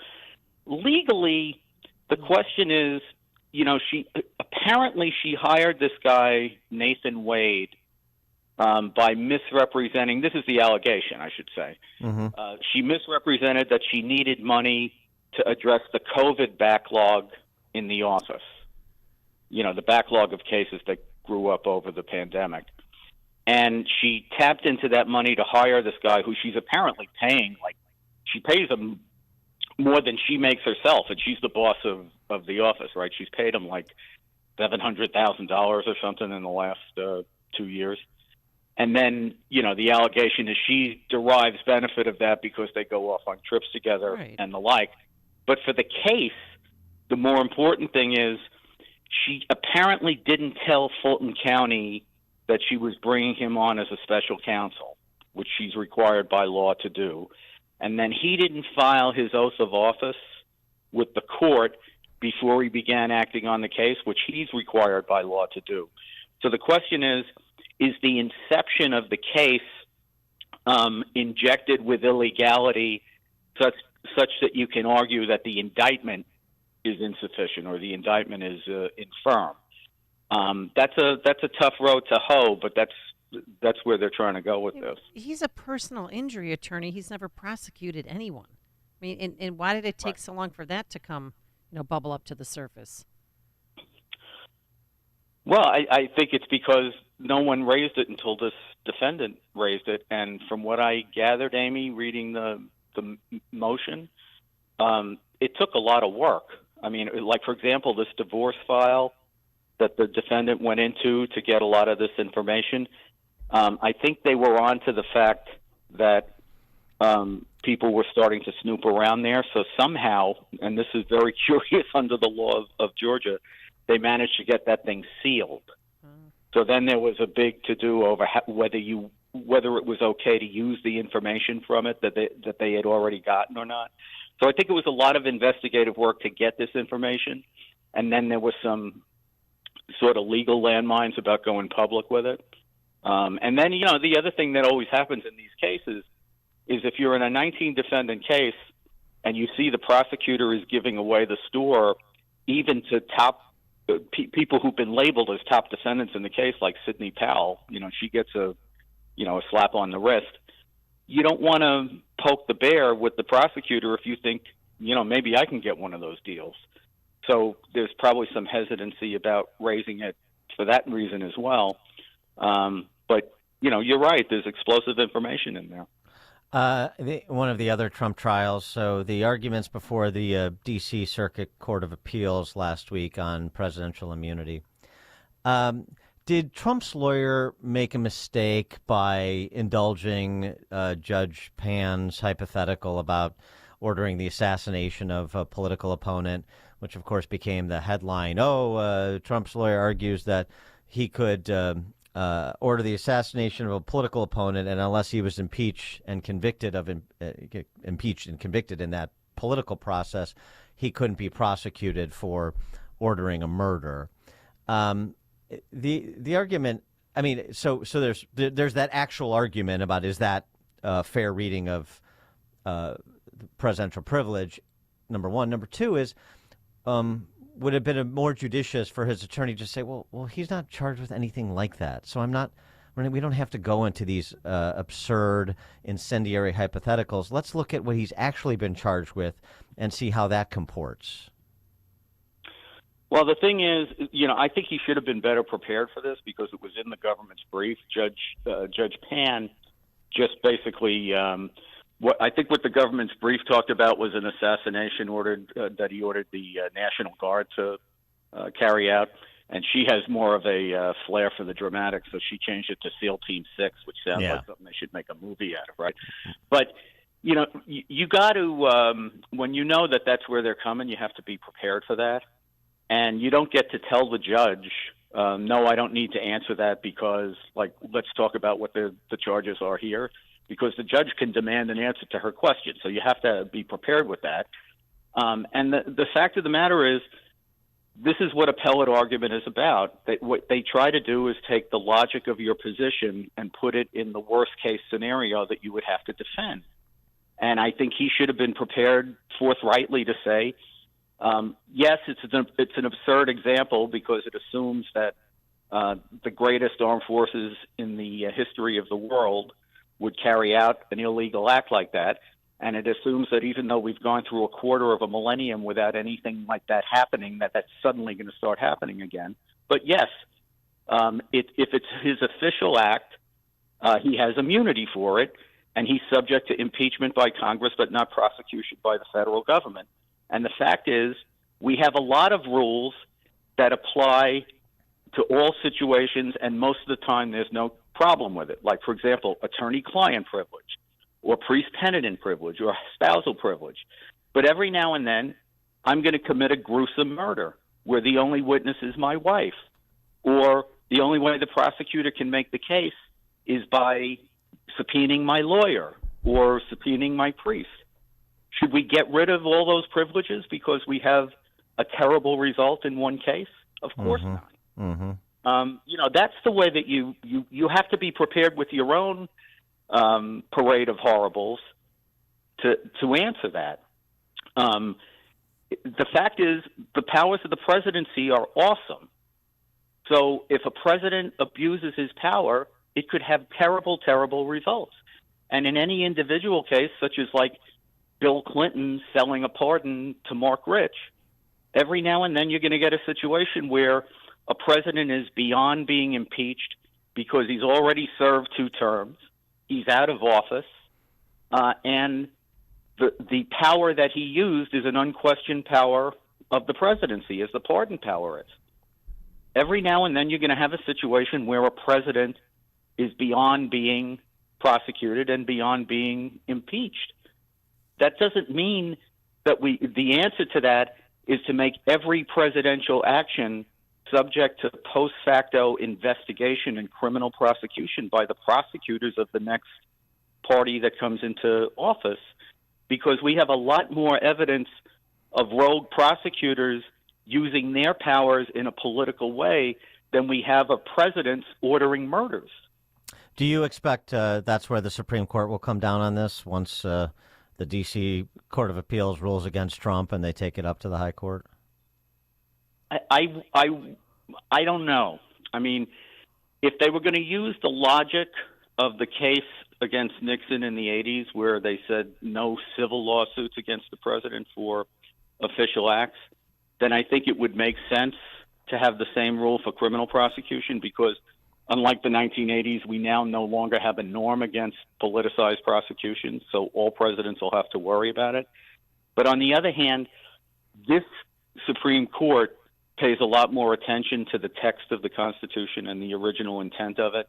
Legally, the question is, she hired this guy, Nathan Wade, by misrepresenting. This is the allegation, I should say.
Mm-hmm.
She misrepresented that she needed money to address the COVID backlog in the office. The backlog of cases that grew up over the pandemic. And she tapped into that money to hire this guy who she's apparently paying. Like, she pays him more than she makes herself, and she's the boss of the office, right? She's paid him like $700,000 or something in the last 2 years. And then, the allegation is she derives benefit of that because they go off on trips together and the like. But for the case, the more important thing is she apparently didn't tell Fulton County that she was bringing him on as a special counsel, which she's required by law to do. And then he didn't file his oath of office with the court before he began acting on the case, which he's required by law to do. So the question is the inception of the case injected with illegality such that you can argue that the indictment is insufficient or the indictment is infirm? That's a tough road to hoe, but that's where they're trying to go with this.
He's a personal injury attorney. He's never prosecuted anyone. I mean, and why did it take so long for that to come, bubble up to the surface?
Well, I think it's because no one raised it until this defendant raised it. And from what I gathered, Amy, reading the motion, it took a lot of work. I mean, like, for example, this divorce file that the defendant went into to get a lot of this information, I think they were on to the fact that people were starting to snoop around there. So somehow, and this is very curious under the law of Georgia, they managed to get that thing sealed. So then there was a big to-do over whether it was okay to use the information from it that they had already gotten or not. So I think it was a lot of investigative work to get this information, and then there was some sort of legal landmines about going public with it. And then, the other thing that always happens in these cases is if you're in a 19-defendant case and you see the prosecutor is giving away the store even to top people who've been labeled as top defendants in the case, like Sidney Powell, she gets a slap on the wrist. You don't want to poke the bear with the prosecutor if you think, maybe I can get one of those deals. So there's probably some hesitancy about raising it for that reason as well. But, you're right. There's explosive information in there.
One of the other Trump trials. So the arguments before the D.C. Circuit Court of Appeals last week on presidential immunity. Did Trump's lawyer make a mistake by indulging Judge Pan's hypothetical about ordering the assassination of a political opponent, which of course became the headline? Trump's lawyer argues that he could order the assassination of a political opponent, and unless he was impeached and convicted in that political process, he couldn't be prosecuted for ordering a murder. The argument, I mean, so there's that actual argument about is that a fair reading of presidential privilege, number one. Number two is, would have been more judicious for his attorney to say, well, he's not charged with anything like that. So we don't have to go into these absurd, incendiary hypotheticals. Let's look at what he's actually been charged with and see how that comports.
Well, the thing is, I think he should have been better prepared for this because it was in the government's brief. Judge Pan just basically, what the government's brief talked about was an assassination that he ordered the National Guard to carry out, and she has more of a flair for the dramatic, so she changed it to SEAL Team 6, which sounds like something they should make a movie out of, right? But you got to when you know that that's where they're coming, you have to be prepared for that. And you don't get to tell the judge, no, I don't need to answer that because, let's talk about what the charges are here, because the judge can demand an answer to her question. So you have to be prepared with that. And the fact of the matter is, this is what appellate argument is about. What they try to do is take the logic of your position and put it in the worst-case scenario that you would have to defend. And I think he should have been prepared forthrightly to say, yes, it's an absurd example because it assumes that the greatest armed forces in the history of the world would carry out an illegal act like that. And it assumes that even though we've gone through a quarter of a millennium without anything like that happening, that's suddenly going to start happening again. But yes, if it's his official act, he has immunity for it, and he's subject to impeachment by Congress, but not prosecution by the federal government. And the fact is, we have a lot of rules that apply to all situations, and most of the time there's no problem with it. Like, for example, attorney-client privilege, or priest-penitent privilege, or spousal privilege. But every now and then, I'm going to commit a gruesome murder where the only witness is my wife, or the only way the prosecutor can make the case is by subpoenaing my lawyer or subpoenaing my priest. Should we get rid of all those privileges because we have a terrible result in one case? Of course not. That's the way that you have to be prepared with your own parade of horribles to answer that. The fact is, the powers of the presidency are awesome. So if a president abuses his power, it could have terrible, terrible results. And in any individual case, such as Bill Clinton selling a pardon to Mark Rich, every now and then you're going to get a situation where a president is beyond being impeached because he's already served 2 terms, he's out of office, and the power that he used is an unquestioned power of the presidency, as the pardon power is. Every now and then you're going to have a situation where a president is beyond being prosecuted and beyond being impeached. That doesn't mean that the answer to that is to make every presidential action subject to post facto investigation and criminal prosecution by the prosecutors of the next party that comes into office, because we have a lot more evidence of rogue prosecutors using their powers in a political way than we have of presidents ordering murders.
Do you expect that's where the Supreme Court will come down on this once the D.C. Court of Appeals rules against Trump and they take it up to the High Court?
I don't know. I mean, if they were going to use the logic of the case against Nixon in the 80s, where they said no civil lawsuits against the president for official acts, then I think it would make sense to have the same rule for criminal prosecution, because unlike the 1980s, we now no longer have a norm against politicized prosecution, so all presidents will have to worry about it. But on the other hand, this Supreme Court pays a lot more attention to the text of the Constitution and the original intent of it.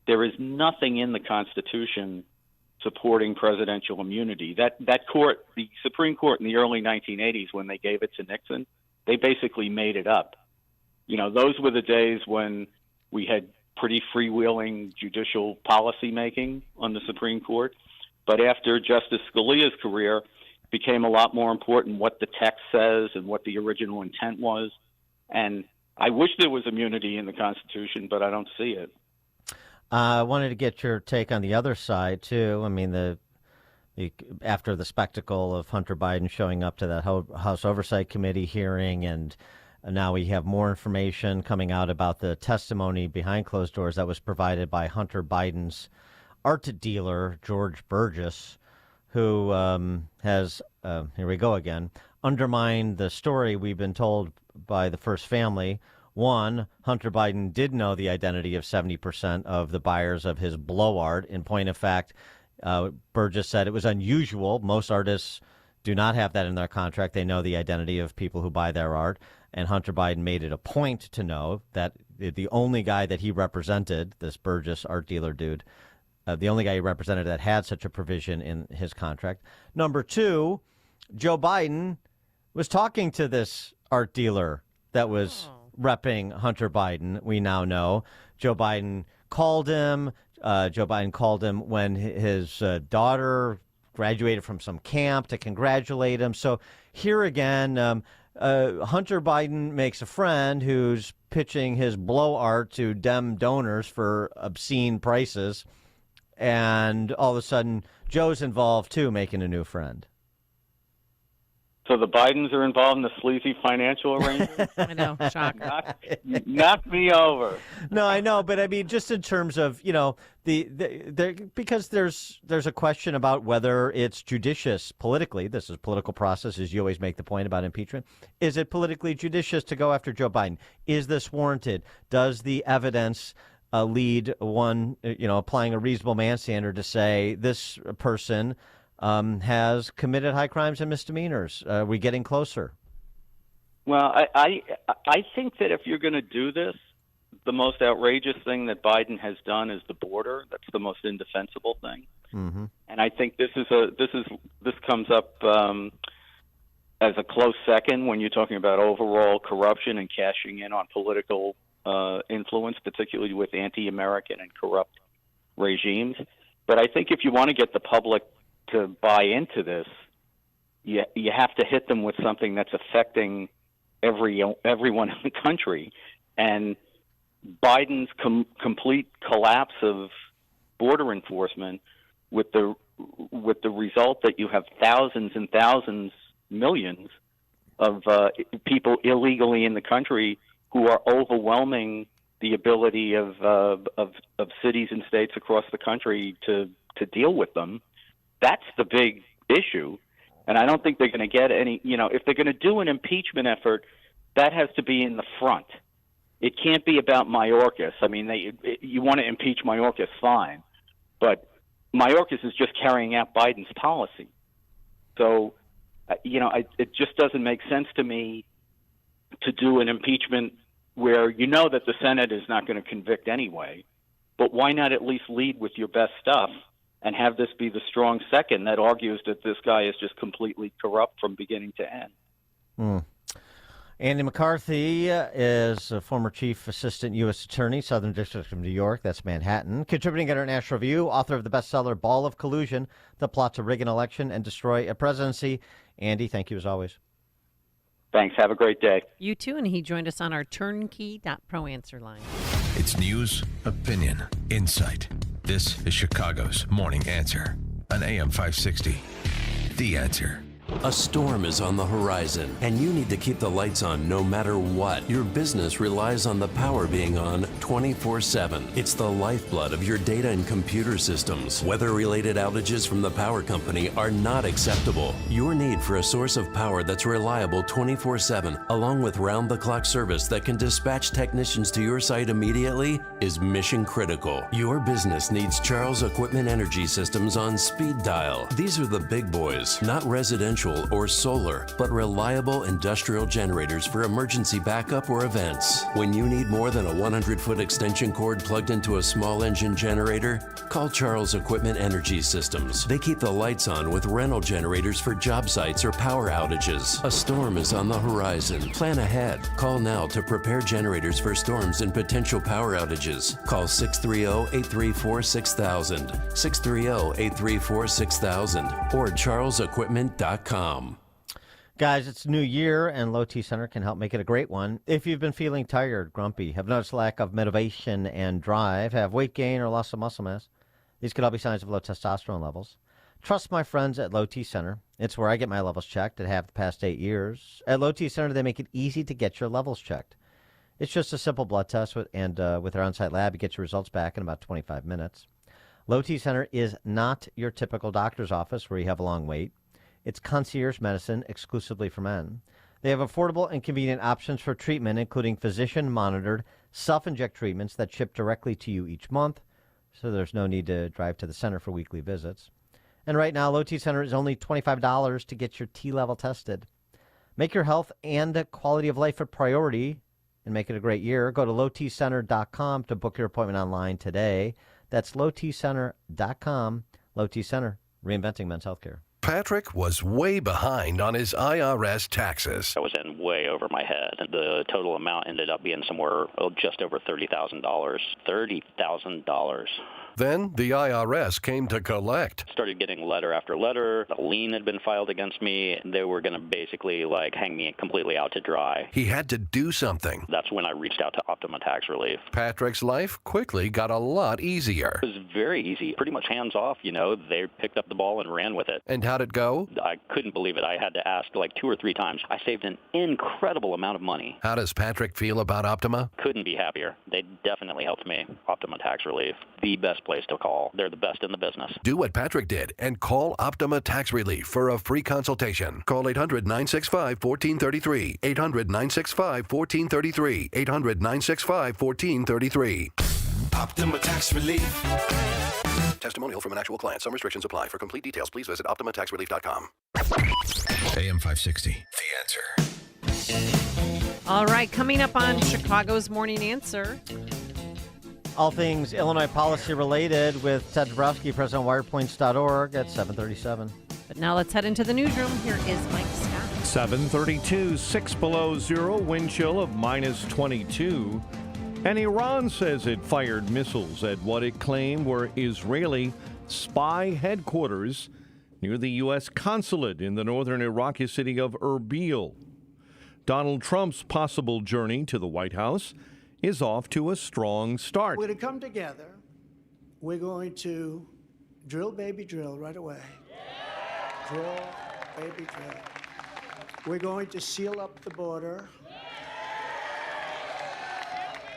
There is nothing in the Constitution supporting presidential immunity. That court, the Supreme Court in the early 1980s, when they gave it to Nixon, they basically made it up. You know, those were the days when we had pretty freewheeling judicial policy making on the Supreme Court. But after Justice Scalia's career, it became a lot more important what the text says and what the original intent was. And I wish there was immunity in the Constitution, but I don't see it.
I wanted to get your take on the other side, too. I mean, after the spectacle of Hunter Biden showing up to that House Oversight Committee hearing, and now we have more information coming out about the testimony behind closed doors that was provided by Hunter Biden's art dealer, George Burgess, who has, here we go again, undermined the story we've been told by the First Family. One, Hunter Biden did know the identity of 70% of the buyers of his blow art. In point of fact, Burgess said it was unusual. Most artists do not have that in their contract. They know the identity of people who buy their art. And Hunter Biden made it a point to know that the only guy that he represented, this Burgess art dealer dude, the only guy he represented that had such a provision in his contract. Number two, Joe Biden was talking to this art dealer that was repping Hunter Biden. We now know Joe Biden called him. Joe Biden called him when his daughter graduated from some camp to congratulate him. So here again, Hunter Biden makes a friend who's pitching his blow art to Dem donors for obscene prices. And all of a sudden, Joe's involved, too, making a new friend.
So the Bidens are involved in the sleazy financial arrangement?
I know, shocker.
Knock me over.
No, I know, but I mean, just in terms of, you know, because there's a question about whether it's judicious politically. This is a political process, as you always make the point about impeachment. Is it politically judicious to go after Joe Biden? Is this warranted? Does the evidence lead one, you know, applying a reasonable man standard to say this person has committed high crimes and misdemeanors? Are we getting closer?
Well, I think that if you're going to do this, the most outrageous thing that Biden has done is the border. That's the most indefensible thing.
Mm-hmm.
And I think this comes up as a close second when you're talking about overall corruption and cashing in on political influence, particularly with anti-American and corrupt regimes. But I think if you want to get the public to buy into this, you have to hit them with something that's affecting everyone in the country. And Biden's complete collapse of border enforcement, with the result that you have thousands and thousands, millions of people illegally in the country who are overwhelming the ability of cities and states across the country to deal with them. That's the big issue. And I don't think they're going to get any, you know, if they're going to do an impeachment effort, that has to be in the front. It can't be about Mayorkas. I mean, you want to impeach Mayorkas, fine. But Mayorkas is just carrying out Biden's policy. So, you know, it just doesn't make sense to me to do an impeachment where you know that the Senate is not going to convict anyway. But why not at least lead with your best stuff and have this be the strong second that argues that this guy is just completely corrupt from beginning to end?
Andy McCarthy is a former chief assistant U.S. attorney, Southern District of New York. That's Manhattan. Contributing editor at National Review, author of the bestseller Ball of Collusion, The Plot to Rig an Election and Destroy a Presidency. Andy, thank you as always.
Thanks. Have a great day.
You too, and he joined us on our turnkey.pro answer line.
It's news, opinion, insight. This is Chicago's Morning Answer on AM 560. The Answer.
A storm is on the horizon, and you need to keep the lights on no matter what. Your business relies on the power being on 24/7. It's the lifeblood of your data and computer systems. Weather-related outages from the power company are not acceptable. Your need for a source of power that's reliable 24/7, along with round-the-clock service that can dispatch technicians to your site immediately, is mission critical. Your business needs Charles Equipment Energy Systems on speed dial. These are the big boys, not residential residential or solar, but reliable industrial generators for emergency backup or events. When you need more than a 100-foot extension cord plugged into a small engine generator, call Charles Equipment Energy Systems. They keep the lights on with rental generators for job sites or power outages. A storm is on the horizon. Plan ahead. Call now to prepare generators for storms and potential power outages. Call 630-834-6000, 630-834-6000, or charlesequipment.com.
Guys, it's New Year, and Low T Center can help make it a great one. If you've been feeling tired, grumpy, have noticed lack of motivation and drive, have weight gain or loss of muscle mass, these could all be signs of low testosterone levels. Trust my friends at Low T Center. It's where I get my levels checked and have the past 8 years. At Low T Center, they make it easy to get your levels checked. It's just a simple blood test, with their on-site lab, you get your results back in about 25 minutes. Low T Center is not your typical doctor's office where you have a long wait. It's concierge medicine exclusively for men. They have affordable and convenient options for treatment, including physician-monitored, self-inject treatments that ship directly to you each month, so there's no need to drive to the center for weekly visits. And right now, Low T Center is only $25 to get your T-level tested. Make your health and quality of life a priority and make it a great year. Go to lowtcenter.com to book your appointment online today. That's lowtcenter.com. Low T Center, reinventing men's healthcare.
Patrick was way behind on his IRS taxes.
I was in way over my head. The total amount ended up being somewhere just over $30,000. $30,000.
Then the IRS came to collect.
Started getting letter after letter. A lien had been filed against me. They were going to basically hang me completely out to dry.
He had to do something.
That's when I reached out to Optima Tax Relief.
Patrick's life quickly got a lot easier.
It was very easy, pretty much hands off. They picked up the ball and ran with it.
And how'd it go?
I couldn't believe it. I had to ask 2 or 3 times. I saved an incredible amount of money.
How does Patrick feel about Optima?
Couldn't be happier. They definitely helped me. Optima Tax Relief, the best place to call. They're the best in the business.
Do what Patrick did and call Optima Tax Relief for a free consultation. Call 800-965-1433. 800-965-1433. 800-965-1433.
Optima Tax Relief.
Testimonial from an actual client. Some restrictions apply. For complete details, please visit OptimaTaxRelief.com.
AM 560, The Answer.
All right, coming up on Chicago's Morning Answer.
All things Illinois policy related with Ted Dabrowski, president of WiredPoints.org at 7:37.
But now let's head into the newsroom. Here is Mike Scott.
7:32, 6 below zero, wind chill of -22. And Iran says it fired missiles at what it claimed were Israeli spy headquarters near the U.S. consulate in the northern Iraqi city of Erbil. Donald Trump's possible journey to the White House is off to a strong start.
We're going to come together. We're going to drill, baby, drill right away. Drill, baby, drill. We're going to seal up the border.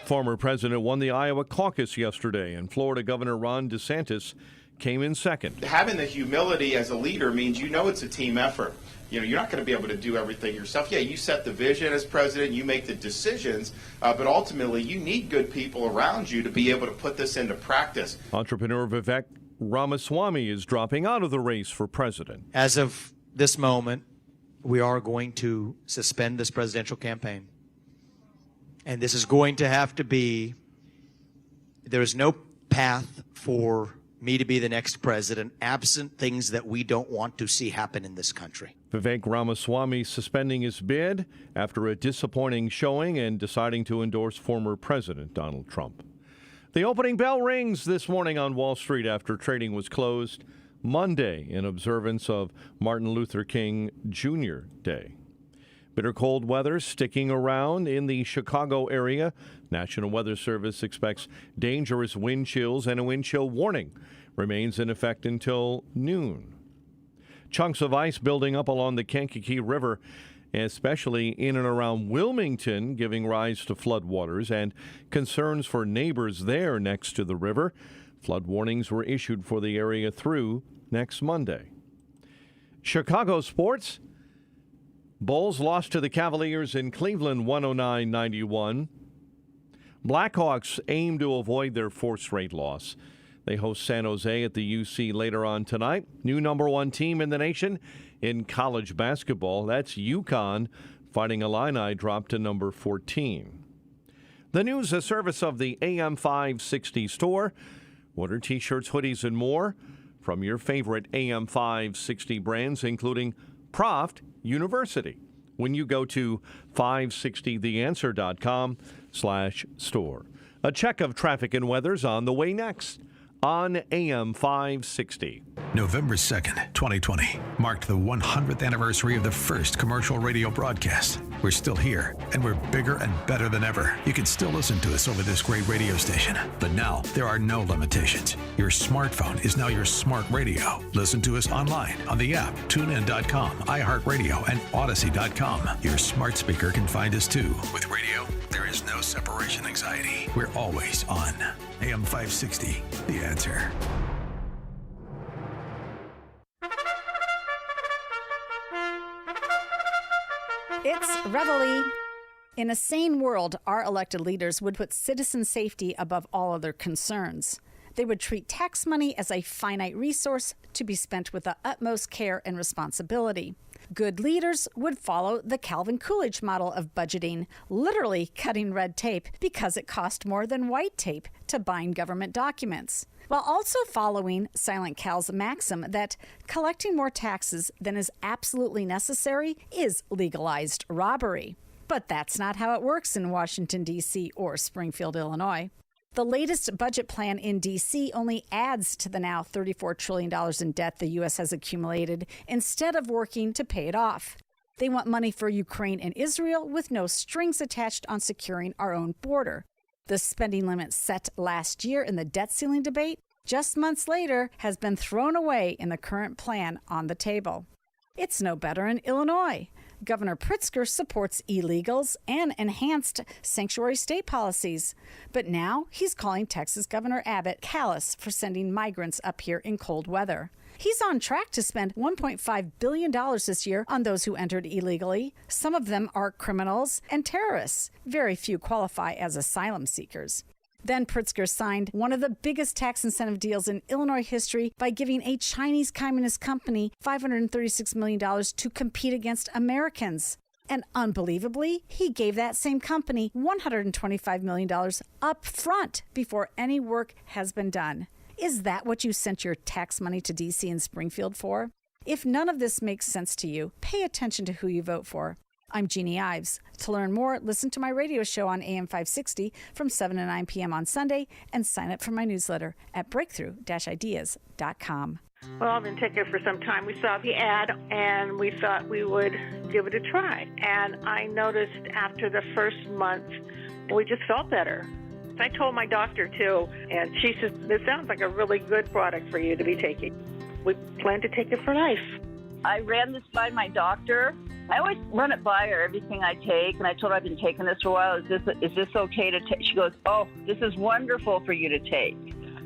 Former president won the Iowa caucus yesterday, and Florida Governor Ron DeSantis came in second.
Having the humility as a leader means it's a team effort. You're not going to be able to do everything yourself. Yeah, you set the vision as president, you make the decisions, but ultimately you need good people around you to be able to put this into practice.
Entrepreneur Vivek Ramaswamy is dropping out of the race for president.
As of this moment, we are going to suspend this presidential campaign. And this is going to have to be, there is no path for me to be the next president absent things that we don't want to see happen in this country.
Vivek Ramaswamy suspending his bid after a disappointing showing and deciding to endorse former President Donald Trump. The opening bell rings this morning on Wall Street after trading was closed Monday in observance of Martin Luther King Jr. Day. Bitter cold weather sticking around in the Chicago area. National Weather Service expects dangerous wind chills, and a wind chill warning remains in effect until noon. Chunks of ice building up along the Kankakee River, especially in and around Wilmington, giving rise to floodwaters and concerns for neighbors there next to the river. Flood warnings were issued for the area through next Monday. Chicago sports. Bulls lost to the Cavaliers in Cleveland 109-91. Blackhawks aim to avoid their fourth straight loss. They host San Jose at the UC later on tonight. New number 1 team in the nation in college basketball. That's UConn, Fighting Illini dropped to number 14. The news, a service of the AM 560 store. Order T-shirts, hoodies, and more from your favorite AM 560 brands, including Proft University, when you go to 560theanswer.com/store. A check of traffic and weather's on the way next on AM 560.
November 2nd, 2020, marked the 100th anniversary of the first commercial radio broadcast. We're still here, and we're bigger and better than ever. You can still listen to us over this great radio station. But now, there are no limitations. Your smartphone is now your smart radio. Listen to us online on the app, TuneIn.com, iHeartRadio, and Odyssey.com. Your smart speaker can find us too. With radio, there is no separation anxiety. We're always on. AM 560, The Answer.
It's Reveille. In a sane world, our elected leaders would put citizen safety above all other concerns. They would treat tax money as a finite resource to be spent with the utmost care and responsibility. Good leaders would follow the Calvin Coolidge model of budgeting, literally cutting red tape because it cost more than white tape to bind government documents, while also following Silent Cal's maxim that collecting more taxes than is absolutely necessary is legalized robbery. But that's not how it works in Washington, D.C. or Springfield, Illinois. The latest budget plan in D.C. only adds to the now $34 trillion in debt the U.S. has accumulated instead of working to pay it off. They want money for Ukraine and Israel with no strings attached on securing our own border. The spending limit set last year in the debt ceiling debate, just months later, has been thrown away in the current plan on the table. It's no better in Illinois. Governor Pritzker supports illegals and enhanced sanctuary state policies. But now he's calling Texas Governor Abbott callous for sending migrants up here in cold weather. He's on track to spend $1.5 billion this year on those who entered illegally. Some of them are criminals and terrorists. Very few qualify as asylum seekers. Then Pritzker signed one of the biggest tax incentive deals in Illinois history by giving a Chinese communist company $536 million to compete against Americans. And unbelievably, he gave that same company $125 million up front before any work has been done. Is that what you sent your tax money to D.C. and Springfield for? If none of this makes sense to you, pay attention to who you vote for. I'm Jeannie Ives. To learn more, listen to my radio show on AM 560 from 7 to 9 p.m. on Sunday and sign up for my newsletter at breakthrough-ideas.com.
Well, I've been taking it for some time. We saw the ad and we thought we would give it a try. And I noticed after the first month, we just felt better. I told my doctor too, and she said, this sounds like a really good product for you to be taking. We plan to take it for life.
I ran this by my doctor. I always run it by her, everything I take, and I told her I've been taking this for a while. Is this okay to take? She goes, oh, this is wonderful for you to take.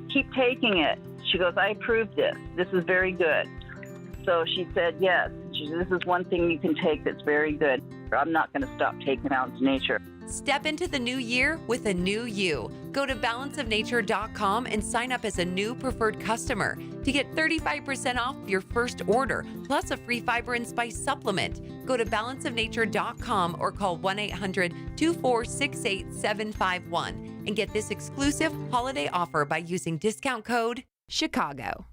Keep taking it. She goes, I approve this. This is very good. So she said, yes. She said, this is one thing you can take that's very good. I'm not going to stop taking Balance of Nature.
Step into the new year with a new you. Go to balanceofnature.com and sign up as a new preferred customer to get 35% off your first order, plus a free fiber and spice supplement. Go to balanceofnature.com or call 1-800-246-8751 and get this exclusive holiday offer by using discount code CHICAGO.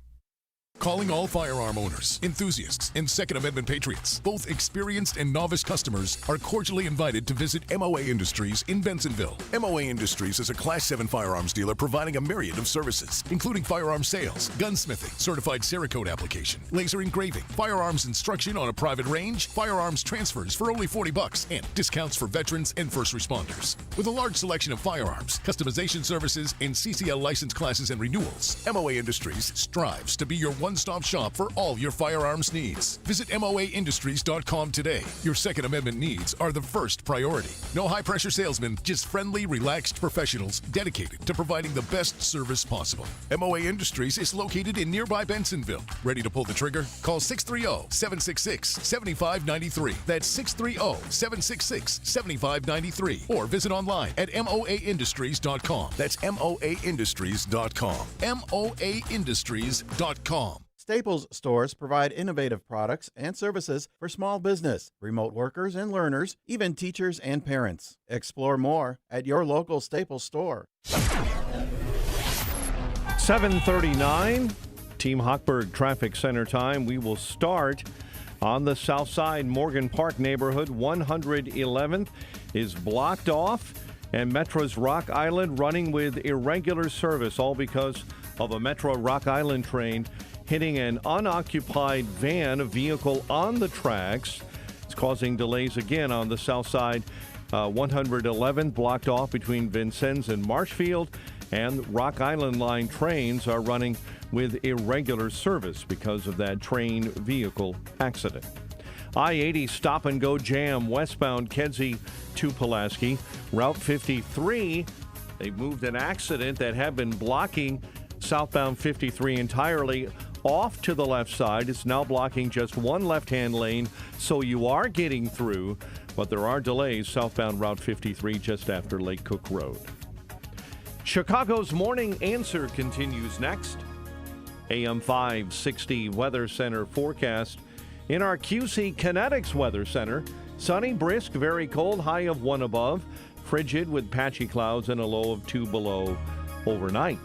Calling all firearm owners, enthusiasts, and Second Amendment patriots. Both experienced and novice customers are cordially invited to visit MOA Industries in Bensenville. MOA Industries is a Class 7 firearms dealer providing a myriad of services, including firearm sales, gunsmithing, certified Cerakote application, laser engraving, firearms instruction on a private range, firearms transfers for only $40, and discounts for veterans and first responders. With a large selection of firearms, customization services, and CCL license classes and renewals, MOA Industries strives to be your one-stop shop for all your firearms needs. Visit MOAindustries.com today. Your Second Amendment needs are the first priority. No high-pressure salesmen, just friendly, relaxed professionals dedicated to providing the best service possible. MOA Industries is located in nearby Bensonville. Ready to pull the trigger? Call 630-766-7593. That's 630-766-7593. Or visit online at MOAindustries.com. That's MOAindustries.com. MOAindustries.com.
Staples stores provide innovative products and services for small business, remote workers and learners, even teachers and parents. Explore more at your local Staples store.
7:39, Team Hochberg Traffic Center time. We will start on the south side. Morgan Park neighborhood, 111th is blocked off, and Metro's Rock Island running with irregular service, all because of a Metro Rock Island train hitting an unoccupied van, a vehicle on the tracks. It's causing delays again on the south side. 111 blocked off between Vincennes and Marshfield, and Rock Island line trains are running with irregular service because of that train vehicle accident. I-80 stop-and-go jam westbound Kedzie to Pulaski. Route 53, they moved an accident that had been blocking southbound 53 entirely off to the left side. It's now blocking just one left-hand lane, so you are getting through, but there are delays southbound Route 53 just after Lake Cook Road. Chicago's Morning Answer continues next. AM 560 Weather Center forecast. In our QC Kinetics Weather Center, sunny, brisk, very cold, high of 1 above, frigid with patchy clouds and a low of 2 below overnight.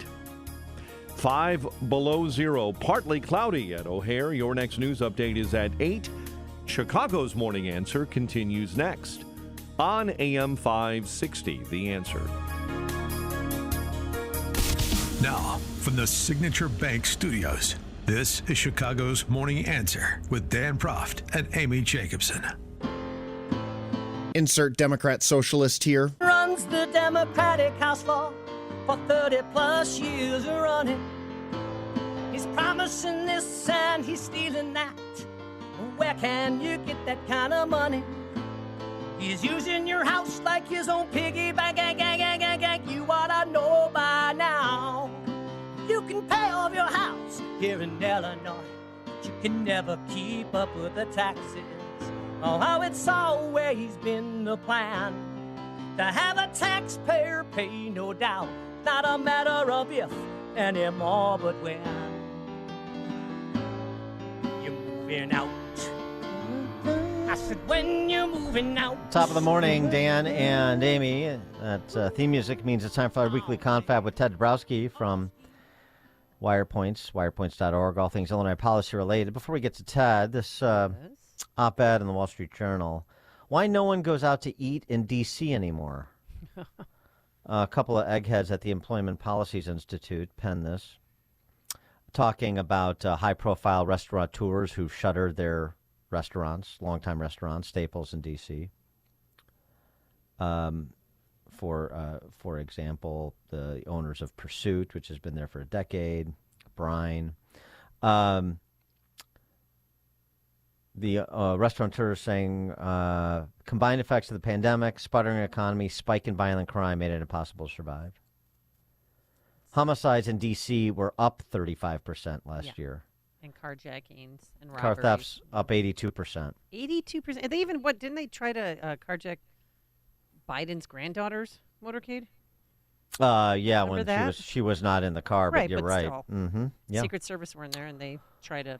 5 below 0, partly cloudy at O'Hare. Your next news update is at 8. Chicago's Morning Answer continues next on AM 560, The Answer.
Now, from the Signature Bank Studios, this is Chicago's Morning Answer with Dan Proft and Amy Jacobson.
Insert Democrat socialist here.
Runs the Democratic House floor for 30 plus years running. He's promising this and he's stealing that. Where can you get that kind of money? He's using your house like his own piggy bank. You ought to know by now. You can pay off your house here in Illinois, but you can never keep up with the taxes. Oh, how it's always been the plan to have a taxpayer pay, no doubt. Not a matter of if anymore, but when. You're moving out. I said, when you're moving out.
Top of the morning, Dan and Amy. That theme music means it's time for our weekly confab with Ted Dabrowski from WirePoints, wirepoints.org, all things Illinois policy related. Before we get to Ted, this op-ed in the Wall Street Journal, why no one goes out to eat in D.C. anymore. A couple of eggheads at the Employment Policies Institute penned this, talking about high-profile restaurateurs who shuttered their restaurants, longtime restaurants, Staples in D.C. For example, the owners of Pursuit, which has been there for a decade, Brine. The restaurateur is saying combined effects of the pandemic, sputtering economy, spike in violent crime made it impossible to survive. Homicides in D.C. were up 35% last year.
And carjackings and robberies.
Car thefts up 82%.
82%. They even, didn't they try to carjack Biden's granddaughter's motorcade?
Yeah,
Remember
when
that?
she was not in the car,
Right,
but you're
but
right.
still.
Mm-hmm. Yeah.
Secret Service were in there, and they tried to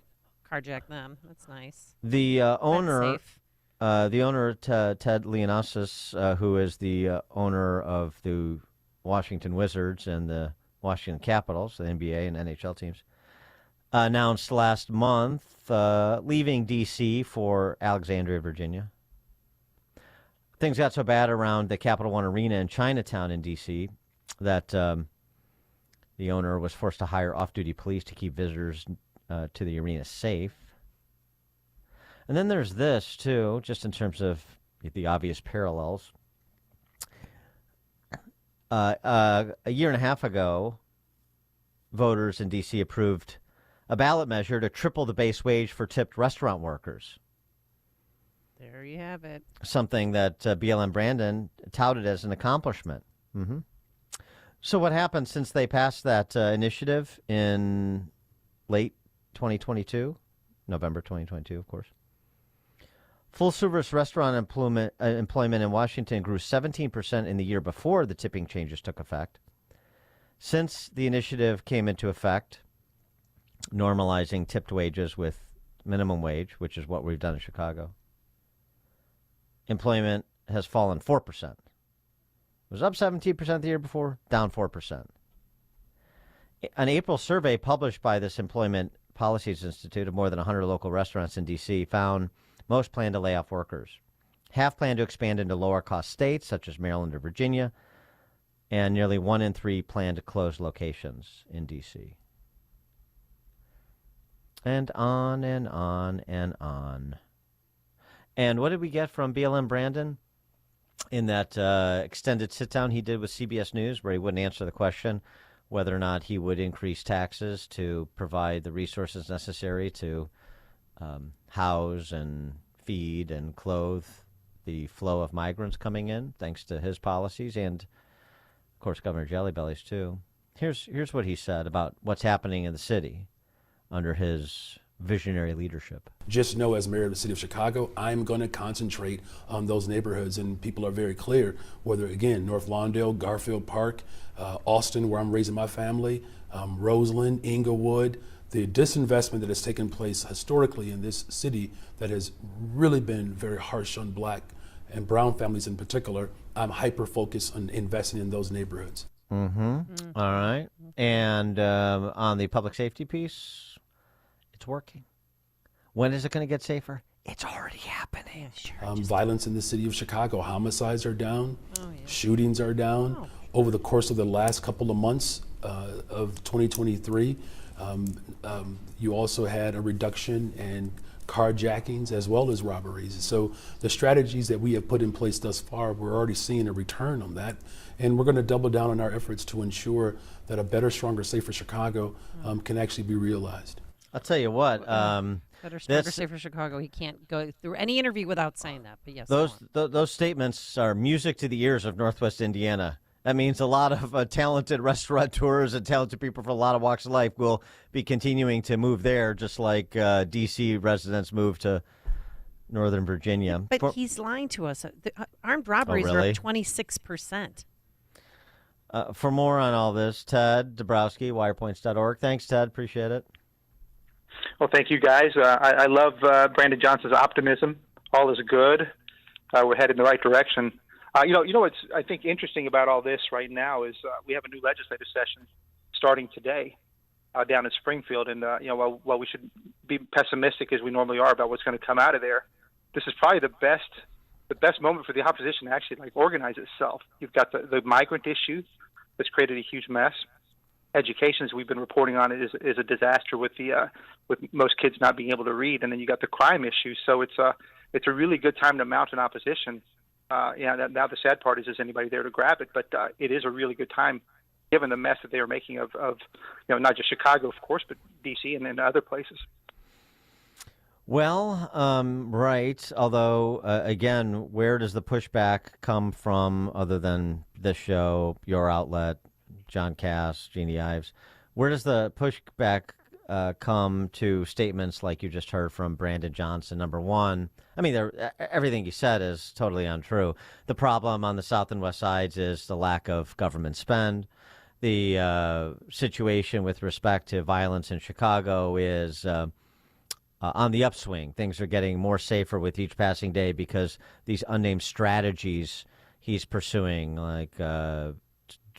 carjack them. That's nice.
The owner,
safe.
Ted Leonsis, who is the owner of the Washington Wizards and the Washington Capitals, the NBA and NHL teams, announced last month leaving D.C. for Alexandria, Virginia. Things got so bad around the Capital One Arena in Chinatown in D.C. that the owner was forced to hire off-duty police to keep visitors to the arena safe. And then there's this, too, just in terms of the obvious parallels. A year and a half ago, voters in D.C. approved a ballot measure to triple the base wage for tipped restaurant workers.
There you have it.
Something that BLM Brandon touted as an accomplishment. Mm-hmm. So what happened since they passed that initiative in late 2022, November 2022, of course? Full-service restaurant employment in Washington grew 17% in the year before the tipping changes took effect. Since the initiative came into effect, normalizing tipped wages with minimum wage, which is what we've done in Chicago, employment has fallen 4%. It was up 17% the year before, down 4%. An April survey published by this Employment Policies Institute of more than 100 local restaurants in D.C. found most plan to lay off workers. Half plan to expand into lower-cost states, such as Maryland or Virginia, and nearly 1 in 3 plan to close locations in D.C. And on and on and on. And what did we get from BLM Brandon in that extended sit-down he did with CBS News, where he wouldn't answer the question whether or not he would increase taxes to provide the resources necessary to house and feed and clothe the flow of migrants coming in, thanks to his policies, and, of course, Governor Jellybelly's, too. Here's what he said about what's happening in the city under his visionary leadership.
Just know, as mayor of the city of Chicago, I'm going to concentrate on those neighborhoods, and people are very clear, whether, again, North Lawndale, Garfield Park, Austin, where I'm raising my family, Roseland, Inglewood, the disinvestment that has taken place historically in this city that has really been very harsh on black and brown families in particular. I'm hyper-focused on investing in those neighborhoods.
Mm-hmm. All right. And on the public safety piece, it's working. When is it going to get safer? It's already happening.
Violence in the city of Chicago. Homicides are down. Shootings are down. Over the course of the last couple of months of 2023, you also had a reduction in carjackings as well as robberies. So the strategies that we have put in place thus far, we're already seeing a return on that. And we're going to double down on our efforts to ensure that a better, stronger, safer Chicago can actually be realized.
I'll tell you what.
Better, stronger, safer Chicago. He can't go through any interview without saying that. But yes,
those statements are music to the ears of Northwest Indiana. That means a lot of talented restaurateurs and talented people from a lot of walks of life will be continuing to move there, just like D.C. residents move to Northern Virginia.
But he's lying to us. The armed robberies are up 26%.
For more on all this, Ted Dabrowski, wirepoints.org. Thanks, Ted. Appreciate it.
Well, thank you, guys. I love Brandon Johnson's optimism. All is good. We're headed in the right direction. You know what's I think interesting about all this right now is we have a new legislative session starting today down in Springfield, and while we should be pessimistic as we normally are about what's going to come out of there, this is probably the best moment for the opposition to actually organize itself. You've got the migrant issue that's created a huge mess. Education, as we've been reporting on, is a disaster with most kids not being able to read, and then you got the crime issue. So it's a really good time to mount an opposition. Now the sad part is anybody there to grab it, but it is a really good time given the mess that they are making of not just Chicago, of course, but D.C. and other places.
Well, right. Although, again, where does the pushback come from other than this show, your outlet, John Cass, Jeannie Ives? Where does the pushback come to statements like you just heard from Brandon Johnson? Number one, I mean, everything he said is totally untrue. The problem on the south and west sides is the lack of government spend. The situation with respect to violence in Chicago is on the upswing. Things are getting more safer with each passing day because these unnamed strategies he's pursuing, like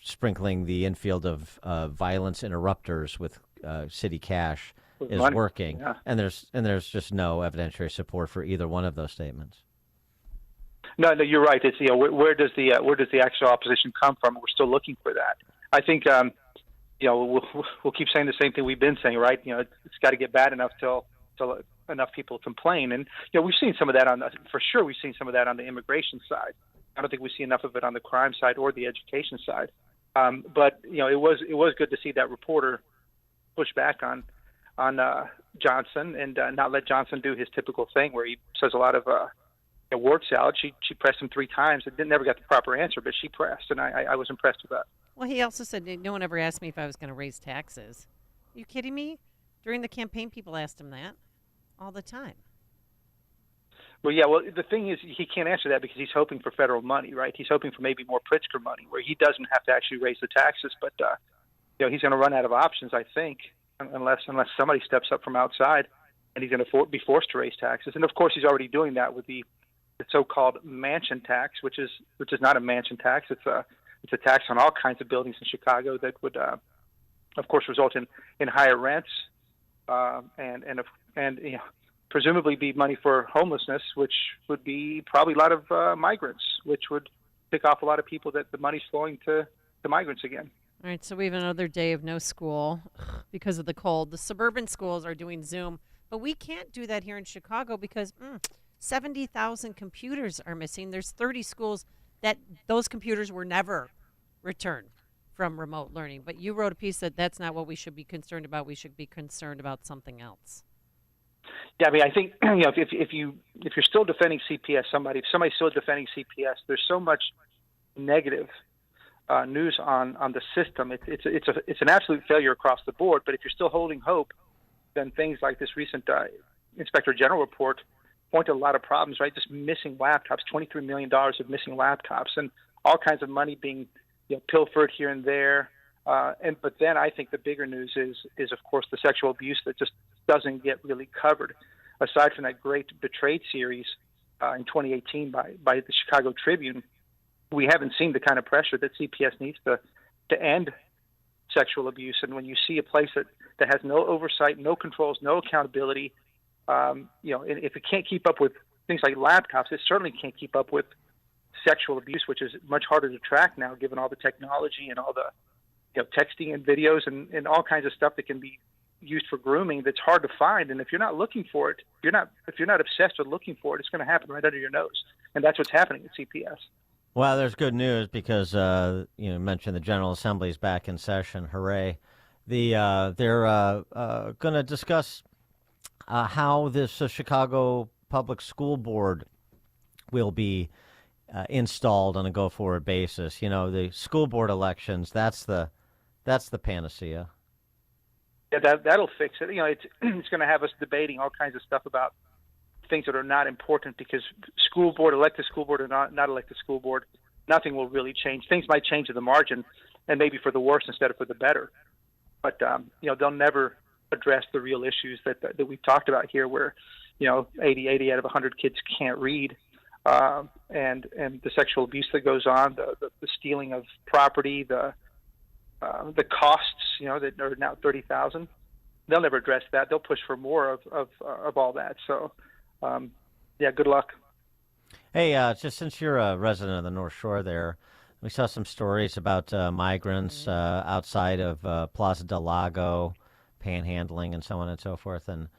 sprinkling the infield of violence interrupters with city cash, is
money.
working,
Yeah.
and there's just no evidentiary support for either one of those statements.
No, you're right. It's where does the actual opposition come from? We're still looking for that. I think we'll keep saying the same thing we've been saying, right? It's got to get bad enough till enough people complain, and we've seen some of that for sure. We've seen some of that on the immigration side. I don't think we see enough of it on the crime side or the education side. But it was good to see that reporter push back on Johnson and not let Johnson do his typical thing where he says a lot of word salad. She pressed him 3 times and never got the proper answer, but she pressed, and I was impressed with that.
Well, he also said no one ever asked me if I was going to raise taxes. Are you kidding me? During the campaign, people asked him that all the time.
Well, yeah. Well, the thing is, he can't answer that because he's hoping for federal money, right? He's hoping for maybe more Pritzker money, where he doesn't have to actually raise the taxes. But he's going to run out of options, I think, unless somebody steps up from outside, and he's going to be forced to raise taxes. And of course, he's already doing that with the so-called mansion tax, which is not a mansion tax. It's a tax on all kinds of buildings in Chicago that would, of course, result in higher rents and presumably be money for homelessness, which would be probably a lot of migrants, which would pick off a lot of people that the money's flowing to migrants again.
All right, so we have another day of no school because of the cold. The suburban schools are doing Zoom, but we can't do that here in Chicago because 70,000 computers are missing. There's 30 schools that those computers were never returned from remote learning. But you wrote a piece that that's not what we should be concerned about. We should be concerned about something else.
Yeah, I mean, I think if you're still defending CPS, if somebody's still defending CPS, there's so much negative news on the system. It's an absolute failure across the board. But if you're still holding hope, then things like this recent Inspector General report point to a lot of problems. Right, just missing laptops, $23 million of missing laptops, and all kinds of money being pilfered here and there. But then I think the bigger news is of course the sexual abuse that just doesn't get really covered. Aside from that great Betrayed series in 2018 by the Chicago Tribune, we haven't seen the kind of pressure that CPS needs to end sexual abuse. And when you see a place that has no oversight, no controls, no accountability, if it can't keep up with things like laptops, it certainly can't keep up with sexual abuse, which is much harder to track now given all the technology and all the texting and videos and all kinds of stuff that can be used for grooming that's hard to find. And if you're not looking for it, if you're not obsessed with looking for it, it's going to happen right under your nose. And that's what's happening at CPS.
Well, there's good news because you mentioned the General Assembly is back in session. Hooray! They're going to discuss how this Chicago Public School Board will be installed on a go-forward basis. The school board elections, that's the panacea.
Yeah, that'll fix it. It's going to have us debating all kinds of stuff about things that are not important because elected school board or not elected school board, nothing will really change. Things might change at the margin and maybe for the worse instead of for the better. But, they'll never address the real issues that we've talked about here where, 80 out of 100 kids can't read. And the sexual abuse that goes on, the stealing of property, the costs, that are now $30,000. They'll never address that. They'll push for more of all that. So, good luck.
Hey, just since you're a resident of the North Shore there, we saw some stories about migrants outside of Plaza del Lago, panhandling and so on and so forth. And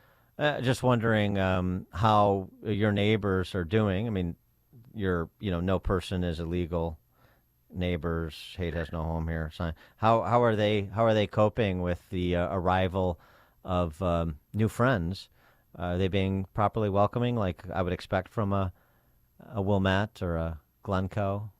just wondering how your neighbors are doing. I mean, no person is illegal. Neighbors, hate has no home here. Sign. How are they coping with the arrival of new friends? Are they being properly welcoming, like I would expect from a Wilmette or a Glencoe?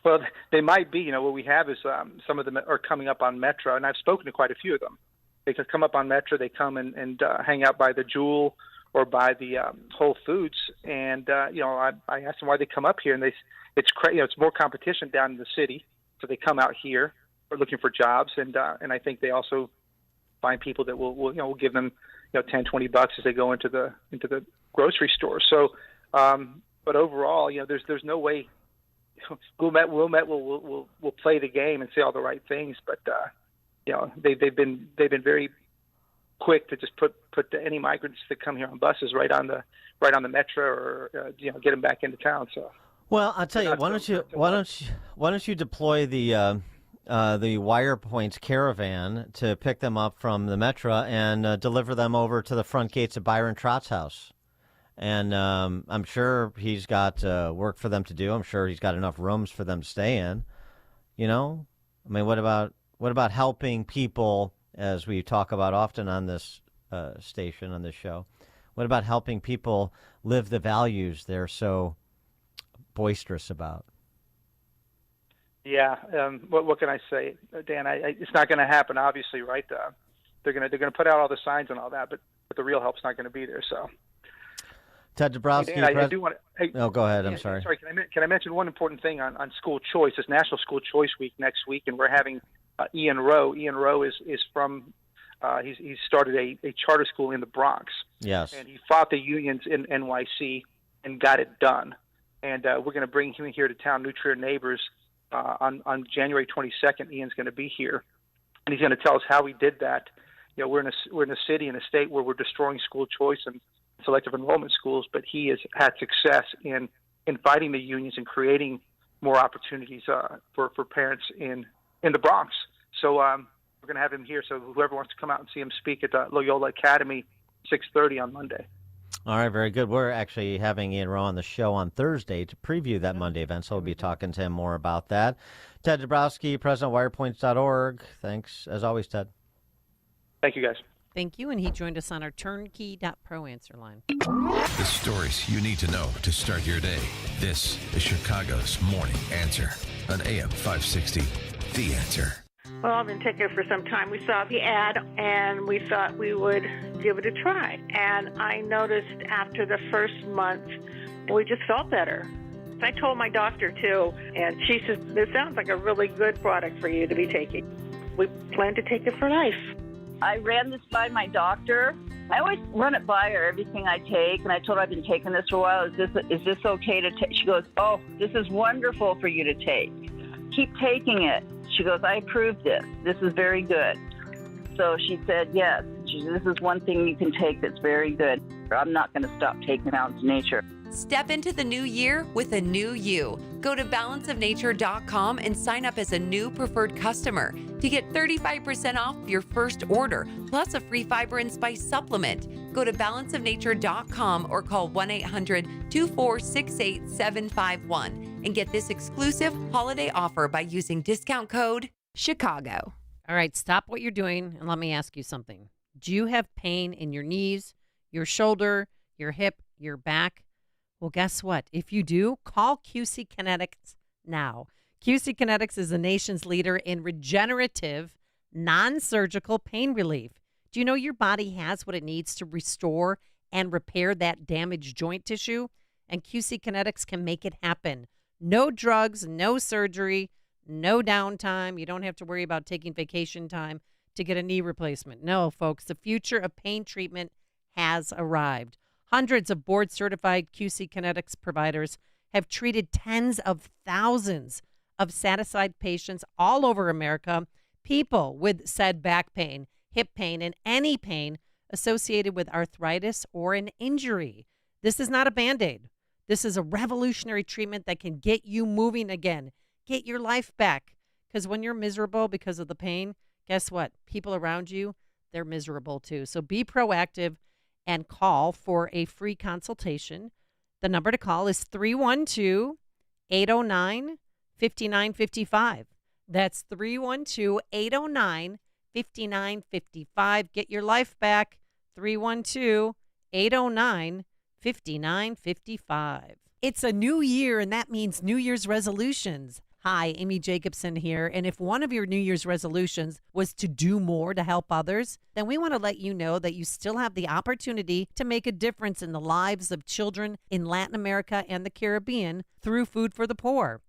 Well, they might be. What we have is some of them are coming up on Metro, and I've spoken to quite a few of them. They can come up on Metro. They come and hang out by the Jewel or by the Whole Foods, and I asked them why they come up here, and it's more competition down in the city, so they come out here. We're looking for jobs, and I think they also find people that will give them $10-20 as they go into the grocery store. So, but overall, there's no way Wilmette will play the game and say all the right things, but they've been very quick to just put any migrants that come here on buses right on the Metro or get them back into town. So.
Well, I'll tell you, why don't you deploy the Wire Points caravan to pick them up from the Metro and deliver them over to the front gates of Byron Trott's house? And I'm sure he's got work for them to do. I'm sure he's got enough rooms for them to stay in. I mean, what about helping people as we talk about often on this station, on this show? What about helping people live the values they're so boisterous about?
Yeah. What can I say, Dan? It's not going to happen, obviously, right? They're going to put out all the signs and all that, but the real help's not going to be there. So.
Ted Dabrowski.
Hey, Dan, I do want to. Hey,
go ahead. I'm sorry.
Sorry. Can I mention one important thing on school choice? It's National School Choice Week next week, and we're having Ian Rowe. Ian Rowe is from. He's started a charter school in the Bronx.
Yes.
And he fought the unions in NYC and got it done. And we're going to bring him here to town, New Trier Neighbors, on January 22nd. Ian's going to be here, and he's going to tell us how he did that. You know, we're in a city, in a state where we're destroying school choice and selective enrollment schools, but he has had success in fighting the unions and creating more opportunities for parents in the Bronx. So we're going to have him here. So whoever wants to come out and see him speak at Loyola Academy, 6:30 on Monday.
All right, very good. We're actually having Ian Rowe on the show on Thursday to preview that Monday event, so we'll be talking to him more about that. Ted Dabrowski, president of WirePoints.org. Thanks, as always, Ted.
Thank you, guys.
Thank you, and he joined us on our turnkey.pro answer line.
The stories you need to know to start your day. This is Chicago's Morning Answer on AM 560. The Answer.
Well, I've been taking it for some time. We saw the ad, and we thought we would give it a try. And I noticed after the first month, we just felt better. I told my doctor, too, and she said, this sounds like a really good product for you to be taking. We plan to take it for life.
I ran this by my doctor. I always run it by her, everything I take, and I told her I've been taking this for a while. Is this okay to take? She goes, oh, this is wonderful for you to take. Keep taking it. She goes, I approve this. This is very good. So she said, yes. She said, this is one thing you can take that's very good. I'm not going to stop taking it out into nature.
Step into the new year with a new you. Go to balanceofnature.com and sign up as a new preferred customer to get 35% off your first order, plus a free fiber and spice supplement. Go to balanceofnature.com or call 1-800-246-8751 and get this exclusive holiday offer by using discount code Chicago.
All right, stop what you're doing and let me ask you something. Do you have pain in your knees, your shoulder, your hip, your back? Well, guess what? If you do, call QC Kinetics now. QC Kinetics is the nation's leader in regenerative, non-surgical pain relief. Do you know your body has what it needs to restore and repair that damaged joint tissue? And QC Kinetics can make it happen. No drugs, no surgery, no downtime. You don't have to worry about taking vacation time to get a knee replacement. No, folks, the future of pain treatment has arrived. Hundreds of board-certified QC Kinetics providers have treated tens of thousands of satisfied patients all over America, people with said back pain, hip pain, and any pain associated with arthritis or an injury. This is not a Band-Aid. This is a revolutionary treatment that can get you moving again, get your life back. Because when you're miserable because of the pain, guess what? People around you, they're miserable too. So be proactive and call for a free consultation. The number to call is 312-809-5955. That's 312-809-5955. Get your life back. 312-809-5955. It's a new year, and that means New Year's resolutions. Hi, Amy Jacobson here, and if one of your New Year's resolutions was to do more to help others, then we want to let you know that you still have the opportunity to make a difference in the lives of children in Latin America and the Caribbean through Food for the Poor.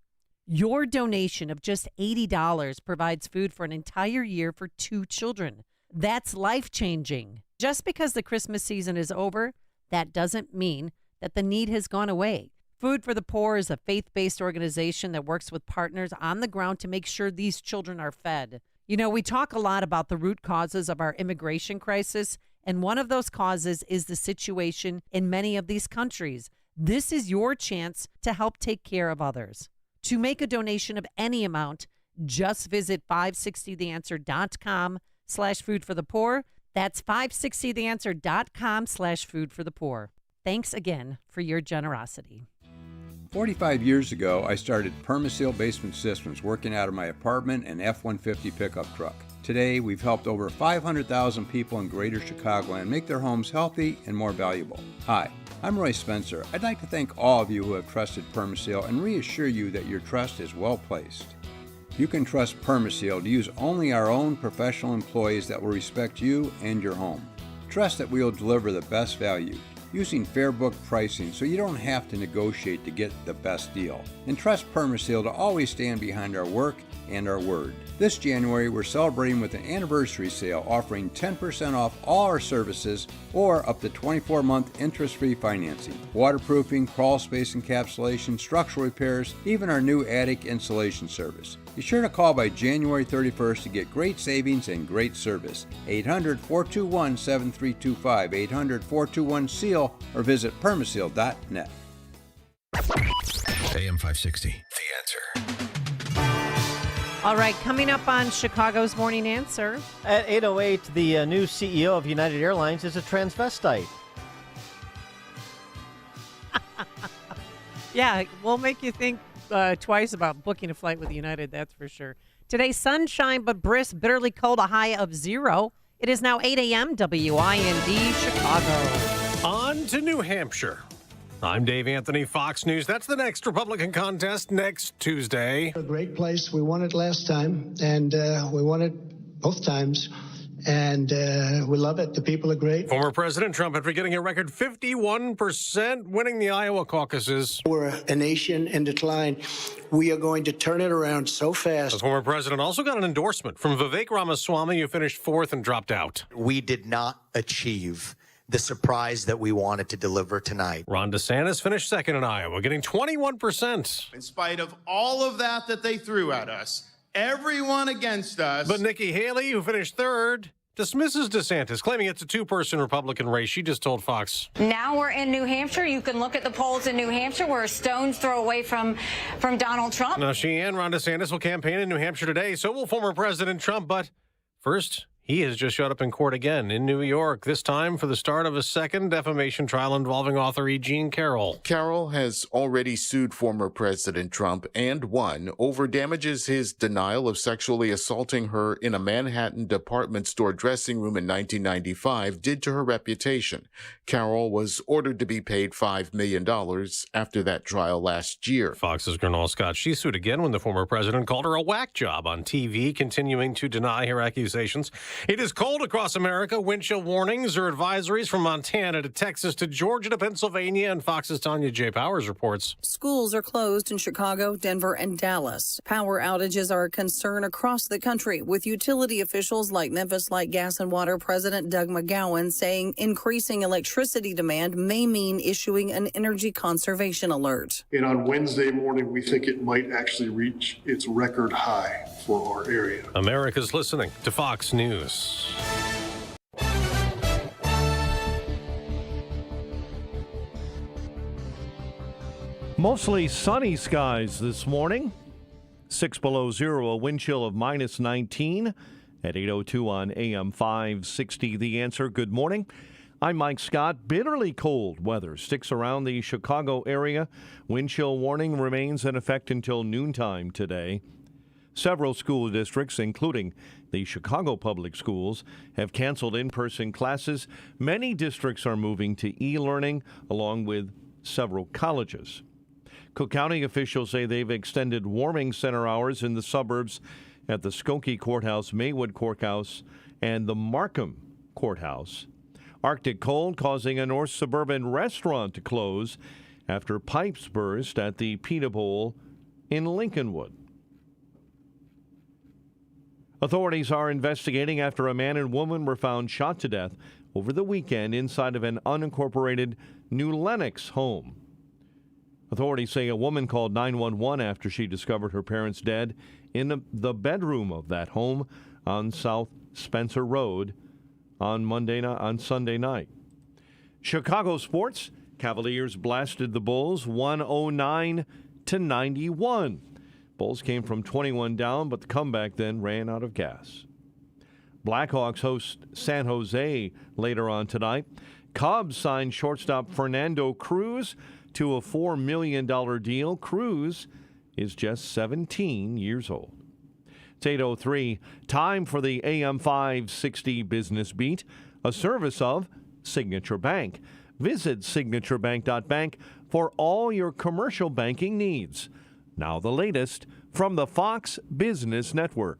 Your donation of just $80 provides food for an entire year for 2 children. That's life-changing. Just because the Christmas season is over, that doesn't mean that the need has gone away. Food for the Poor is a faith-based organization that works with partners on the ground to make sure these children are fed. You know, we talk a lot about the root causes of our immigration crisis, and one of those causes is the situation in many of these countries. This is your chance to help take care of others. To make a donation of any amount, just visit 560theanswer.com/foodforthepoor. That's 560theanswer.com/foodforthepoor. Thanks again for your generosity.
45 years ago, I started Permaseal Basement Systems working out of my apartment and F-150 pickup truck. Today, we've helped over 500,000 people in greater Chicagoland make their homes healthy and more valuable. Hi, I'm Roy Spencer. I'd like to thank all of you who have trusted Permaseal and reassure you that your trust is well placed. You can trust Permaseal to use only our own professional employees that will respect you and your home. Trust that we will deliver the best value, using fair book pricing so you don't have to negotiate to get the best deal. And trust Permaseal to always stand behind our work and our word. This January, we're celebrating with an anniversary sale offering 10% off all our services or up to 24-month interest-free financing, waterproofing, crawl space encapsulation, structural repairs, even our new attic insulation service. Be sure to call by January 31st to get great savings and great service. 800-421-7325, 800-421-SEAL, or visit permaseal.net.
AM 560, The Answer.
All right, coming up on Chicago's Morning Answer.
At 8:08, the new CEO of United Airlines is a transvestite.
Yeah, we'll make you think twice about booking a flight with United, that's for sure. Today, sunshine but brisk, bitterly cold, a high of 0. It is now 8 a.m. WIND Chicago.
On to New Hampshire. I'm Dave Anthony, Fox News. That's the next Republican contest next Tuesday.
A great place. We won it last time, and we won it both times. And we love it. The people are great.
Former President Trump, after getting a record 51%, winning the Iowa caucuses.
We're a nation in decline. We are going to turn it around so fast.
The former president also got an endorsement from Vivek Ramaswamy, who finished 4th and dropped out.
We did not achieve the surprise that we wanted to deliver tonight.
Ron DeSantis finished 2nd in Iowa, getting 21%.
In spite of all of that they threw at us, everyone against us.
But Nikki Haley, who finished 3rd, dismisses DeSantis, claiming it's a two-person Republican race. She just told Fox.
Now we're in New Hampshire. You can look at the polls in New Hampshire. We're a stone's throw away from Donald Trump.
Now, she and Ron DeSantis will campaign in New Hampshire today. So will former President Trump. But first, he has just showed up in court again in New York, this time for the start of a second defamation trial involving author E. Jean Carroll.
Carroll has already sued former President Trump and won over damages his denial of sexually assaulting her in a Manhattan department store dressing room in 1995 did to her reputation. Carroll was ordered to be paid $5 million after that trial last year.
Fox's Gernal Scott, she sued again when the former president called her a whack job on TV, continuing to deny her accusations. It is cold across America. Wind chill warnings or advisories from Montana to Texas to Georgia to Pennsylvania. And Fox's Tanya J. Powers reports.
Schools are closed in Chicago, Denver, and Dallas. Power outages are a concern across the country, with utility officials like Memphis Light, Gas, and Water President Doug McGowan saying increasing electricity demand may mean issuing an energy conservation alert.
And on Wednesday morning, we think it might actually reach its record high for our area.
America's listening to Fox News.
Mostly sunny skies this morning. 6 below zero, a wind chill of minus 19 at 8:02 on AM 560. The Answer. Good morning. I'm Mike Scott. Bitterly cold weather sticks around the Chicago area. Wind chill warning remains in effect until noontime today. Several school districts, including the Chicago Public Schools, have canceled in-person classes. Many districts are moving to e-learning, along with several colleges. Cook County officials say they've extended warming center hours in the suburbs at the Skokie Courthouse, Maywood Courthouse, and the Markham Courthouse. Arctic cold causing a North Suburban restaurant to close after pipes burst at the Pita Bowl in Lincolnwood. Authorities are investigating after a man and woman were found shot to death over the weekend inside of an unincorporated New Lenox home. Authorities say a woman called 911 after she discovered her parents dead in the bedroom of that home on South Spencer Road on Sunday night. Chicago sports, Cavaliers blasted the Bulls 109-91. Bulls came from 21 down, but the comeback then ran out of gas. Blackhawks host San Jose later on tonight. Cubs signed shortstop Fernando Cruz to a $4 million deal. Cruz is just 17 years old. It's 8:03. Time for the AM 560 Business Beat, a service of Signature Bank. Visit signaturebank.bank for all your commercial banking needs. Now the latest from the Fox Business Network.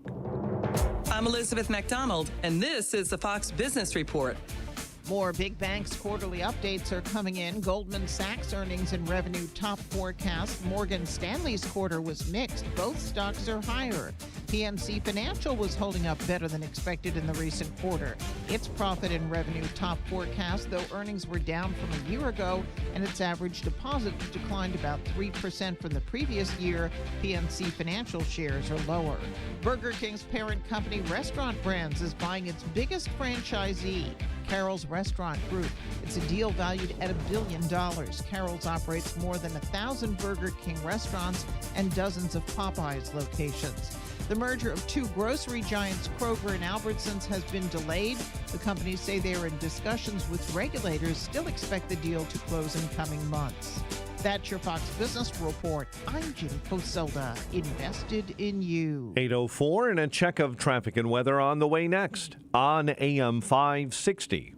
I'm Elizabeth McDonald, and this is the Fox Business Report.
More big banks' quarterly updates are coming in. Goldman Sachs earnings and revenue top forecast. Morgan Stanley's quarter was mixed. Both stocks are higher. PNC Financial was holding up better than expected in the recent quarter. Its profit and revenue top forecast, though earnings were down from a year ago, and its average deposits declined about 3% from the previous year. PNC Financial shares are lower. Burger King's parent company, Restaurant Brands, is buying its biggest franchisee, Carrols Restaurant Group. It's a deal valued at $1 billion. Carrols operates more than 1,000 Burger King restaurants and dozens of Popeyes locations. The merger of two grocery giants, Kroger and Albertsons, has been delayed. The companies say they are in discussions with regulators, still expect the deal to close in coming months. That's your Fox Business Report. I'm Jim Poselda, invested in you.
8:04 and a check of traffic and weather on the way next on AM 560.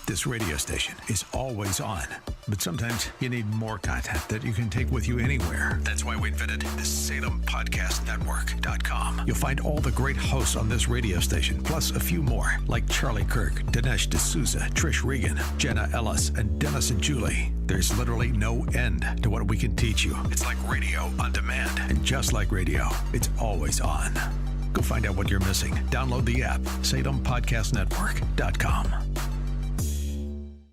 This radio station is always on, but sometimes you need more content that you can take with you anywhere. That's why we invented the SalemPodcastNetwork.com. You'll find all the great hosts on this radio station, plus a few more, like Charlie Kirk, Dinesh D'Souza, Trish Regan, Jenna Ellis, and Dennis and Julie. There's literally no end to what we can teach you. It's like radio on demand, and just like radio, it's always on. Go find out what you're missing. Download the app, SalemPodcastNetwork.com.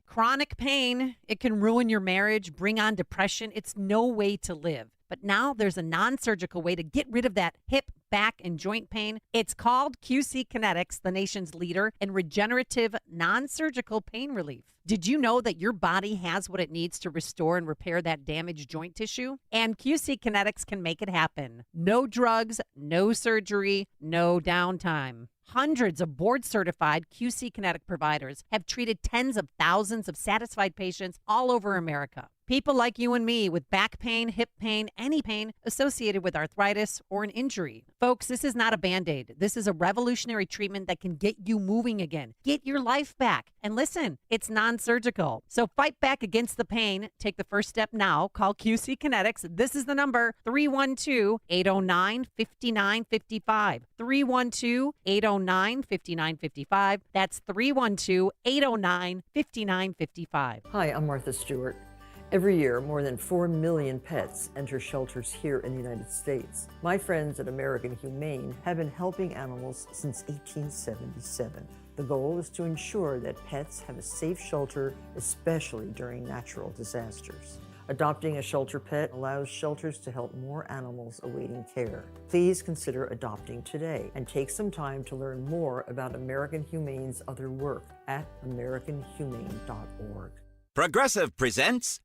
Chronic pain, it can ruin your marriage, bring on depression. It's no way to live. But now there's a non-surgical way to get rid of that hip, back, and joint pain. It's called QC Kinetics, the nation's leader in regenerative non-surgical pain relief. Did you know that your body has what it needs to restore and repair that damaged joint tissue? And QC Kinetics can make it happen. No drugs, no surgery, no downtime. Hundreds of board-certified QC Kinetic providers have treated tens of thousands of satisfied patients all over America. People like you and me with back pain, hip pain, any pain associated with arthritis or an injury. Folks, this is not a Band-Aid. This is a revolutionary treatment that can get you moving again. Get your life back. And listen, it's non-surgical. So fight back against the pain. Take the first step now. Call QC Kinetics. This is the number, 312-809-5955. 312-809-5955. That's 312-809-5955.
Hi, I'm Martha Stewart. Every year, more than 4 million pets enter shelters here in the United States. My friends at American Humane have been helping animals since 1877. The goal is to ensure that pets have a safe shelter, especially during natural disasters. Adopting a shelter pet allows shelters to help more animals awaiting care. Please consider adopting today and take some time to learn more about American Humane's other work at americanhumane.org.
Progressive presents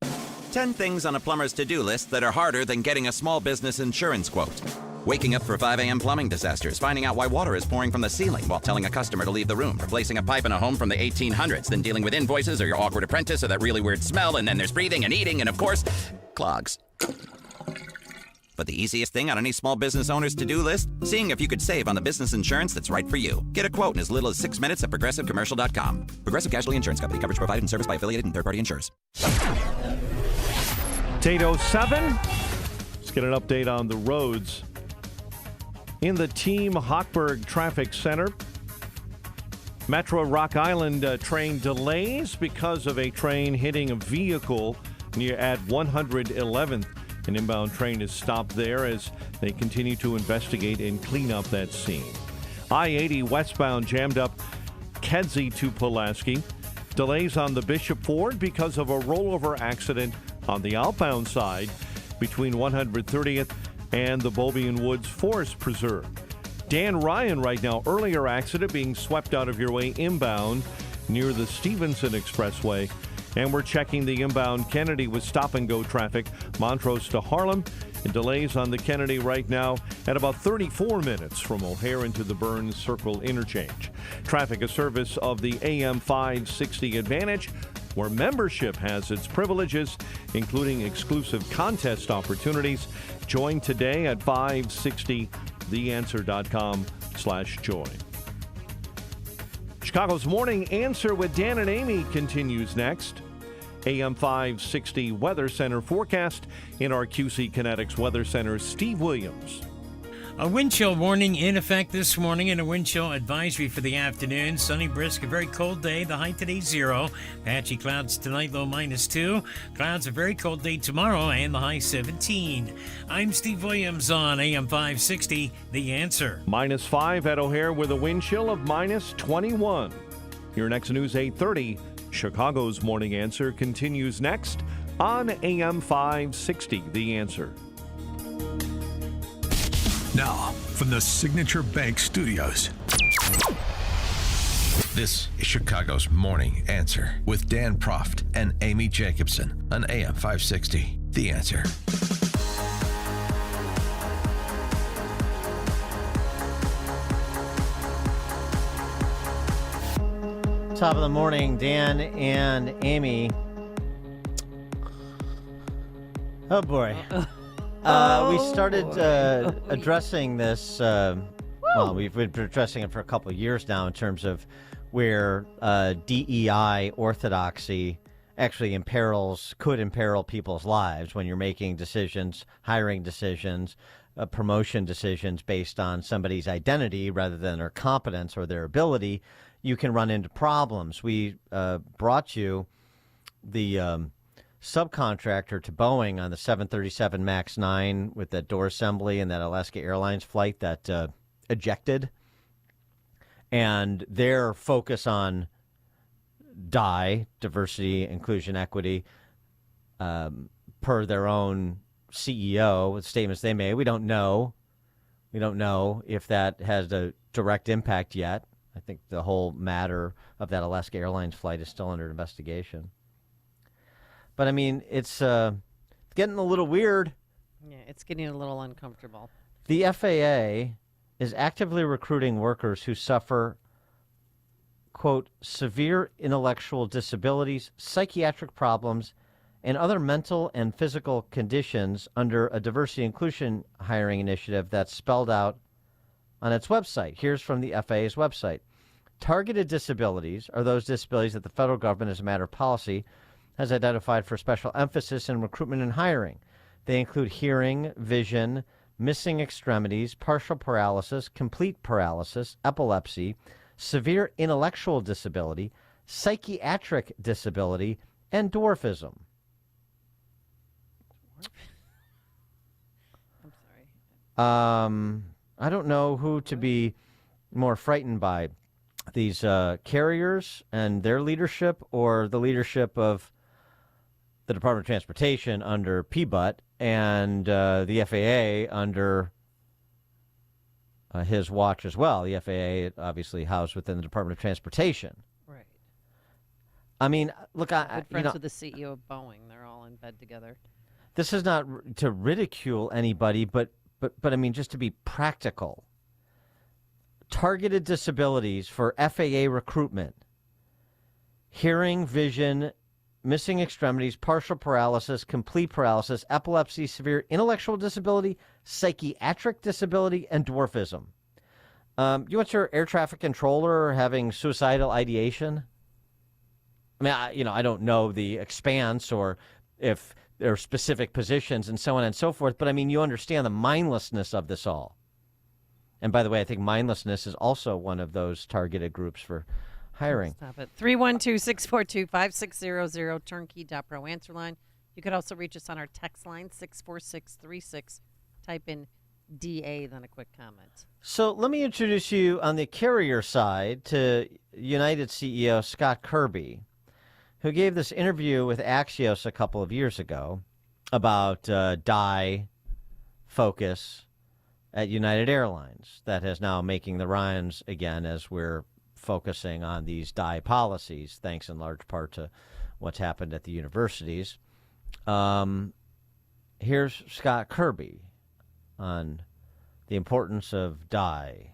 10 things on a plumber's to-do list that are harder than getting a small business insurance quote. Waking up for 5 a.m. plumbing disasters, finding out why water is pouring from the ceiling while telling a customer to leave the room, replacing a pipe in a home from the 1800s, then dealing with invoices or your awkward apprentice or that really weird smell, and then there's breathing and eating and, of course, clogs. But the easiest thing on any small business owner's to-do list? Seeing if you could save on the business insurance that's right for you. Get a quote in as little as 6 minutes at ProgressiveCommercial.com. Progressive Casualty Insurance Company. Coverage provided and serviced by affiliated and third-party insurers.
It's 8:07. Let's get an update on the roads. In the Team Hochberg Traffic Center, Metro Rock Island train delays because of a train hitting a vehicle near at 111th. An inbound train is stopped there as they continue to investigate and clean up that scene. I-80 westbound jammed up Kedzie to Pulaski. Delays on the Bishop Ford because of a rollover accident on the outbound side between 130th and the Beaubien Woods Forest Preserve. Dan Ryan right now, earlier accident being swept out of your way inbound near the Stevenson Expressway. And we're checking the inbound Kennedy with stop-and-go traffic, Montrose to Harlem, and delays on the Kennedy right now at about 34 minutes from O'Hare into the Burns Circle interchange. Traffic, a service of the AM 560 Advantage, where membership has its privileges, including exclusive contest opportunities. Join today at 560 theanswer.com/join. Chicago's Morning Answer with Dan and Amy continues next. AM 560 Weather Center forecast in our QC Kinetics Weather Center, Steve Williams.
A wind chill warning in effect this morning and a wind chill advisory for the afternoon. Sunny, brisk, a very cold day. The high today 0. Patchy clouds tonight, low -2. Clouds, a very cold day tomorrow and the high 17. I'm Steve Williams on AM 560, The Answer.
-5 at O'Hare with a wind chill of -21. Your next news 8:30. Chicago's Morning Answer continues next on AM 560, The Answer.
Now, from the Signature Bank Studios. This is Chicago's Morning Answer with Dan Proft and Amy Jacobson on AM 560, The Answer.
Top of the morning, Dan and Amy. Oh, boy. We started addressing this, well, we've been addressing it for a couple of years now in terms of where DEI orthodoxy actually could imperil people's lives when you're making decisions, hiring decisions, promotion decisions based on somebody's identity rather than their competence or their ability. You can run into problems. We brought you the subcontractor to Boeing on the 737 MAX 9 with that door assembly and that Alaska Airlines flight that ejected. And their focus on DEI, diversity, inclusion, equity, per their own CEO, with statements they made. We don't know. We don't know if that has a direct impact yet. I think the whole matter of that Alaska Airlines flight is still under investigation. But, I mean, it's getting a little weird.
Yeah, it's getting a little uncomfortable.
The FAA is actively recruiting workers who suffer, quote, severe intellectual disabilities, psychiatric problems, and other mental and physical conditions under a diversity inclusion hiring initiative that's spelled out on its website. Here's from the FAA's website. Targeted disabilities are those disabilities that the federal government, as a matter of policy, has identified for special emphasis in recruitment and hiring. They include hearing, vision, missing extremities, partial paralysis, complete paralysis, epilepsy, severe intellectual disability, psychiatric disability, and dwarfism.
I'm sorry.
I don't know who to be more frightened by, these carriers and their leadership or the leadership of the Department of Transportation under PBUT and the FAA under his watch as well. The FAA obviously housed within the Department of Transportation.
Right.
I mean, look,
Good friends with the CEO of Boeing. They're all in bed together.
This is not to ridicule anybody, but I mean, just to be practical. Targeted disabilities for FAA recruitment. Hearing, vision, missing extremities, partial paralysis, complete paralysis, epilepsy, severe intellectual disability, psychiatric disability, and dwarfism. You want your air traffic controller having suicidal ideation? I mean, I don't know the expanse or if there are specific positions and so on and so forth, but I mean, you understand the mindlessness of this all. And by the way, I think mindlessness is also one of those targeted groups for hiring.
Stop it. 312-642-5600, turnkey.pro answer line. You could also reach us on our text line, 64636. Type in DA, then a quick comment.
So let me introduce you on the carrier side to United CEO Scott Kirby, who gave this interview with Axios a couple of years ago about DEI focus at United Airlines that is now making the rounds again as we're focusing on these DEI policies, thanks in large part to what's happened at the universities. Here's Scott Kirby on the importance of DEI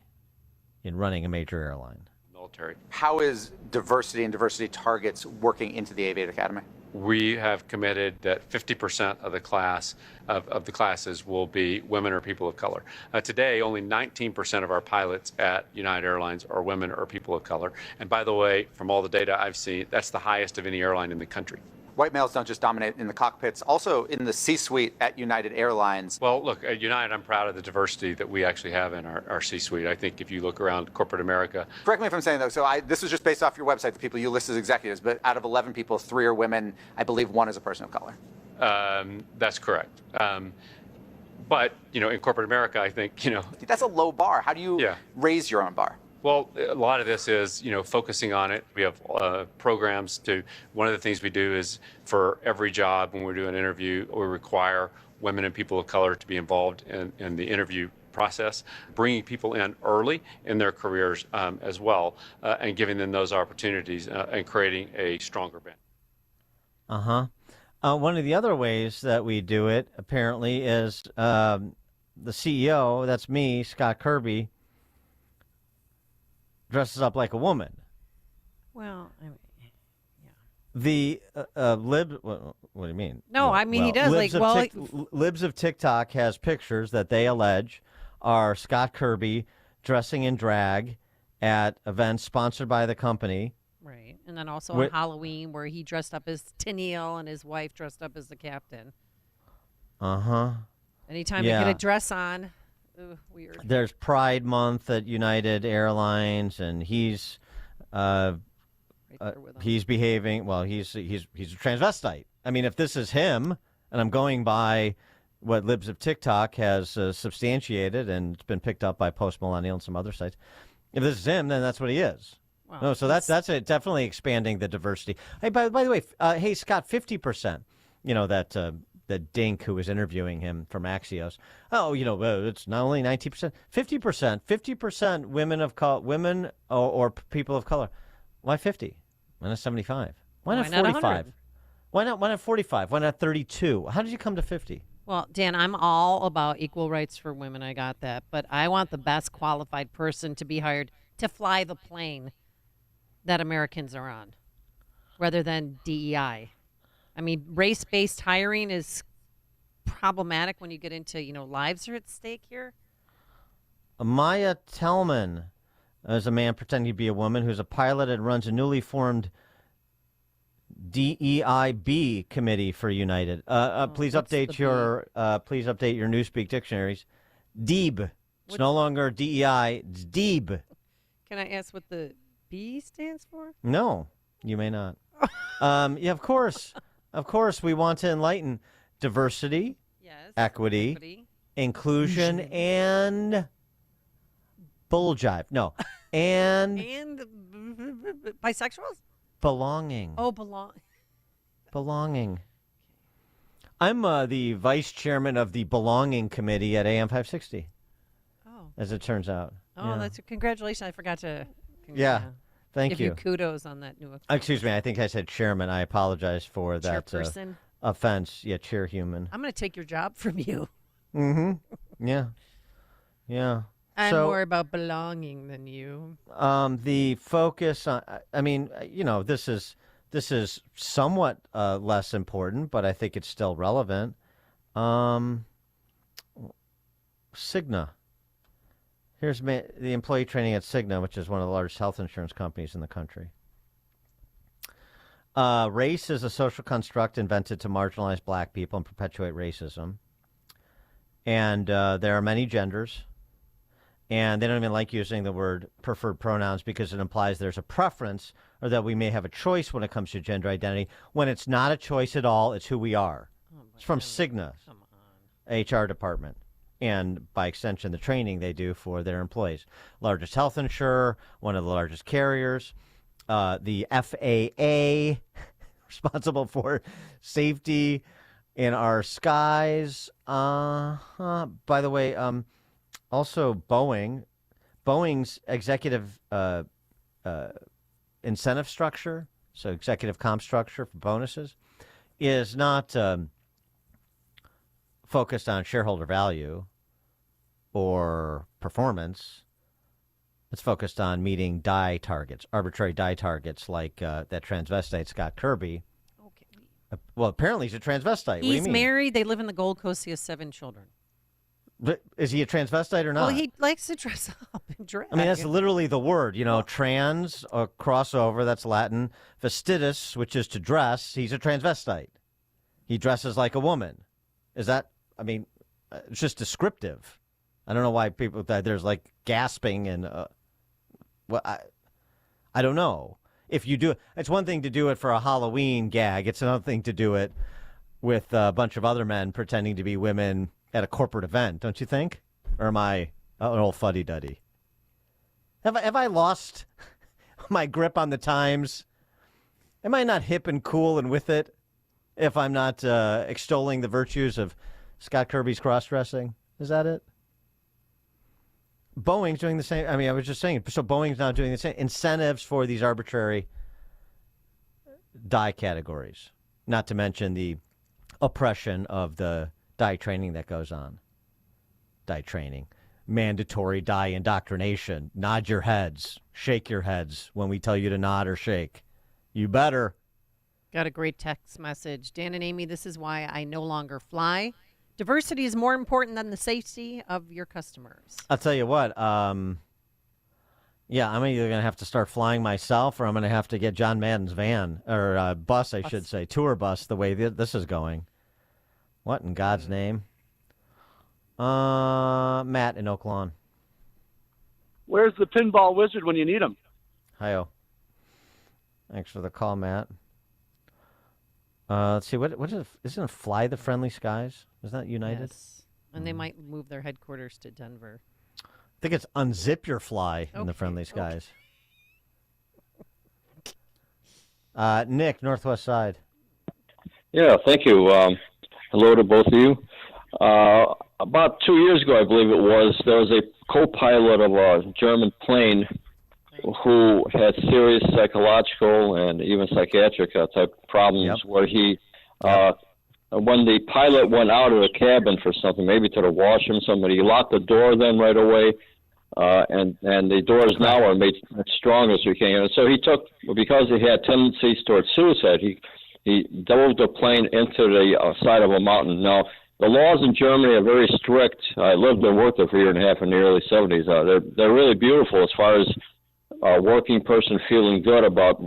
in running a major airline.
Military. How is diversity and diversity targets working into the Aviate Academy? we have committed that 50% of the class of the classes will be women or people of color. Today, only 19% of our pilots at United Airlines are women or people of color. And by the way, from all the data I've seen, that's the highest of any airline in the country.
White males don't just dominate in the cockpits, also in the C-suite at United Airlines.
Well, look, at United, I'm proud of the diversity that we actually have in our C-suite. I think if you look around corporate America.
Correct me if I'm saying, though, so this is just based off your website, the people you list as executives, but out of 11 people, 3 are women. I believe 1 is a person of color.
That's correct. But, in corporate America, I think,
That's a low bar. How do you raise your own bar?
Well, a lot of this is, focusing on it. We have programs one of the things we do is for every job when we do an interview, we require women and people of color to be involved in the interview process, bringing people in early in their careers as well, and giving them those opportunities and creating a stronger band.
One of the other ways that we do it, apparently, is the CEO, that's me, Scott Kirby, dresses up like a woman.
Well,
The libs. What do you mean?
No, I mean he does.
Libs of TikTok has pictures that they allege are Scott Kirby dressing in drag at events sponsored by the company.
Right, and then also on Halloween where he dressed up as Tennille and his wife dressed up as the captain. Anytime you get a dress on. Ugh, weird.
There's Pride Month at United Airlines, and he's behaving well. He's a transvestite. I mean, if this is him, and I'm going by what Libs of TikTok has substantiated, and it's been picked up by Post Millennial and some other sites. If this is him, then that's what he is.
Wow.
No, so that's it. Definitely expanding the diversity. Hey, by the way, hey Scott, 50%. That dink who was interviewing him from Axios. Oh, it's not only 19%, 50% women of color, women or people of color. Why 50? Why not 75? Why not 45? Why not 45? Why not 32? How did you come to 50?
Well, Dan, I'm all about equal rights for women. I got that. But I want the best qualified person to be hired to fly the plane that Americans are on rather than DEI. I mean, race-based hiring is problematic when you get into, lives are at stake here.
Maya Tellman is a man pretending to be a woman who's a pilot and runs a newly formed DEIB committee for United. Please update your Newspeak dictionaries. DEIB. It's no longer DEI. It's DEIB.
Can I ask what the B stands for?
No, you may not. Of course. Of course, we want to enlighten diversity, equity, inclusion, and bull jive. No, and
bisexuals?
Belonging.
Oh,
belonging. I'm the vice chairman of the Belonging Committee at AM 560.
Oh.
As it turns out.
Oh, that's congratulations. I forgot to.
Thank
give
you.
Kudos on that new.
Excuse me. I think I said chairman. I apologize for that offense. Yeah, chairhuman.
I'm going to take your job from you.
Mm-hmm. Yeah.
I'm more about belonging than you.
The focus on. I mean, this is somewhat less important, but I think it's still relevant. Cigna. Here's the employee training at Cigna, which is one of the largest health insurance companies in the country. Race is a social construct invented to marginalize black people and perpetuate racism. And there are many genders. And they don't even like using the word preferred pronouns because it implies there's a preference or that we may have a choice when it comes to gender identity. When it's not a choice at all, it's who we are. It's from Cigna, HR department. And by extension, the training they do for their employees. Largest health insurer, one of the largest carriers, the FAA, responsible for safety in our skies. By the way, also Boeing's executive incentive structure, so executive comp structure for bonuses, is not focused on shareholder value or performance. It's focused on meeting arbitrary die targets like that transvestite Scott Kirby Well, apparently he's a transvestite. What do you
He's
mean?
married. They live in the Gold Coast. He has 7 children.
But is he a transvestite or not?
Well, he likes to dress up and drag.
I mean, that's literally the word, trans, or crossover, that's Latin. Vestidus, which is to dress, he's a transvestite. He dresses like a woman. Is that, it's just descriptive. I don't know why there's like gasping and, I don't know. If you do it, it's one thing to do it for a Halloween gag. It's another thing to do it with a bunch of other men pretending to be women at a corporate event, don't you think? Or am I an old fuddy-duddy? Have I lost my grip on the times? Am I not hip and cool and with it if I'm not extolling the virtues of Scott Kirby's cross-dressing? Is that it? Boeing's doing the same. I was just saying, so Boeing's now doing the same. Incentives for these arbitrary die categories, not to mention the oppression of the die training that goes on. Die training. Mandatory die indoctrination. Nod your heads. Shake your heads when we tell you to nod or shake. You better.
Got a great text message. Dan and Amy, this is why I no longer fly. Diversity is more important than the safety of your customers.
I'll tell you what. I'm either going to have to start flying myself or I'm going to have to get John Madden's van, or bus, I should say, tour bus, the way this is going. What in God's name? Matt in Oak Lawn.
Where's the pinball wizard when you need him?
Hi-yo. Thanks for the call, Matt. Let's see. What is it? Isn't it Fly the Friendly Skies? Is that United?
Yes. And they might move their headquarters to Denver.
I think it's Unzip Your Fly in the Friendly Skies. Nick, Northwest Side.
Yeah, thank you. Hello to both of you. About 2 years ago, I believe it was, there was a co-pilot of a German plane who had serious psychological and even psychiatric type problems, where he, when the pilot went out of the cabin for something, maybe to the washroom, he locked the door then right away, and the doors now are made as strong as we can. And so he took, because he had tendencies towards suicide, he dove the plane into the side of a mountain. Now, the laws in Germany are very strict. I lived and worked there for a year and a half in the early 70s. They're really beautiful as far as a working person feeling good about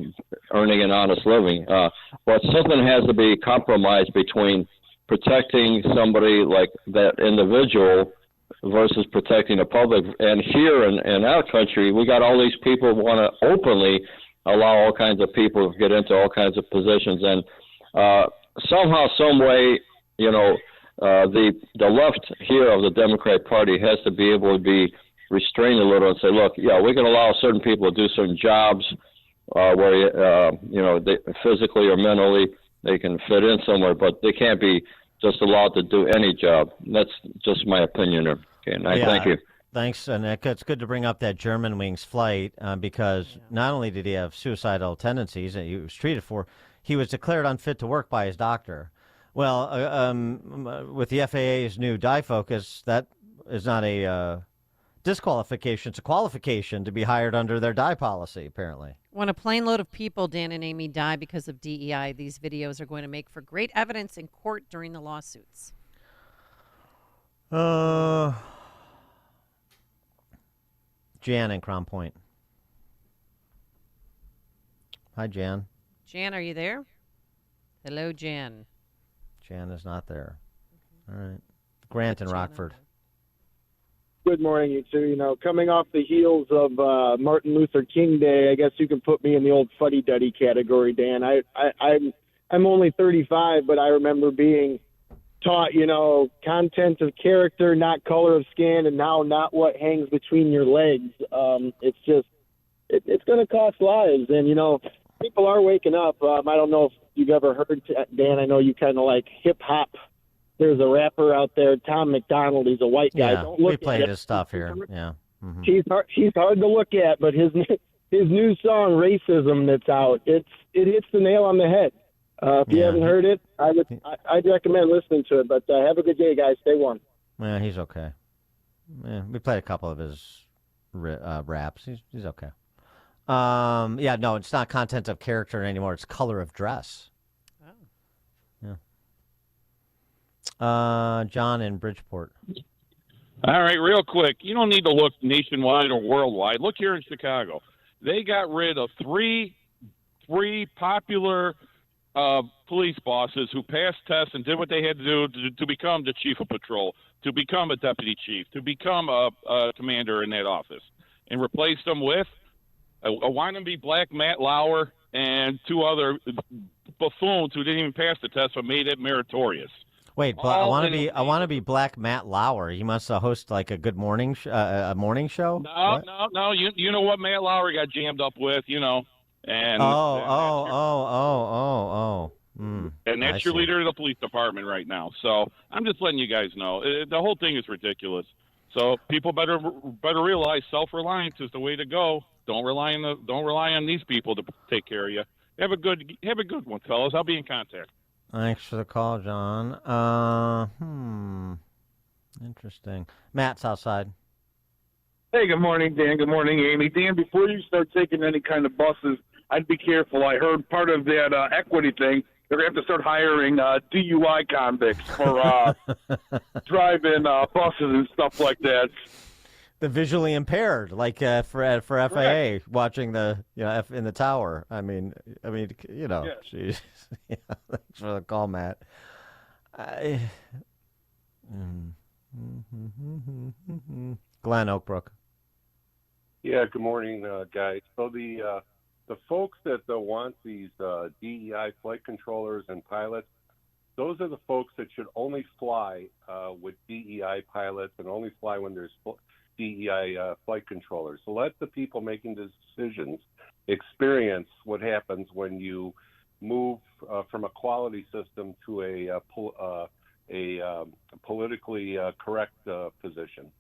earning an honest living. But something has to be compromised between protecting somebody like that individual versus protecting the public. And here in our country, we got all these people who want to openly allow all kinds of people to get into all kinds of positions. And somehow, some way, the left here of the Democratic Party has to be able to be restrained a little and say, look, we can allow certain people to do certain jobs where, they physically or mentally they can fit in somewhere, but they can't be just allowed to do any job. That's just my opinion. Okay, and thank you.
Thanks, Nick. It's good to bring up that Germanwings flight because not only did he have suicidal tendencies that he was treated for, he was declared unfit to work by his doctor. Well, with the FAA's new die focus, that is not a disqualification. It's a qualification to be hired under their die policy, apparently.
When a plane load of people, Dan and Amy, die because of DEI, these videos are going to make for great evidence in court during the lawsuits.
Jan in Crown Point. Hi, Jan.
Jan, are you there? Hello, Jan.
Jan is not there. All right. Grant in Rockford.
Good morning, you two. Coming off the heels of Martin Luther King Day, I guess you can put me in the old fuddy-duddy category, Dan. I'm only 35, but I remember being taught, content of character, not color of skin, and now not what hangs between your legs. It's going to cost lives, and, people are waking up. I don't know if you've ever heard, Dan, I know you kind of like hip-hop. There's a rapper out there, Tom McDonald. He's a white guy.
Yeah,
Don't look
we played
at
his stuff here. Yeah. Mm-hmm.
He's hard to look at, but his new song "Racism" that's out, it hits the nail on the head. If you haven't heard it, I'd recommend listening to it. But have a good day, guys. Stay warm.
Yeah, he's okay. Yeah, we played a couple of his raps. He's okay. No, it's not content of character anymore. It's color of dress. John in Bridgeport.
All right, real quick. You don't need to look nationwide or worldwide. Look here in Chicago. They got rid of three popular police bosses who passed tests and did what they had to do to become the chief of patrol, to become a deputy chief, to become a commander in that office, and replaced them with a wannabe black Matt Lauer and two other buffoons who didn't even pass the test but made it meritorious.
Wait, but I want to be Black Matt Lauer. He must host like a good morning a morning show.
No. You know what Matt Lauer got jammed up with, and
And
that's your leader of the police department right now. So I'm just letting you guys know the whole thing is ridiculous. So people better realize self-reliance is the way to go. Don't rely on these people to take care of you. Have a good one, fellas. I'll be in contact.
Thanks for the call, John. Interesting. Matt's outside.
Hey, good morning, Dan. Good morning, Amy. Dan, before you start taking any kind of buses, I'd be careful. I heard part of that equity thing. They're going to have to start hiring DUI convicts for driving buses and stuff like that.
The visually impaired, like for FAA, watching the in the tower. I mean, Geez. Yeah, thanks for the call, Matt. Glenn Oakbrook.
Yeah, good morning, guys. So the folks that want these DEI flight controllers and pilots, those are the folks that should only fly with DEI pilots and only fly when there's DEI flight controllers. So let the people making the decisions experience what happens when you move from a quality system to a politically correct position.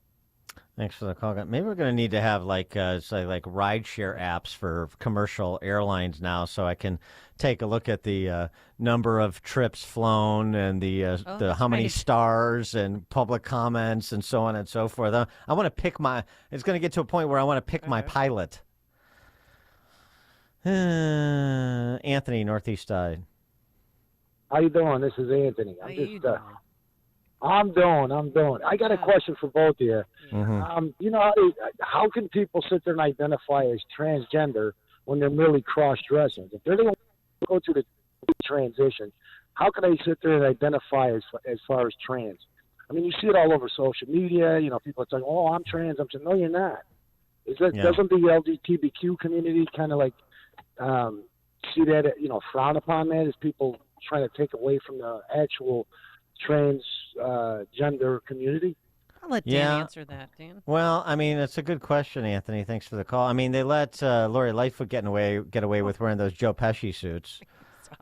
Thanks for the call. Maybe we're going to need to have like rideshare apps for commercial airlines now, so I can take a look at the number of trips flown and the how many stars and public comments and so on and so forth. I want to pick it's going to get to a point where I want to pick my pilot. Anthony, Northeast Side.
How you doing? This is Anthony. I'm doing. I got a question for both of you.
Mm-hmm.
How can people sit there and identify as transgender when they're merely cross-dressing? If they're going to go through the transition, how can they sit there and identify as far as trans? I mean, you see it all over social media. People are saying, "Oh, I'm trans." I'm saying, "No, you're not." Doesn't the LGBTQ community kind of like see that, frown upon that as people trying to take away from the actual transgender community?
I'll let Dan answer that, Dan.
Well, I mean, it's a good question, Anthony. Thanks for the call. I mean, they let Lori Lightfoot get away with wearing those Joe Pesci suits,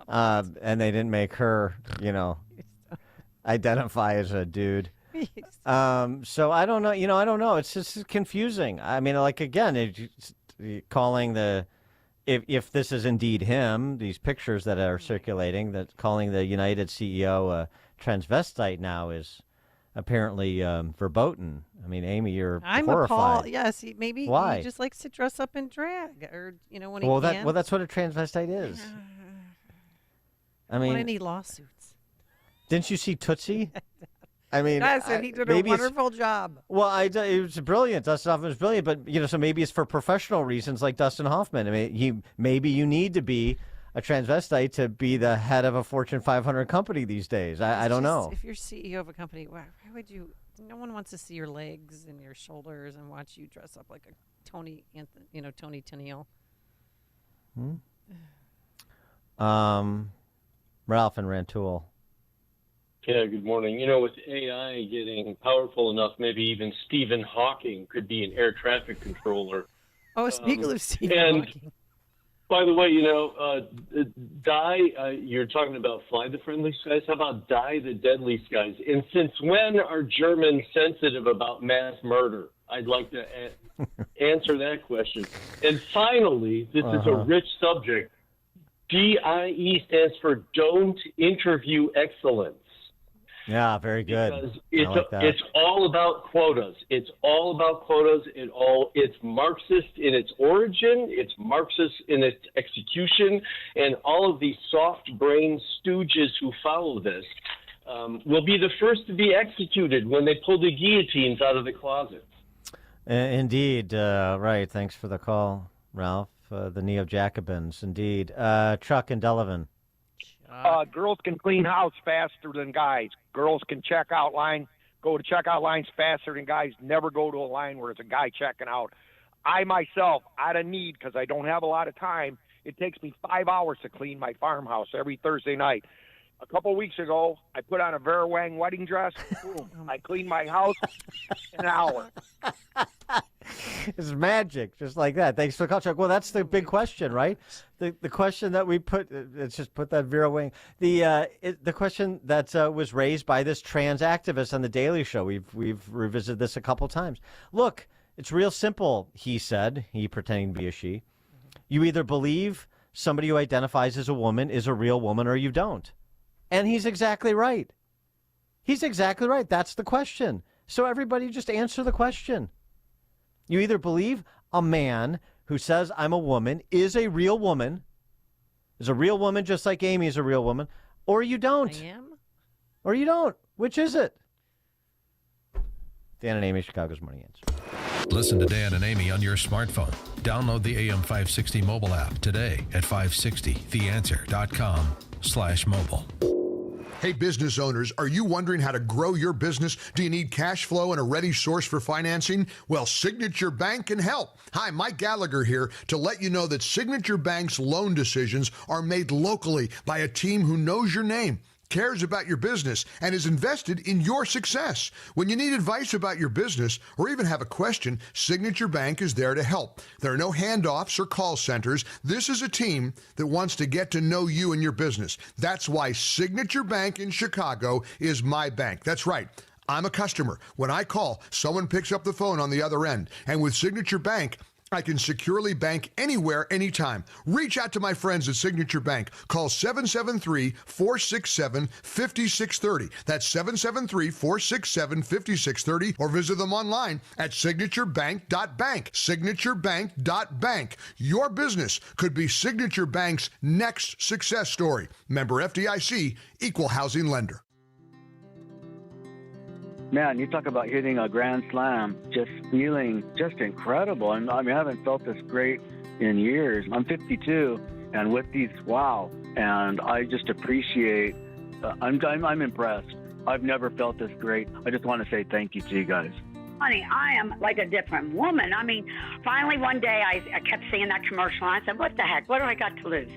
and they didn't make her, identify as a dude. So I don't know. I don't know. It's just confusing. I mean, like again, calling if this is indeed him, these pictures that are circulating, that calling the United CEO a transvestite now is apparently verboten. I mean, Amy, you're horrified.
Appalled. Yes, maybe
Why?
he just likes to dress up in drag, or when he
can.
can.
Well, that's what a transvestite is. I mean,
want any lawsuits?
Didn't you see Tootsie? I mean,
yes, and he did a wonderful job.
Well, it was brilliant. Dustin Hoffman was brilliant, but so maybe it's for professional reasons, like Dustin Hoffman. I mean, maybe you need to be a transvestite to be the head of a Fortune 500 company these days. I don't know.
If you're CEO of a company, why would you? No one wants to see your legs and your shoulders and watch you dress up like a Tony Tennille.
Ralph and Rantoul.
Yeah, good morning. With AI getting powerful enough, maybe even Stephen Hawking could be an air traffic controller.
Oh, speaking of Stephen Hawking.
By the way, you're talking about fly the friendly skies. How about die the deadly skies? And since when are Germans sensitive about mass murder? I'd like to answer that question. And finally, this is a rich subject. DIE stands for Don't Interview Excellence.
Yeah, very good.
Because it's all about quotas. It's all about quotas. It's Marxist in its origin. It's Marxist in its execution. And all of these soft-brained stooges who follow this will be the first to be executed when they pull the guillotines out of the closet.
Indeed. Right. Thanks for the call, Ralph. The Neo-Jacobins. Indeed. Chuck and Delavan.
Girls can clean house faster than guys. Girls can go to checkout lines faster than guys. Never go to a line where it's a guy checking out. I myself, out of need, because I don't have a lot of time, it takes me 5 hours to clean my farmhouse every Thursday night. A couple of weeks ago, I put on a Vera Wang wedding dress. Boom, I cleaned my house in an hour.
It's magic, just like that. Thanks for the call, Chuck. Well, that's the big question, right? The question that we put, let's just put that Vera Wang. The question that was raised by this trans activist on The Daily Show. We've revisited this a couple times. Look, it's real simple, he said, he pretending to be a she. You either believe somebody who identifies as a woman is a real woman or you don't. And he's exactly right. He's exactly right. That's the question. So everybody just answer the question. You either believe a man who says I'm a woman is a real woman, just like Amy is a real woman, or you don't.
I am.
Or you don't. Which is it? Dan and Amy, Chicago's Morning Answer.
Listen to Dan and Amy on your smartphone. Download the AM 560 mobile app today at 560theanswer.com/mobile.
Hey, business owners, are you wondering how to grow your business? Do you need cash flow and a ready source for financing? Well, Signature Bank can help. Hi, Mike Gallagher here to let you know that Signature Bank's loan decisions are made locally by a team who knows your name, cares about your business, and is invested in your success. When you need advice about your business or even have a question, Signature Bank is there to help. There are no handoffs or call centers. This is a team that wants to get to know you and your business. That's why Signature Bank in Chicago is my bank. That's right. I'm a customer. When I call, someone picks up the phone on the other end. And with Signature Bank, I can securely bank anywhere, anytime. Reach out to my friends at Signature Bank. Call 773-467-5630. That's 773-467-5630. Or visit them online at signaturebank.bank. Signaturebank.bank. Your business could be Signature Bank's next success story. Member FDIC, Equal Housing Lender.
Man, you talk about hitting a grand slam, just feeling just incredible. And I mean, I haven't felt this great in years. I'm 52, and with these, wow. And I just appreciate, I'm impressed. I've never felt this great. I just want to say thank you to you guys.
Honey, I am like a different woman. I mean, finally one day I kept seeing that commercial, and I said, what the heck? What do I got to lose?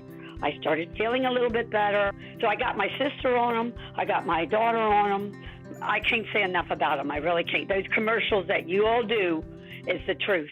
I started feeling a little bit better. So I got my sister on them. I got my daughter on them. I can't say enough about them. I really can't. Those commercials that you all do is the truth.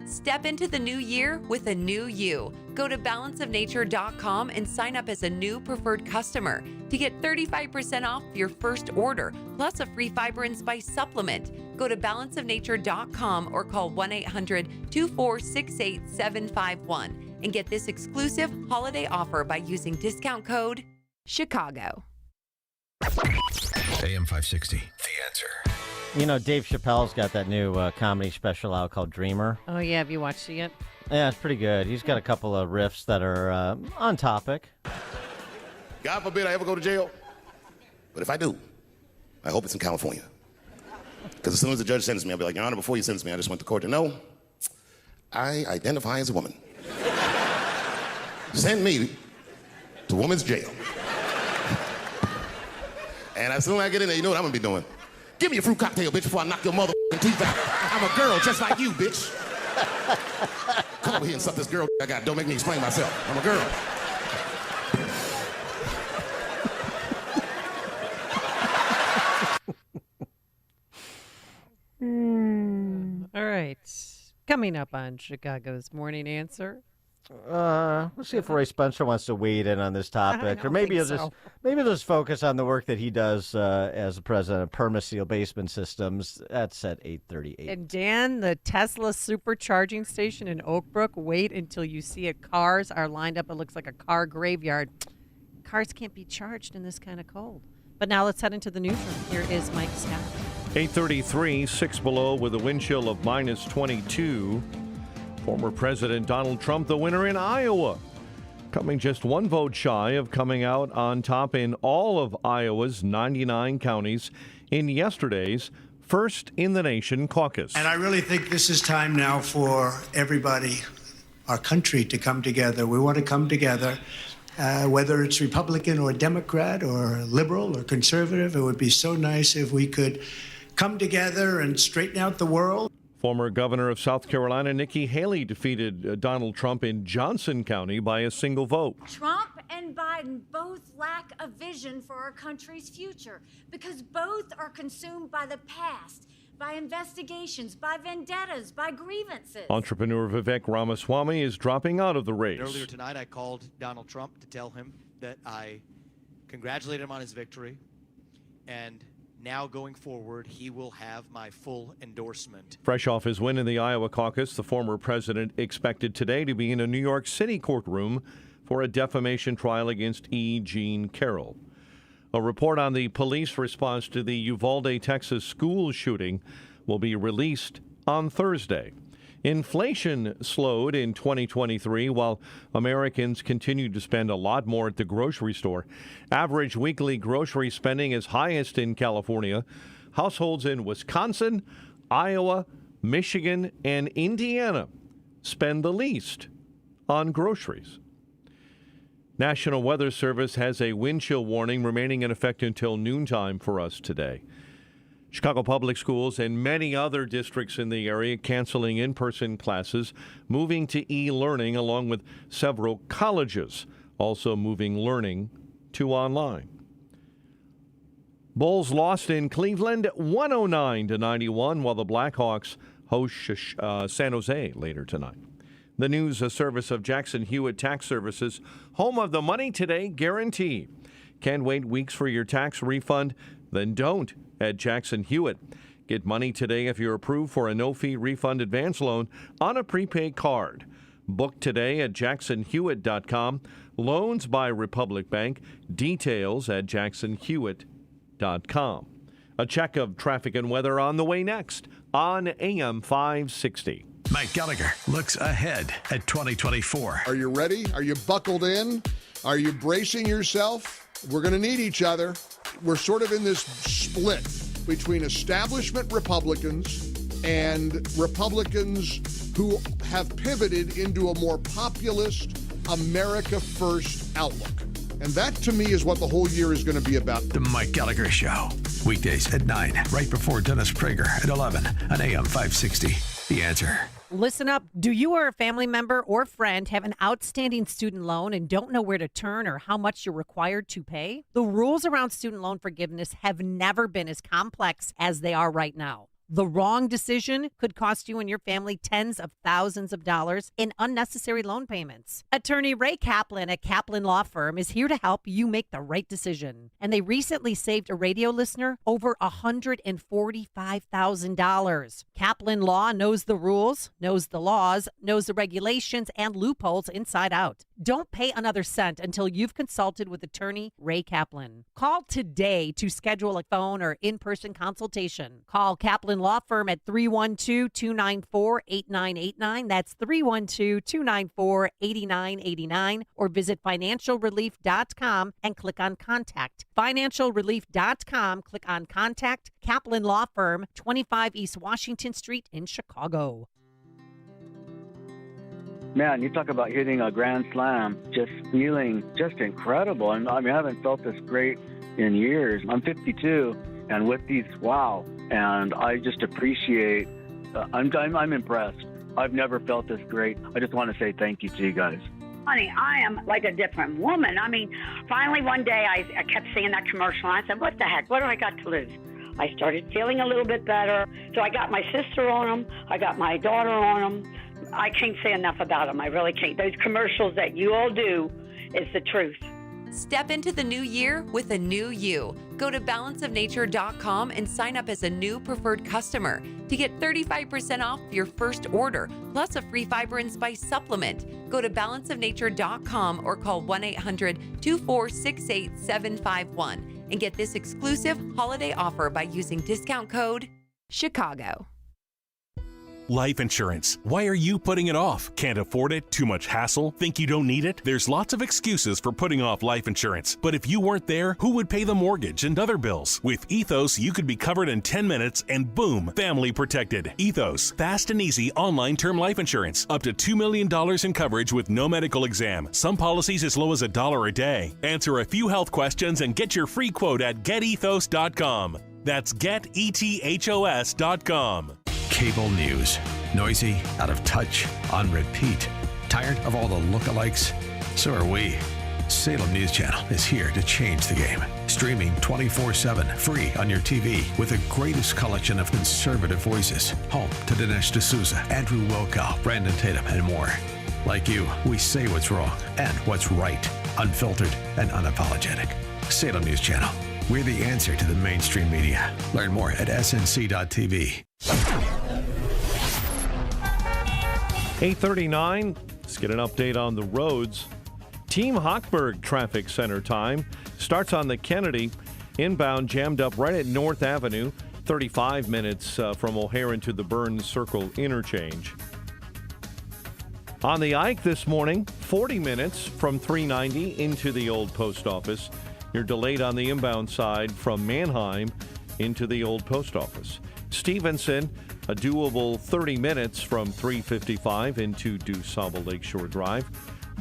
Step into the new year with a new you. Go to balanceofnature.com and sign up as a new preferred customer to get 35% off your first order, plus a free fiber and spice supplement. Go to balanceofnature.com or call 1-800-246-8751 and get this exclusive holiday offer by using discount code Chicago.
AM 560, The Answer.
You know, Dave Chappelle's got that new comedy special out called Dreamer.
Oh, yeah. Have you watched it yet?
Yeah, it's pretty good. He's got a couple of riffs that are on topic.
God forbid I ever go to jail. But if I do, I hope it's in California. Because as soon as the judge sentences me, I'll be like, Your Honor, before you sentence me, I just want the court to know I identify as a woman. Send me to women's jail. And as soon as I get in there, you know what I'm gonna be doing? Give me a fruit cocktail, bitch, before I knock your mother teeth out. I'm a girl just like you, bitch. Come over here and suck this girl I got. Don't make me explain myself. I'm a girl.
All right. Coming up on Chicago's Morning Answer.
Let's see if Roy Spencer wants to wade in on this topic, or maybe he'll just focus on the work that he does as the president of Permaseal Basement Systems. That's at 8:38.
And Dan, the Tesla supercharging station in Oak Brook. Wait until you see it. Cars are lined up. It looks like a car graveyard. Cars can't be charged in this kind of cold. But now let's head into the newsroom. Here is Mike Scott.
8:33, 6 below with a wind chill of -22. Former President Donald Trump, the winner in Iowa. coming just one vote shy of coming out on top in all of Iowa's 99 counties in yesterday's First in the Nation caucus.
And I really think this is time now for everybody, our country, to come together. We want to come together, whether it's Republican or Democrat or liberal or conservative. It would be so nice if we could come together and straighten out the world.
Former Governor of South Carolina Nikki Haley defeated Donald Trump in Johnson County by a single vote.
Trump and Biden both lack a vision for our country's future because both are consumed by the past, by investigations, by vendettas, by grievances.
Entrepreneur Vivek Ramaswamy is dropping out of the race.
Earlier tonight, I called Donald Trump to tell him that I congratulated him on his victory, and now going forward, he will have my full endorsement.
Fresh off his win in the Iowa caucus, the former president expected today to be in a New York City courtroom for a defamation trial against E. Jean Carroll. A report on the police response to the Uvalde, Texas school shooting will be released on Thursday. Inflation slowed in 2023 while Americans continued to spend a lot more at the grocery store. Average weekly grocery spending is highest in California. Households in Wisconsin, Iowa, Michigan, and Indiana spend the least on groceries. National Weather Service has a wind chill warning remaining in effect until noontime for us today. Chicago Public Schools and many other districts in the area canceling in-person classes, moving to e-learning, along with several colleges also moving learning to online. Bulls lost in Cleveland 109-91, while the Blackhawks host San Jose later tonight. The news, a service of Jackson Hewitt Tax Services, home of the Money Today guarantee. Can't wait weeks for your tax refund? Then don't at Jackson Hewitt. Get money today if you're approved for a no-fee refund advance loan on a prepaid card. Book today at jacksonhewitt.com. Loans by Republic Bank. Details at jacksonhewitt.com. A check of traffic and weather on the way next on AM 560.
Mike Gallagher looks ahead at 2024.
Are you ready? Are you buckled in? Are you bracing yourself? We're going to need each other. We're sort of in this split between establishment Republicans and Republicans who have pivoted into a more populist, America First outlook. And that, to me, is what the whole year is going to be about.
The Mike Gallagher Show. Weekdays at 9, right before Dennis Prager at 11 on AM 560. The Answer.
Listen up. Do you or a family member or friend have an outstanding student loan and don't know where to turn or how much you're required to pay? The rules around student loan forgiveness have never been as complex as they are right now. The wrong decision could cost you and your family tens of thousands of dollars in unnecessary loan payments. Attorney Ray Kaplan at Kaplan Law Firm is here to help you make the right decision. And they recently saved a radio listener over $145,000. Kaplan Law knows the rules, knows the laws, knows the regulations and loopholes inside out. Don't pay another cent until you've consulted with attorney Ray Kaplan. Call today to schedule a phone or in-person consultation. Call Kaplan Law Firm at 312-294-8989. That's 312-294-8989. Or visit financialrelief.com and click on Contact. Financialrelief.com, click on Contact. Kaplan Law Firm, 25 East Washington Street in Chicago.
Man, you talk about hitting a grand slam, just feeling just incredible. And I mean, I haven't felt this great in years. I'm 52, and with these, wow. And I just appreciate, I'm impressed. I've never felt this great. I just want to say thank you to you guys.
Honey, I am like a different woman. I mean, finally one day I kept seeing that commercial and I said, what the heck? What do I got to lose? I started feeling a little bit better. So I got my sister on them. I got my daughter on them. I can't say enough about them. I really can't. Those commercials that you all do is the truth.
Step into the new year with a new you. Go to balanceofnature.com and sign up as a new preferred customer to get 35% off your first order, plus a free fiber and spice supplement. Go to balanceofnature.com or call 1-800-246-8751 and get this exclusive holiday offer by using discount code CHICAGO.
Life insurance. Why are you putting it off? Can't afford it? Too much hassle? Think you don't need it? There's lots of excuses for putting off life insurance. But if you weren't there, who would pay the mortgage and other bills? With Ethos, you could be covered in 10 minutes and boom, family protected. Ethos, fast and easy online term life insurance. Up to $2 million in coverage with no medical exam. Some policies as low as $1 a day. Answer a few health questions and get your free quote at getethos.com. That's getethos.com.
Cable news. Noisy, out of touch, on repeat. Tired of all the lookalikes? So are we. Salem News Channel is here to change the game. Streaming 24/7, free on your TV with the greatest collection of conservative voices. Home to Dinesh D'Souza, Andrew Wilkow, Brandon Tatum, and more. Like you, we say what's wrong and what's right. Unfiltered and unapologetic. Salem News Channel. We're the answer to the mainstream media. Learn more at snc.tv.
8:39. Let's get an update on the roads. Team Hochberg Traffic Center time starts on the Kennedy. Inbound jammed up right at North Avenue. 35 minutes from O'Hare to the Burns Circle interchange. On the Ike this morning, 40 minutes from 390 into the old post office. You're delayed on the inbound side from Manheim into the old post office. Stevenson, a doable 30 minutes from 355 into DuSable Lakeshore Drive.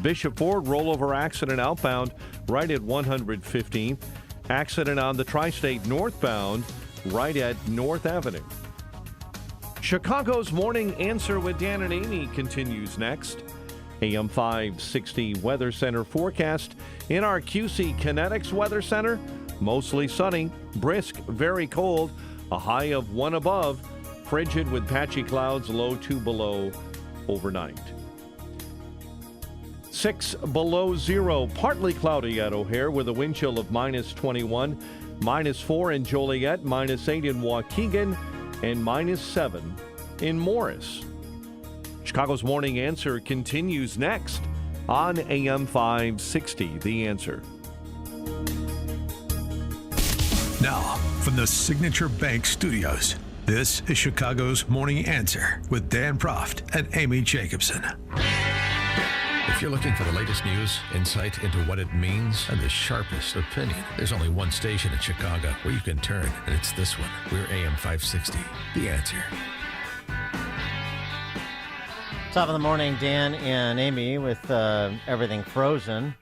Bishop Ford, rollover accident outbound right at 115. Accident on the Tri-State northbound right at North Avenue. Chicago's Morning Answer with Dan and Amy continues next. AM 560 Weather Center forecast. In our QC Kinetics Weather Center, mostly sunny, brisk, very cold, a high of 1 above, frigid with patchy clouds, low 2 below overnight. 6 below 0, partly cloudy at O'Hare with a wind chill of -21, -4 in Joliet, -8 in Waukegan, and -7 in Morris. Chicago's Morning Answer continues next on AM 560, The Answer.
Now, from the Signature Bank Studios, this is Chicago's Morning Answer with Dan Proft and Amy Jacobson. If you're looking for the latest news, insight into what it means, and the sharpest opinion, there's only one station in Chicago where you can turn, and it's this one. We're AM 560, The Answer.
Top of the morning, Dan and Amy, with everything frozen.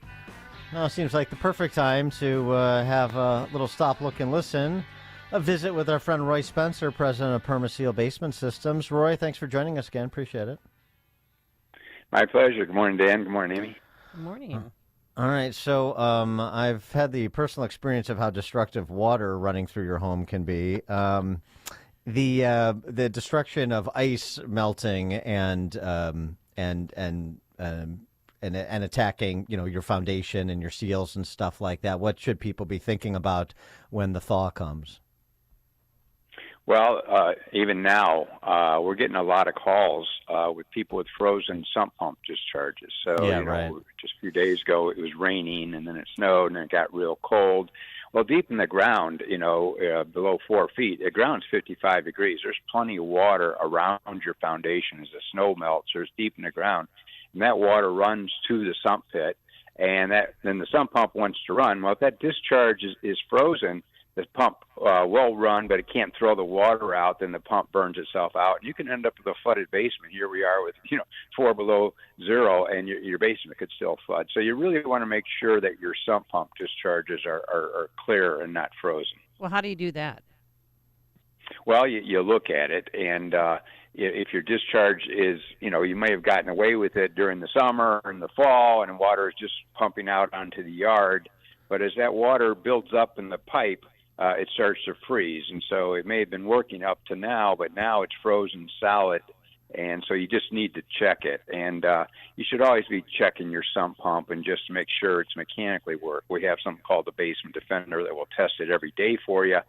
Now seems like the perfect time to have a little stop, look, and listen. A visit with our friend Roy Spencer, president of Permaseal Basement Systems. Roy, thanks for joining us again. Appreciate it.
My pleasure. Good morning, Dan. Good morning, Amy.
Good morning.
All right, so I've had the personal experience of how destructive water running through your home can be. The destruction of ice melting and attacking, your foundation and your seals and stuff like that. What should people be thinking about when the thaw comes?
Well, even now, we're getting a lot of calls with people with frozen sump pump discharges. So,
right.
Just a few days ago, it was raining, and then it snowed, and then it got real cold. Well, deep in the ground, below 4 feet, the ground's 55 degrees. There's plenty of water around your foundation as the snow melts. There's deep in the ground, and that water runs to the sump pit, and then the sump pump wants to run. Well, if that discharge is frozen, the pump will run, but it can't throw the water out. Then the pump burns itself out. And you can end up with a flooded basement. Here we are with 4 below 0, and your basement could still flood. So you really want to make sure that your sump pump discharges are clear and not frozen.
Well, how do you do that?
Well, you look at it, and if your discharge is, you may have gotten away with it during the summer and the fall, and water is just pumping out onto the yard. But as that water builds up in the pipe, it starts to freeze. And so it may have been working up to now, but now it's frozen solid. And so you just need to check it. And you should always be checking your sump pump and just to make sure it's mechanically work. We have something called the Basement Defender that will test it every day for you.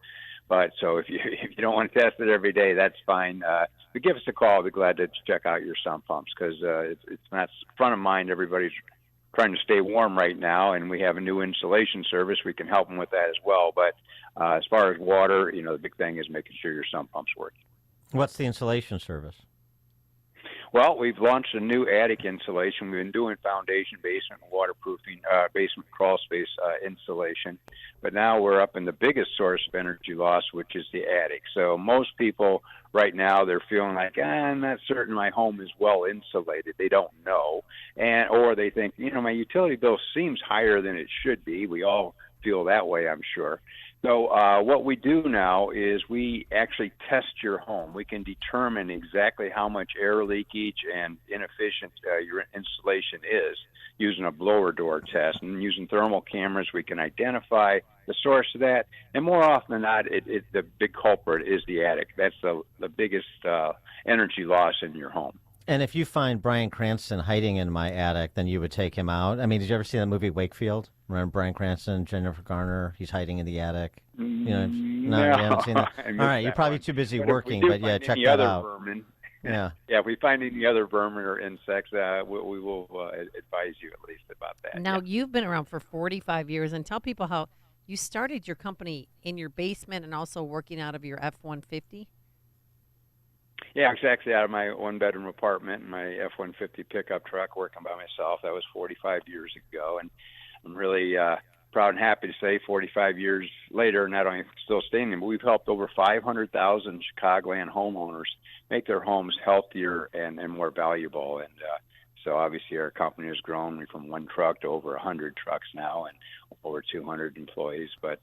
But so if you don't want to test it every day, that's fine. But give us a call. I'll be glad to check out your sump pumps because it's not front of mind. Everybody's trying to stay warm right now, and we have a new installation service. We can help them with that as well. But as far as water, the big thing is making sure your sump pump's working.
What's the installation service?
Well, we've launched a new attic insulation. We've been doing foundation, basement, and waterproofing, basement crawl space insulation. But now we're up in the biggest source of energy loss, which is the attic. So most people right now, they're feeling like, I'm not certain my home is well insulated. They don't know. Or they think, my utility bill seems higher than it should be. We all feel that way, I'm sure. So what we do now is we actually test your home. We can determine exactly how much air leakage and inefficient your insulation is using a blower door test. And using thermal cameras, we can identify the source of that. And more often than not, the big culprit is the attic. That's the biggest energy loss in your home.
And if you find Bryan Cranston hiding in my attic, then you would take him out. I mean, did you ever see that movie Wakefield? Remember Bryan Cranston, Jennifer Garner? He's hiding in the attic. No, you haven't seen that. All right, you're probably too busy working, but yeah, check that out.
Vermin,
yeah,
if we find any other vermin or insects, we will advise you at least about that.
Now, you've been around for 45 years, and tell people how you started your company in your basement and also working out of your F-150.
Yeah, exactly. Out of my one-bedroom apartment and my F-150 pickup truck, working by myself. That was 45 years ago, and I'm really proud and happy to say 45 years later, not only still standing, but we've helped over 500,000 Chicagoland homeowners make their homes healthier and more valuable. And so obviously our company has grown from one truck to over 100 trucks now and over 200 employees. But,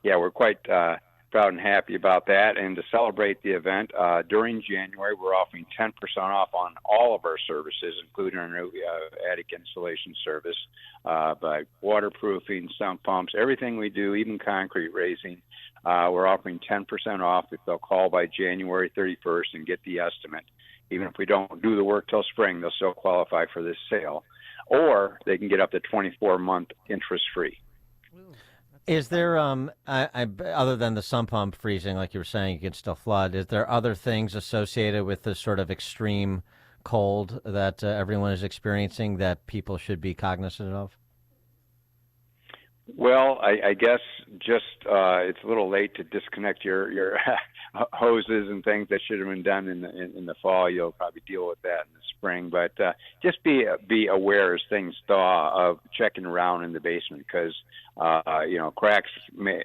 yeah, we're quite proud and happy about that. And to celebrate the event, during January, we're offering 10% off on all of our services, including our new attic insulation service, by waterproofing, sump pumps, everything we do, even concrete raising. We're offering 10% off if they'll call by January 31st and get the estimate. Even if we don't do the work till spring, they'll still qualify for this sale. Or they can get up to 24-month interest-free.
Is there, other than the sump pump freezing, like you were saying, you could still flood, is there other things associated with this sort of extreme cold that everyone is experiencing that people should be cognizant of?
Well, I guess just it's a little late to disconnect your hoses and things that should have been done in the fall. You'll probably deal with that in the spring, but just be aware as things thaw of checking around in the basement because cracks may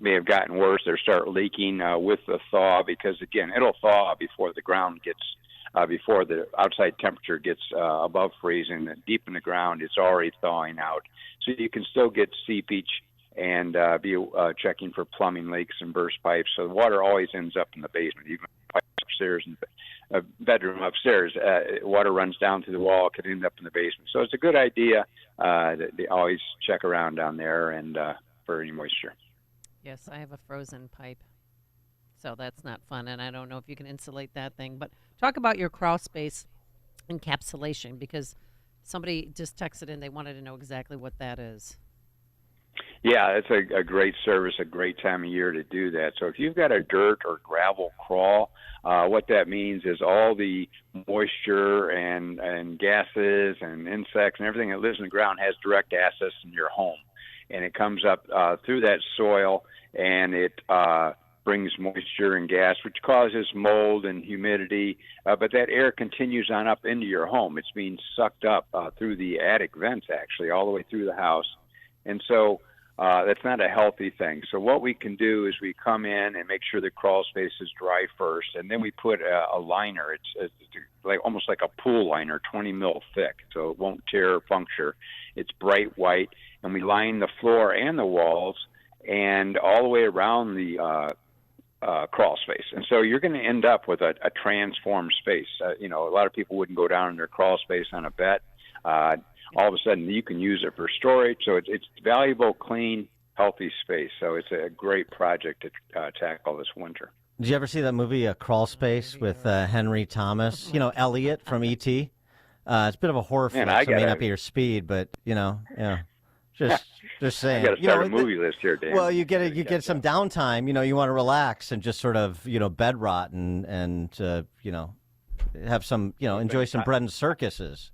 have gotten worse or start leaking with the thaw because again it'll thaw before the ground gets. Before the outside temperature gets above freezing, deep in the ground, it's already thawing out. So you can still get seepage and be checking for plumbing leaks and burst pipes. So the water always ends up in the basement, even upstairs and a bedroom upstairs. Water runs down through the wall, could end up in the basement. So it's a good idea that they always check around down there and for any moisture.
Yes, I have a frozen pipe. So that's not fun, and I don't know if you can insulate that thing. But talk about your crawl space encapsulation, because somebody just texted in. They wanted to know exactly what that is.
Yeah, it's a great service, a great time of year to do that. So if you've got a dirt or gravel crawl, what that means is all the moisture and gases and insects and everything that lives in the ground has direct access in your home. And it comes up through that soil, and it brings moisture and gas, which causes mold and humidity, but that air continues on up into your home. It's being sucked up through the attic vents, actually, all the way through the house. And so that's not a healthy thing. So what we can do is we come in and make sure the crawl space is dry first, and then we put a liner. It's like almost like a pool liner, 20 mil thick, so it won't tear or puncture. It's bright white, and we line the floor and the walls and all the way around the crawl space. And so you're going to end up with a transformed space. A lot of people wouldn't go down in their crawl space on a bet. All of a sudden you can use it for storage. So it's valuable, clean, healthy space. So it's a great project to tackle this winter.
Did you ever see that movie, Crawl Space, with Henry Thomas? Elliot from E.T.? It's a bit of a horror flick, so it may not be your speed, but, yeah. Just saying.
I got to start a movie list here, Dan.
Well, you get some downtime. You want to relax and just sort of bed rot and have some enjoy some bread and circuses.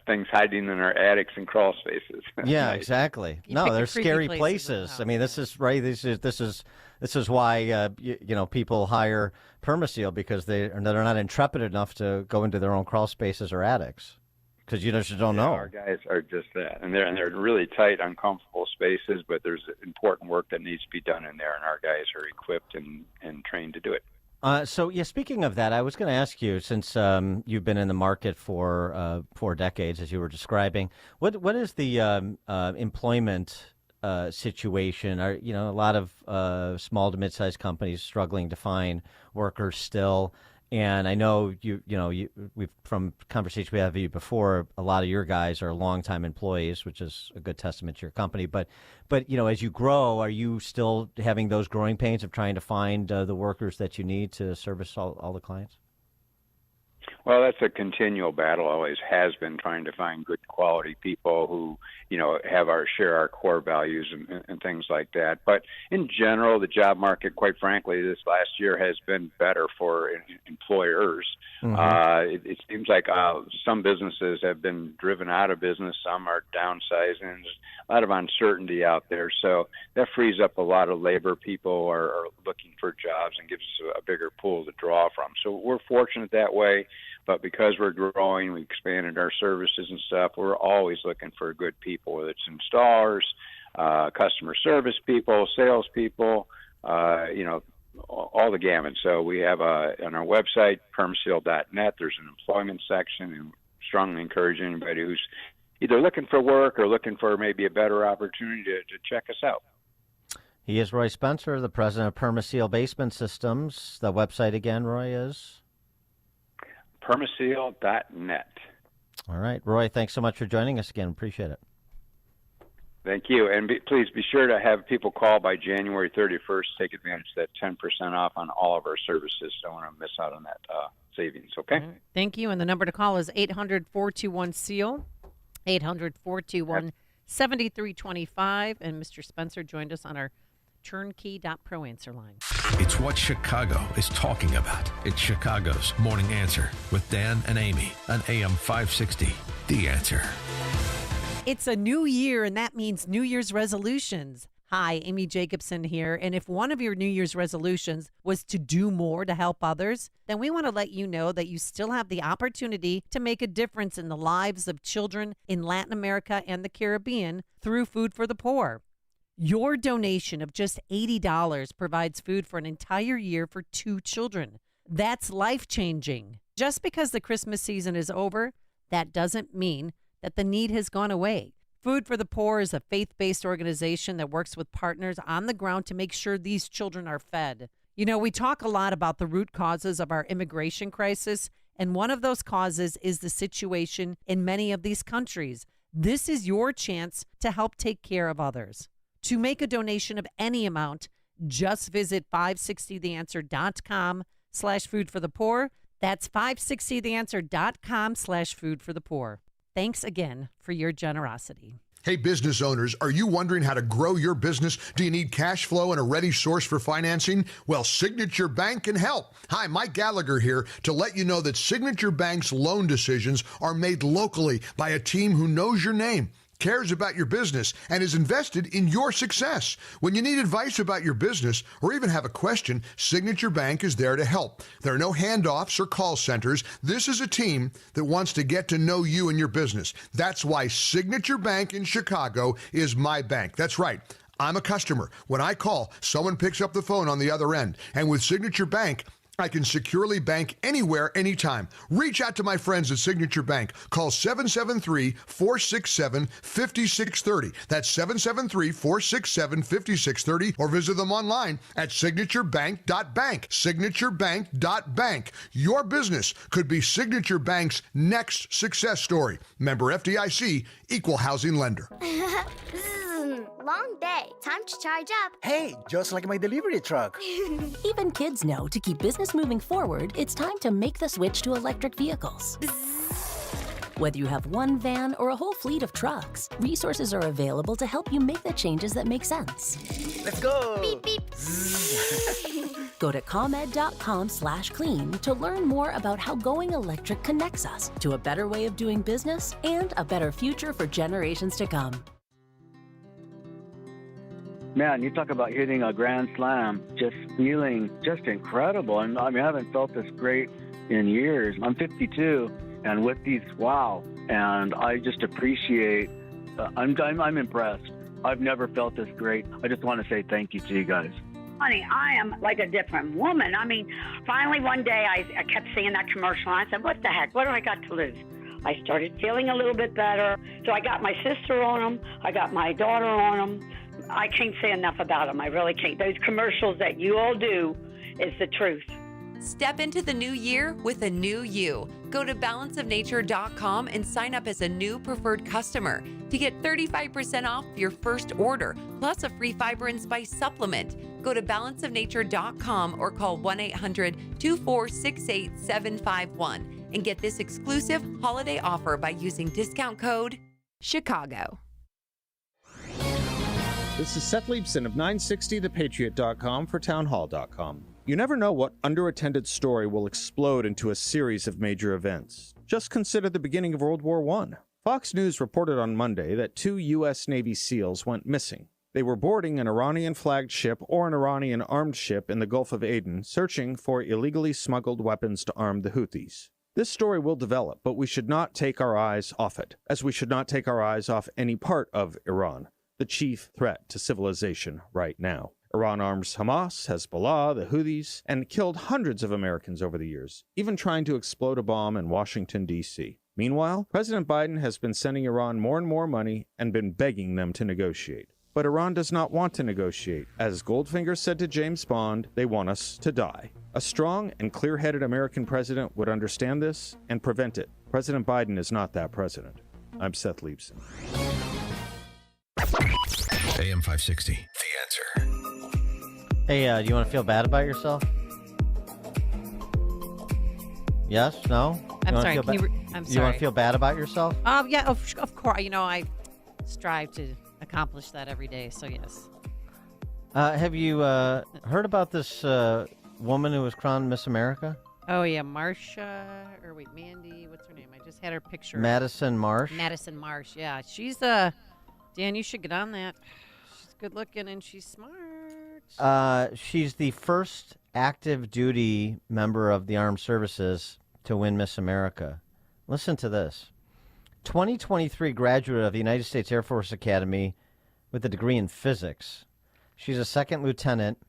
things hiding in our attics and crawl spaces.
Yeah, exactly.
You
No,
pick the
they're
creepy
scary
places in the
places. I mean, this is right. This is why people hire Permaseal, because they're not intrepid enough to go into their own crawl spaces or attics, because you just don't know.
Our guys are just that, and they're really tight, uncomfortable spaces. But there's important work that needs to be done in there, and our guys are equipped and trained to do it.
Speaking of that, I was going to ask you, since you've been in the market for 4 decades, as you were describing, what is the employment situation? Are a lot of small to mid-sized companies struggling to find workers still? And I know we've, from conversations we have with you before, a lot of your guys are longtime employees, which is a good testament to your company. But as you grow, are you still having those growing pains of trying to find the workers that you need to service all the clients?
Well, that's a continual battle, always has been, trying to find good quality people who, share our core values and things like that. But in general, the job market, quite frankly, this last year has been better for employers. Mm-hmm. It seems like some businesses have been driven out of business, some are downsizing. There's a lot of uncertainty out there. So that frees up a lot of labor. People are looking for jobs and gives us a bigger pool to draw from. So we're fortunate that way. But because we're growing, we expanded our services and stuff, we're always looking for good people, whether it's installers, customer service people, salespeople, all the gamut. So we have on our website, permaseal.net, there's an employment section, and strongly encourage anybody who's either looking for work or looking for maybe a better opportunity to check us out.
He is Roy Spencer, the president of Permaseal Basement Systems. The website again, Roy, is?
Permaseal.net.
All right. Roy, thanks so much for joining us again. Appreciate it.
Thank you. And please be sure to have people call by January 31st. Take advantage of that 10% off on all of our services. Don't want to miss out on that savings, okay?
Right. Thank you. And the number to call is 800-421-SEAL, 800-421-7325. And Mr. Spencer joined us on our turnkey.pro answer line.
It's what Chicago is talking about. It's Chicago's Morning Answer with Dan and Amy on AM 560. The Answer.
It's a new year, and that means New Year's resolutions. Hi, Amy Jacobson here. And if one of your New Year's resolutions was to do more to help others, then we want to let you know that you still have the opportunity to make a difference in the lives of children in Latin America and the Caribbean through Food for the Poor. Your donation of just $80 provides food for an entire year for 2 children. That's life-changing. Just because the Christmas season is over, that doesn't mean that the need has gone away. Food for the Poor is a faith-based organization that works with partners on the ground to make sure these children are fed. We talk a lot about the root causes of our immigration crisis, and one of those causes is the situation in many of these countries. This is your chance to help take care of others. To make a donation of any amount, just visit 560theanswer.com/foodforthepoor. That's 560theanswer.com/foodforthepoor. Thanks again for your generosity.
Hey, business owners, are you wondering how to grow your business? Do you need cash flow and a ready source for financing? Well, Signature Bank can help. Hi, Mike Gallagher here to let you know that Signature Bank's loan decisions are made locally by a team who knows your name, cares about your business, and is invested in your success. When you need advice about your business or even have a question, Signature Bank is there to help. There are no handoffs or call centers. This is a team that wants to get to know you and your business. That's why Signature Bank in Chicago is my bank. That's right. I'm a customer. When I call, someone picks up the phone on the other end. And with Signature Bank, I can securely bank anywhere, anytime. Reach out to my friends at Signature Bank. Call 773-467-5630. That's 773-467-5630. Or visit them online at signaturebank.bank. Signaturebank.bank. Your business could be Signature Bank's next success story. Member FDIC, Equal Housing Lender.
Long day. Time to charge up.
Hey, just like my delivery truck.
Even kids know to keep business moving forward, it's time to make the switch to electric vehicles. Whether you have one van or a whole fleet of trucks, resources are available to help you make the changes that make sense.
Let's go.
Beep, beep.
Go to ComEd.com/clean to learn more about how going electric connects us to a better way of doing business and a better future for generations to come.
Man, you talk about hitting a grand slam, just feeling just incredible. And I mean, I haven't felt this great in years. I'm 52, and with these, wow. And I just appreciate, I'm impressed. I've never felt this great. I just want to say thank you to you guys.
Honey, I am like a different woman. I mean, finally one day I kept seeing that commercial and I said, what the heck? What do I got to lose? I started feeling a little bit better. So I got my sister on them. I got my daughter on them. I can't say enough about them. I really can't. Those commercials that you all do is the truth.
Step into the new year with a new you. Go to balanceofnature.com and sign up as a new preferred customer to get 35% off your first order, plus a free fiber and spice supplement. Go to balanceofnature.com or call 1-800-246-8751 and get this exclusive holiday offer by using discount code Chicago.
This is Seth Leibson of 960thepatriot.com for townhall.com. You never know what underattended story will explode into a series of major events. Just consider the beginning of World War I. Fox News reported on Monday that 2 U.S. Navy SEALs went missing. They were boarding an Iranian-flagged ship or an Iranian armed ship in the Gulf of Aden, searching for illegally smuggled weapons to arm the Houthis. This story will develop, but we should not take our eyes off it, as we should not take our eyes off any part of Iran, the chief threat to civilization right now. Iran arms Hamas, Hezbollah, the Houthis, and killed hundreds of Americans over the years, even trying to explode a bomb in Washington, D.C. Meanwhile, President Biden has been sending Iran more and more money and been begging them to negotiate. But Iran does not want to negotiate. As Goldfinger said to James Bond, they want us to die. A strong and clear-headed American president would understand this and prevent it. President Biden is not that president. I'm Seth Leibson.
AM 560, The Answer.
Hey, do you want to feel bad about yourself? Yes? No?
I'm sorry.
You want to feel bad about yourself?
Yeah, of course. You know, I strive to accomplish that every day, so yes.
Have you heard about this woman who was crowned Miss America?
Oh, yeah, Mandy, what's her name? I just had her picture.
Madison Marsh?
Madison Marsh, yeah. She's, Dan, you should get on that. She's good looking and she's smart.
She's the first active duty member of the armed services to win Miss America. Listen to this. 2023 graduate of the United States Air Force Academy with a degree in physics. She's a second lieutenant.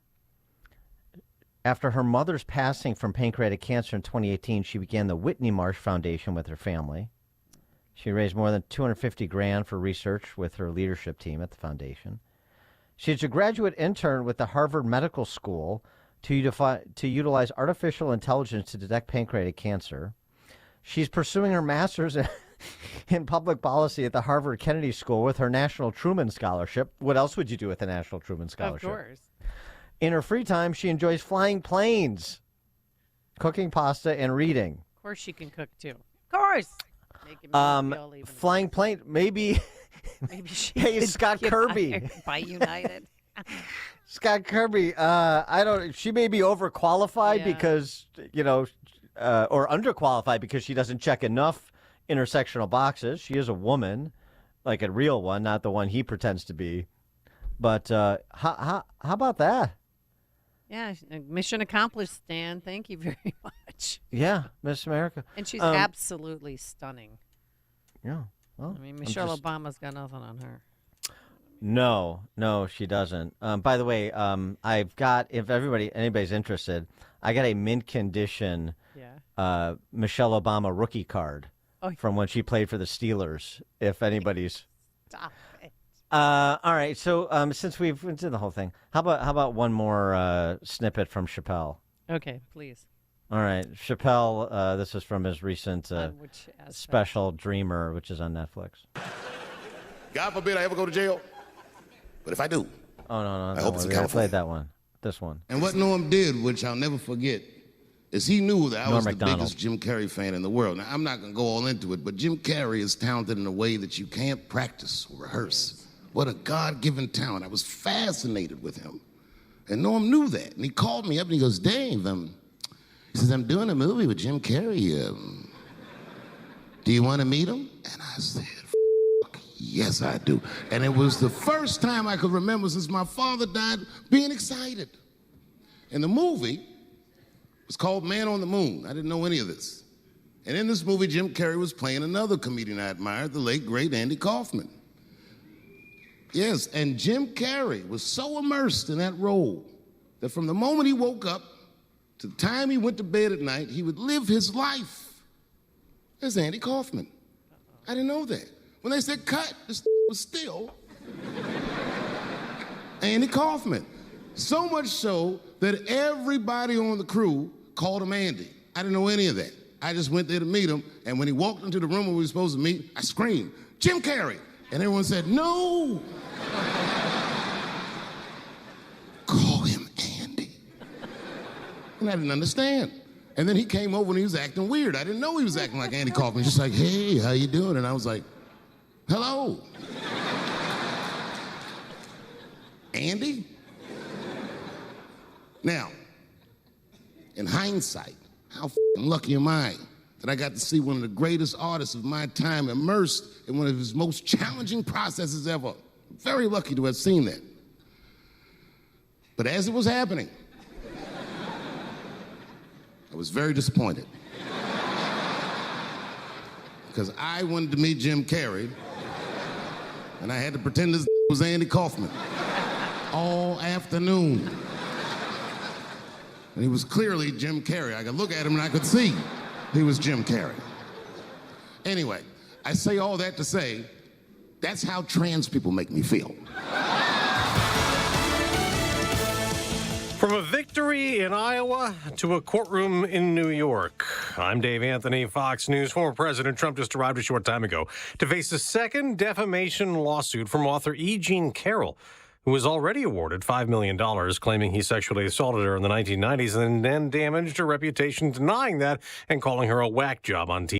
After her mother's passing from pancreatic cancer in 2018, she began the Whitney Marsh Foundation with her family. She raised more than $250,000 for research with her leadership team at the foundation. She's a graduate intern with the Harvard Medical School to utilize artificial intelligence to detect pancreatic cancer. She's pursuing her master's in public policy at the Harvard Kennedy School with her National Truman Scholarship. What else would you do with the National Truman Scholarship?
Of course.
In her free time, she enjoys flying planes, cooking pasta, and reading.
Of course she can cook, too. Of course.
Flying plane, maybe.
Maybe she
Hey, Scott Kirby.
By United.
Scott Kirby, she may be overqualified because, or underqualified because she doesn't check enough intersectional boxes. She is a woman, like a real one, not the one he pretends to be. But how about that?
Yeah, mission accomplished, Stan. Thank you very much.
Yeah, Miss America.
And she's absolutely stunning.
Yeah. Well,
I mean, Michelle Obama's got nothing on her.
No, she doesn't. By the way, I've got, if anybody's interested, I got a mint condition Michelle Obama rookie card from when she played for the Steelers, if anybody's.
Stop it.
All right, so since we've done the whole thing, how about one more snippet from Chappelle?
Okay, please.
All right, Chappelle, this is from his recent special, Dreamer, which is on Netflix.
God forbid I ever go to jail, but if I do,
oh no,
I hope it's in
California.
California.
Played that one, this one.
And what Norm did, which I'll never forget, is he knew that I was the biggest Jim Carrey fan in the world. Now, I'm not going to go all into it, but Jim Carrey is talented in a way that you can't practice or rehearse. What a God-given talent. I was fascinated with him. And Norm knew that. And he called me up and he goes, Dave, he says, I'm doing a movie with Jim Carrey. Do you want to meet him? And I said, yes, I do. And it was the first time I could remember since my father died being excited. And the movie was called Man on the Moon. I didn't know any of this. And in this movie, Jim Carrey was playing another comedian I admired, the late, great Andy Kaufman. Yes, and Jim Carrey was so immersed in that role that from the moment he woke up to the time he went to bed at night, he would live his life as Andy Kaufman. I didn't know that. When they said cut, this was still Andy Kaufman. So much so that everybody on the crew called him Andy. I didn't know any of that. I just went there to meet him, and when he walked into the room where we were supposed to meet, I screamed, Jim Carrey! And everyone said, no! Call him Andy. And I didn't understand. And then he came over and he was acting weird. I didn't know he was acting like Andy Kaufman. Just like, hey, how you doing? And I was like, hello. Andy? Now, in hindsight, how lucky am I that I got to see one of the greatest artists of my time immersed in one of his most challenging processes ever. Very lucky to have seen that. But as it was happening, I was very disappointed. Because I wanted to meet Jim Carrey, and I had to pretend this was Andy Kaufman all afternoon. And he was clearly Jim Carrey. I could look at him and I could see he was Jim Carrey. Anyway, I say all that to say, that's how trans people make me feel.
From a victory in Iowa to a courtroom in New York. I'm Dave Anthony, Fox News. Former President Trump just arrived a short time ago to face a second defamation lawsuit from author E. Jean Carroll, who was already awarded $5 million, claiming he sexually assaulted her in the 1990s and then damaged her reputation, denying that and calling her a whack job on TV.